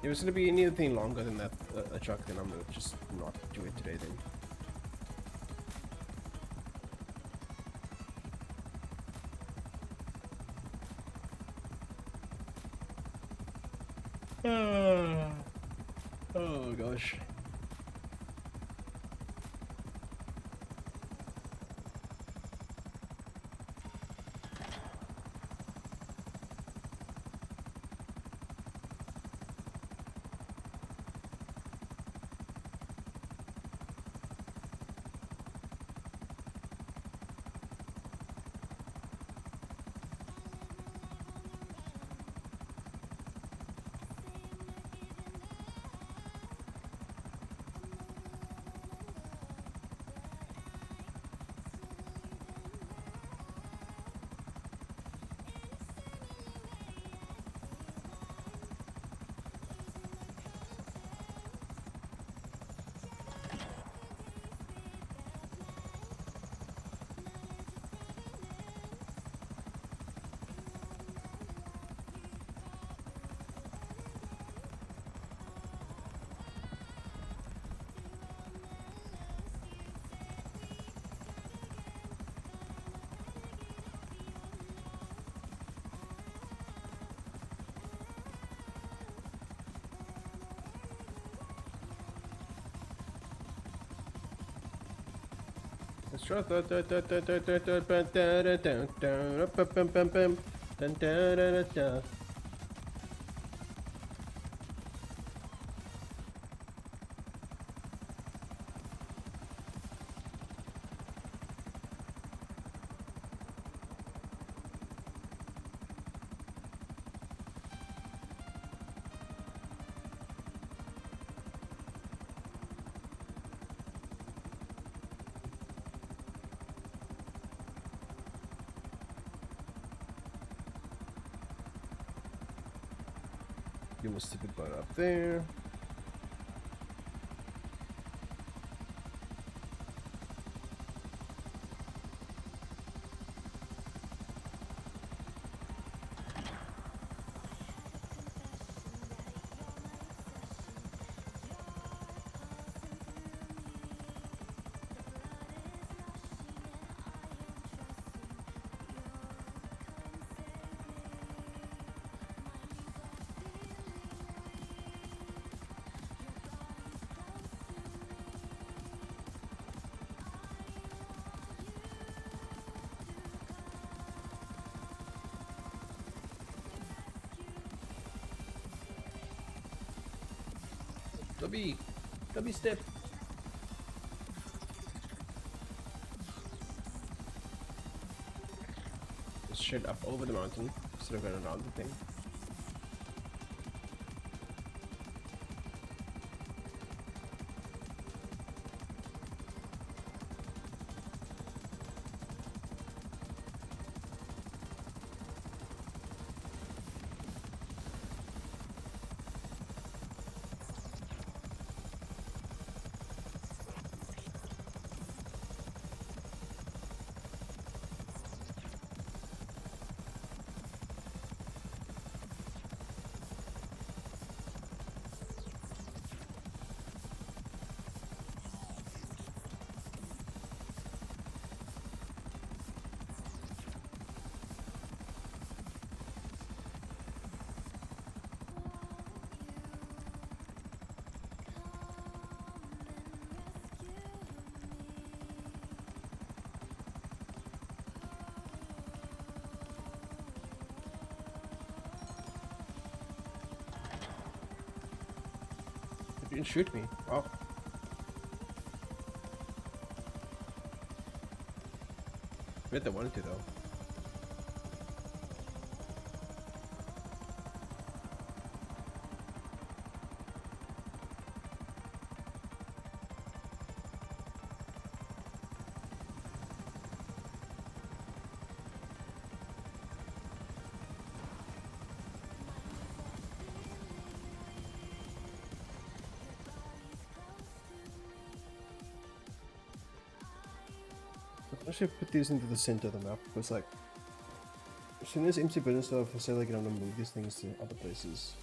If it's gonna be anything longer than that, a truck, then I'm gonna just not do it today then. Oh gosh. Let's try. You must stick it butt up there. W step. Just straight up over the mountain instead of going around the thing. You didn't shoot me. Wow. I bet they wanted to though. I should put these into the center of the map because, like, as soon as empty building stuff, I say like I'm gonna move these things to other places.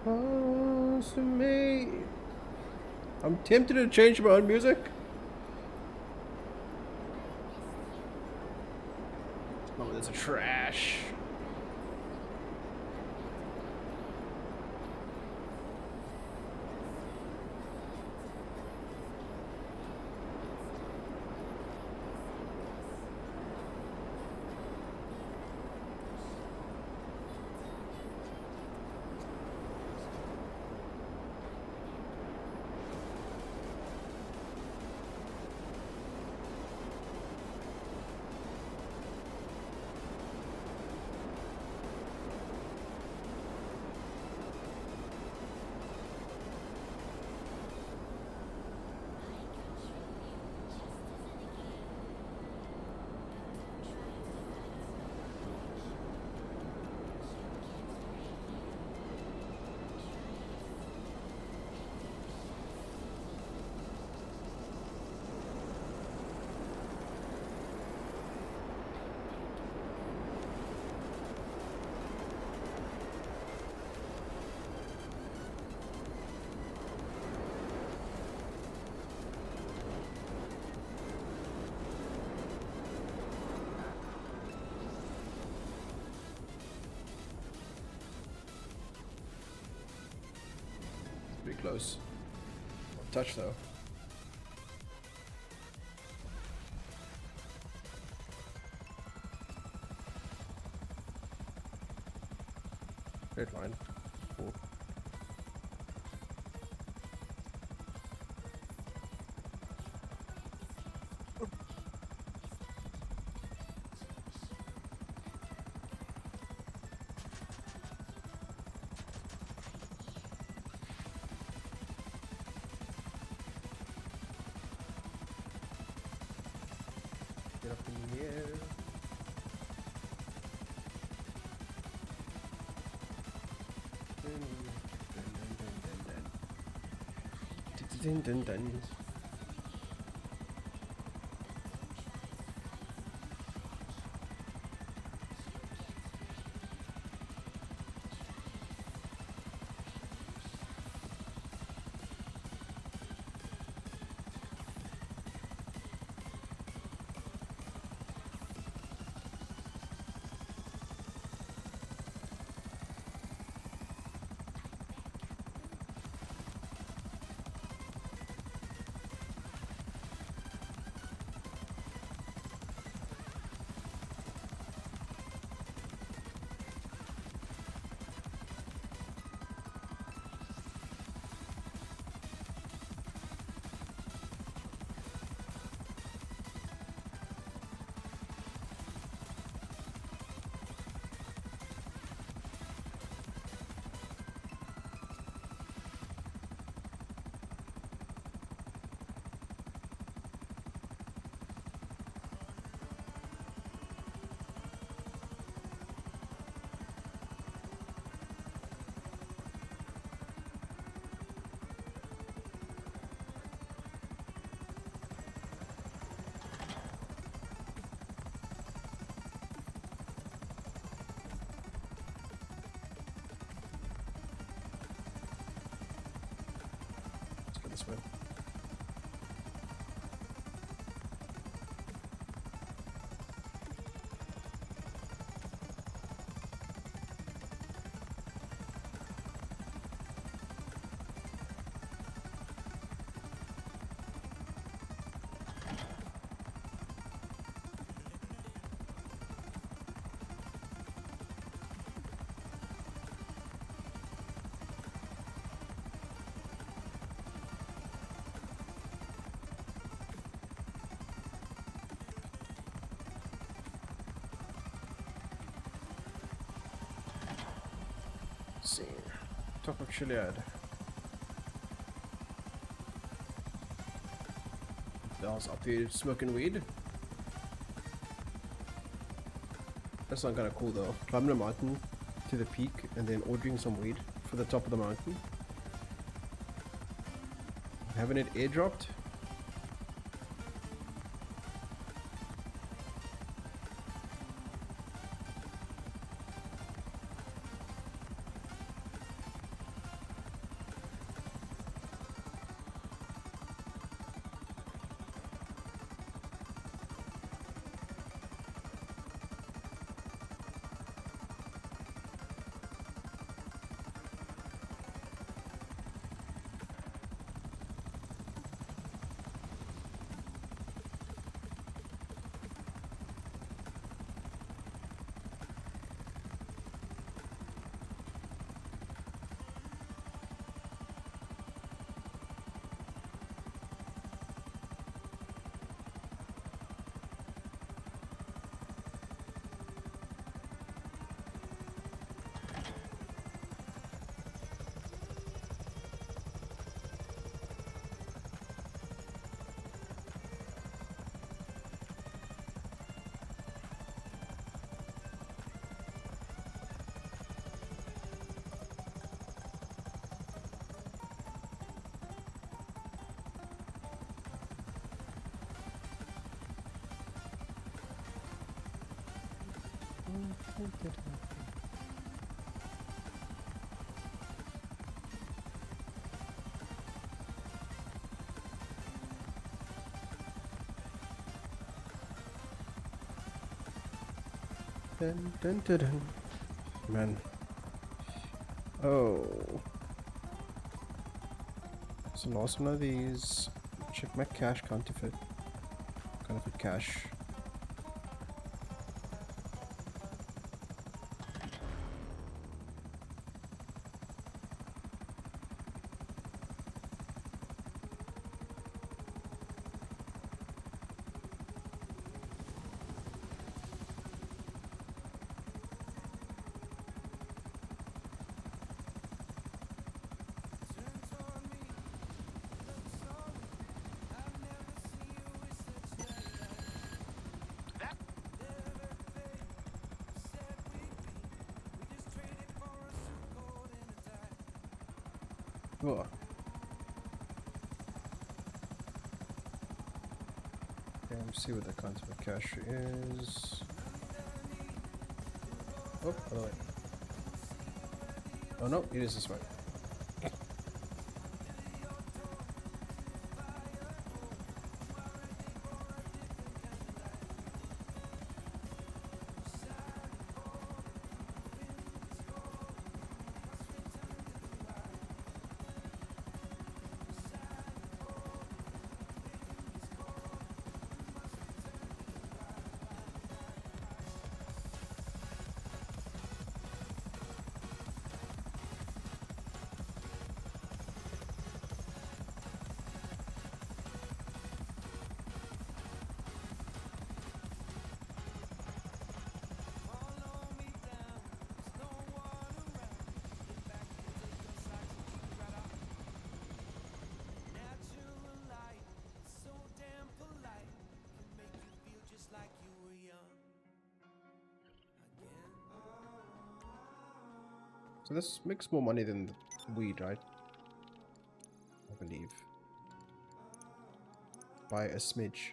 Close to me. I'm tempted to change my own music. Oh, there's a trash. Pretty close. Touch though. Red line. Cool. Get up in the air. Dun, dun, dun. this way. Let's see. Top of Chiliad. Bell's up here smoking weed. That's not kind of cool though. Climbing a mountain to the peak and then ordering some weed for the top of the mountain. Having it airdropped. Dun, dun, dun, dun. Man. Oh. So lost one of these. Check my cash counterfeit. Counterfeit cash. Oh. Okay, let's see what the counterfeit cash is. Oh, by the way. Oh no, it is this way. So this makes more money than the weed, right? I believe. By a smidge.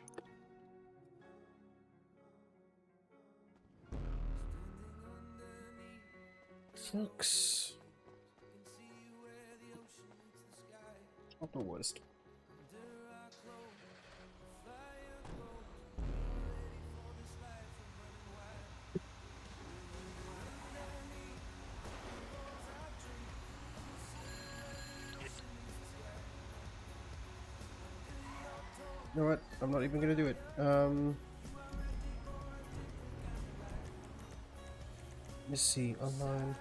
Fox. Not the worst. You know what? I'm not even gonna do it. Let me see online.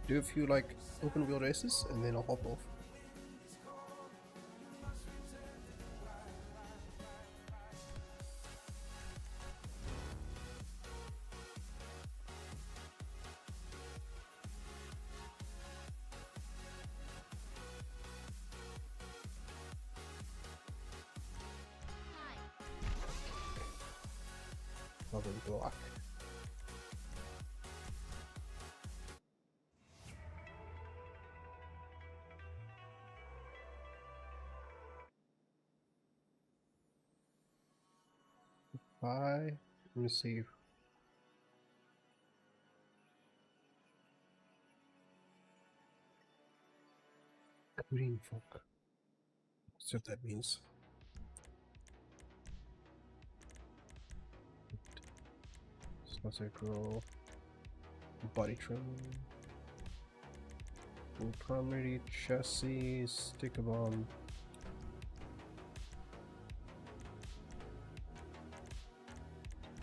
Do a few like open wheel races and then I'll hop off. Probably block. Let me see. Green folk. See what that means. Sponsor girl. Body trim. Full primary chassis. Sticker bomb.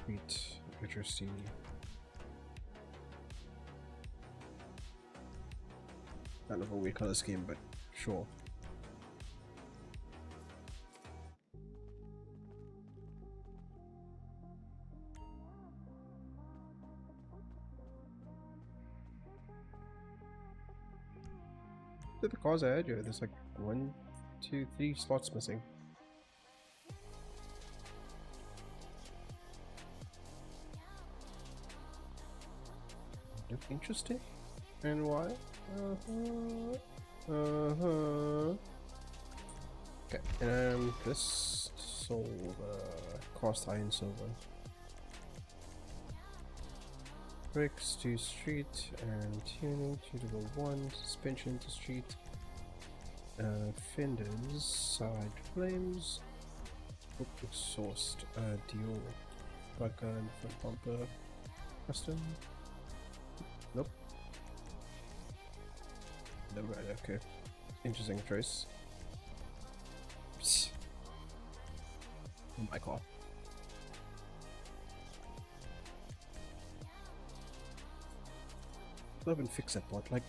Wheat. HRC. Kind of a weird color scheme, but sure. The cars I had here, there's like 1, 2, 3 slots missing. Look interesting? And why? Okay, this silver, cast iron silver. Brakes to street and tuning to level 1, suspension to street, fenders, side flames, exhaust, Dior, bug gun, front bumper, custom. Nope. No, right, okay. Interesting choice. Psst. My car. I haven't fixed that part. Like,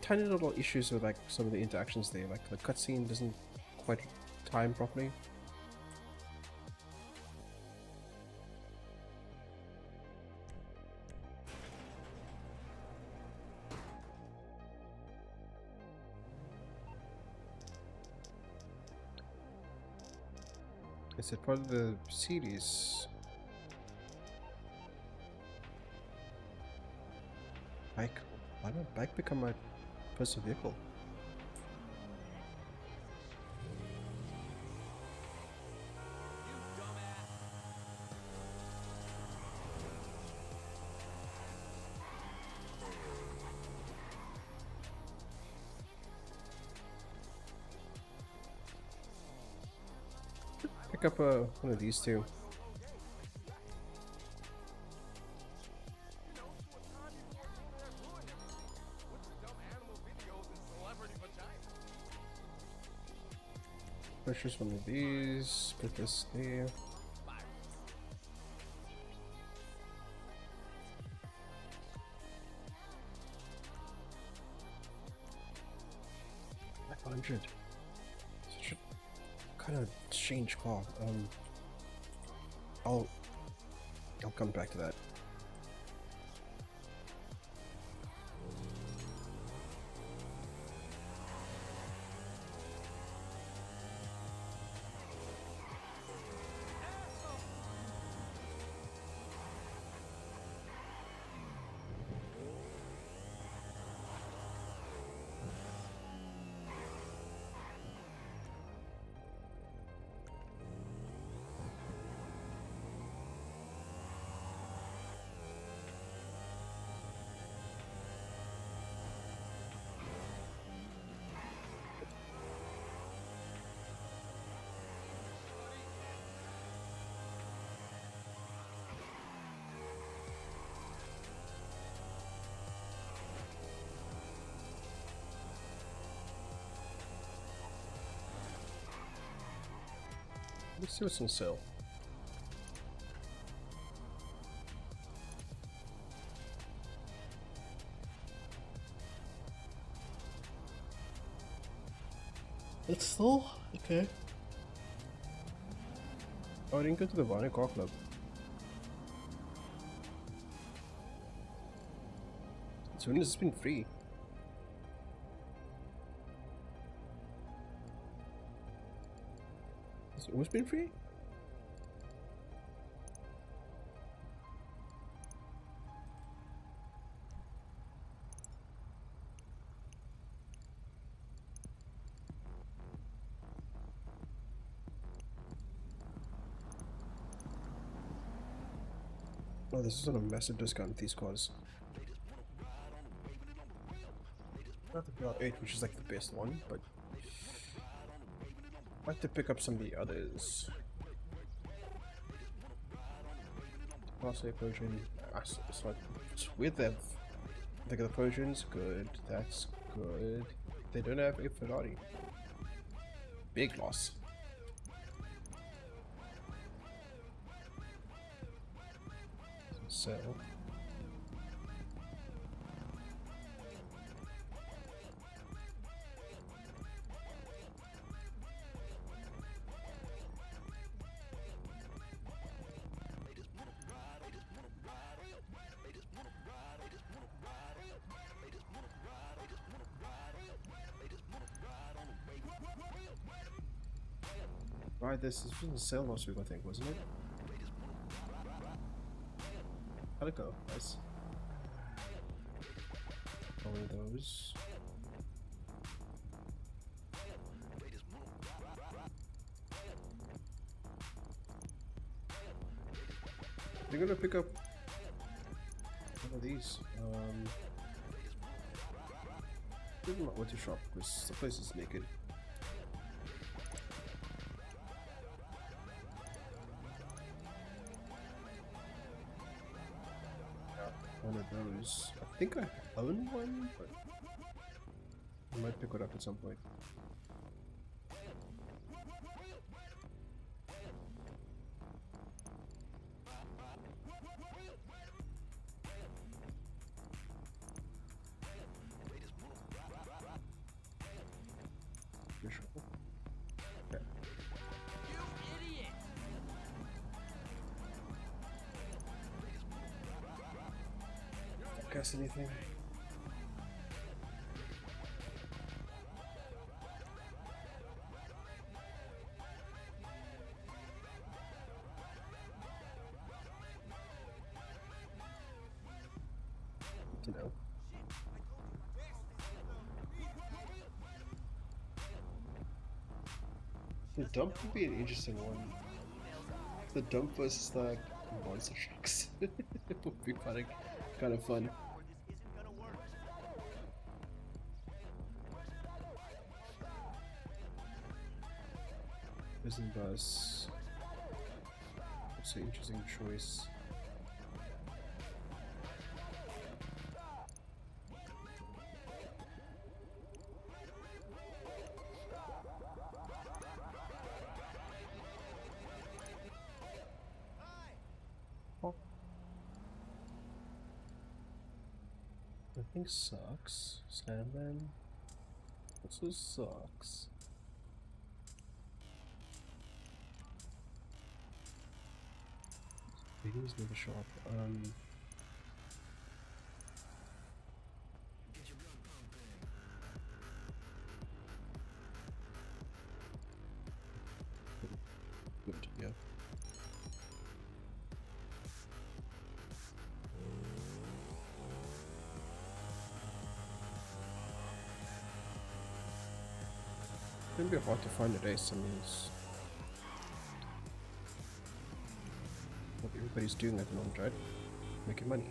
tiny little issues with like some of the interactions there. Like the cutscene doesn't quite time properly. Is it part of the series? Bike. Why did bike become my personal vehicle? Pick up one of these two. Purchase one of these, put this there. $500. Such a kind of strange car. I'll come back to that. Let's see what's on sale. It's still okay. Oh, I didn't go to the Vinyl Car Club. So when has this been free? Has it always been free? Oh, this is on a massive discount with these cars. Not the PR8, which is like the best one, but I'd like to pick up some of the others. Class A Persian. It's like, it's weird that the Persian's good. That's good. They don't have a Ferrari. Big loss. So. Right, this was on sale last week, I think, wasn't it? How'd it go, guys? One of those. You're gonna pick up one of these. Give them what to shop because the place is naked. One of those. I think I own one, but I might pick it up at some point. For sure. Okay.
You idiot!
Guess anything? You know. The dump would be an interesting one. The dump versus like monster trucks. It would be kind of fun. Prison bus. That's an interesting choice. I think sucks. Sandman also sucks. Videos never show up. Good, yeah. It's gonna be hard to find a race. I mean, it's what everybody's doing at the moment, right? Making money.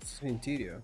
It's interior.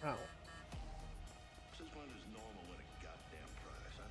Ow.
Since when is normal at a goddamn price, huh?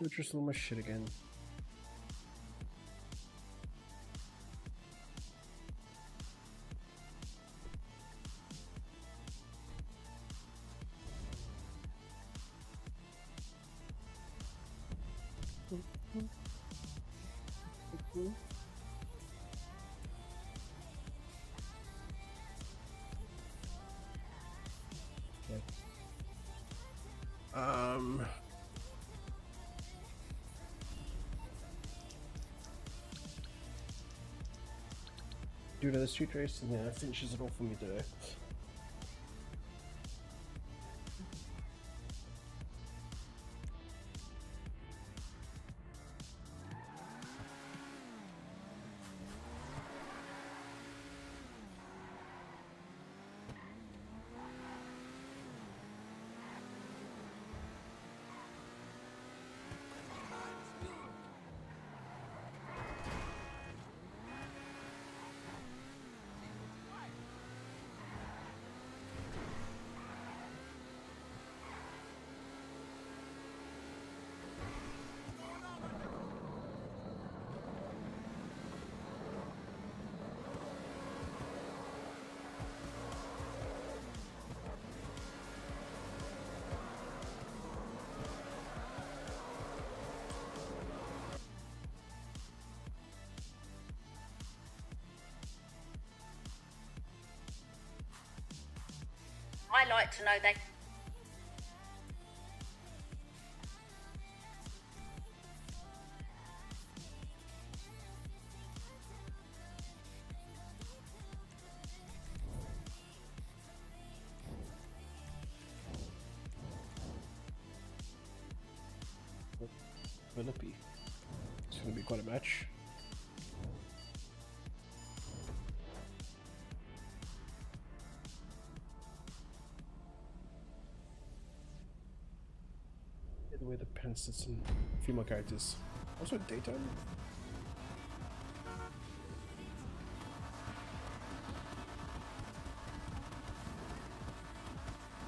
Just a little more shit again. Um. do another street race, and yeah, that finishes it off for me today.
I like to know they.
Philippi. It's gonna be quite a match. The way the pen sits in female characters. Also daytime.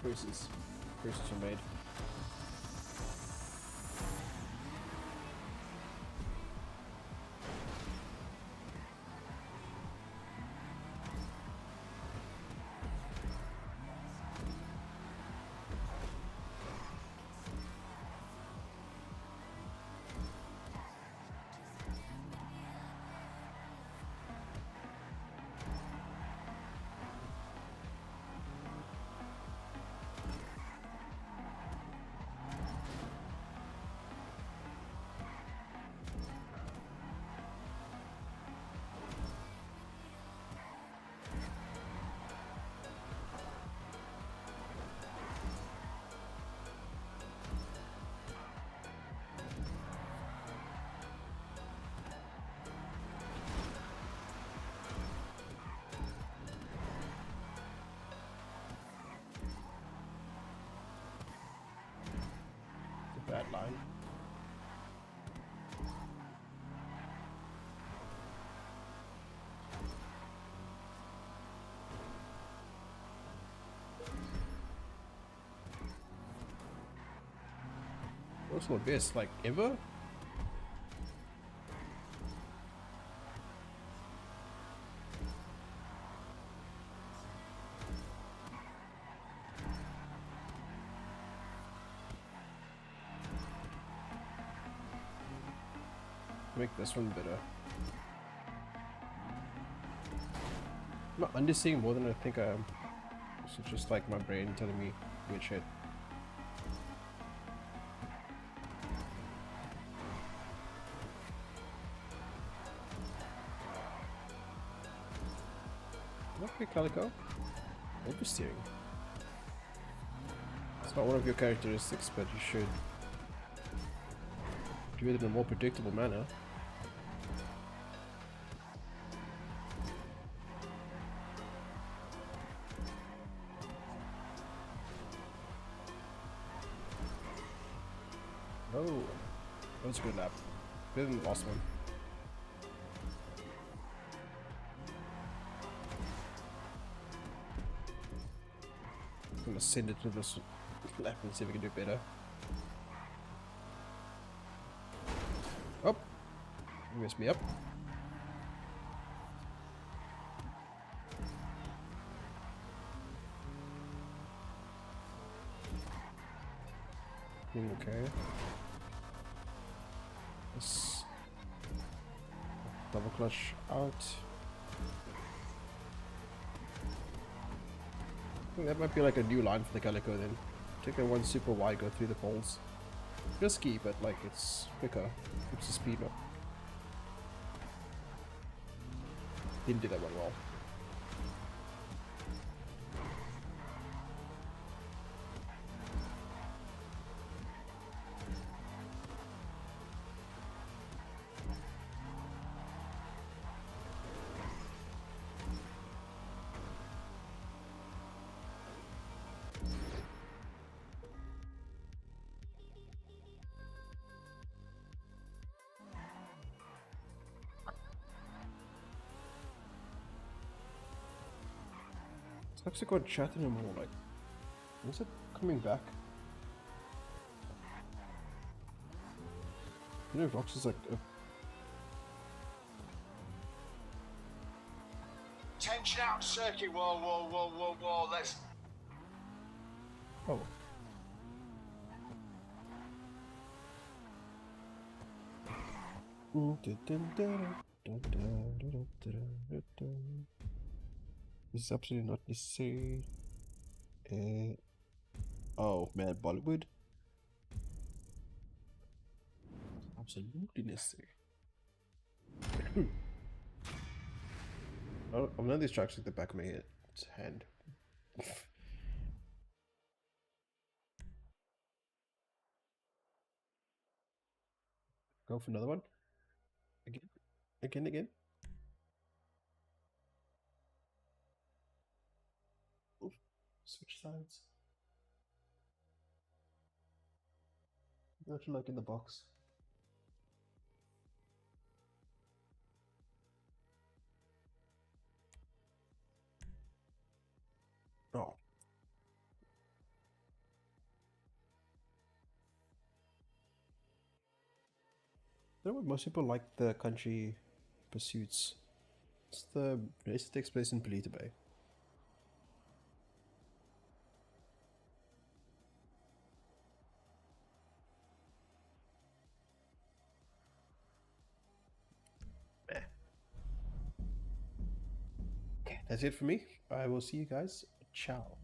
Versus are made. Bad line. What's the best, like ever? Make this one better. I'm not underseeing more than I think I am. This is just like my brain telling me weird shit. Okay, Calico. Interesting. It's not one of your characteristics, but you should do it in a more predictable manner. Oh, that was a good lap. Better than the last one. I'm gonna send it to this lap and see if we can do better. Oh, you messed me up. Okay. Let's double clutch out. I think that might be like a new line for the Calico then. Take that one super wide, go through the poles. Risky, but like it's quicker. Keeps the speed up. Didn't do that one well. It's actually got chat anymore, like, is it coming back? You know, Vox is like,
Tension out, circuit. Whoa, whoa, whoa, whoa, whoa. Let's.
oh. This is absolutely not necessary. Oh man, Bollywood. Absolutely necessary. I know these tracks like the back of my hand. Go for another one. Again. Oof. Switch sides. Not like in the box. Oh. You know what? Most people like the country pursuits. It's the race that takes place in Polita Bay. Okay, that's it for me. I will see you guys. Ciao.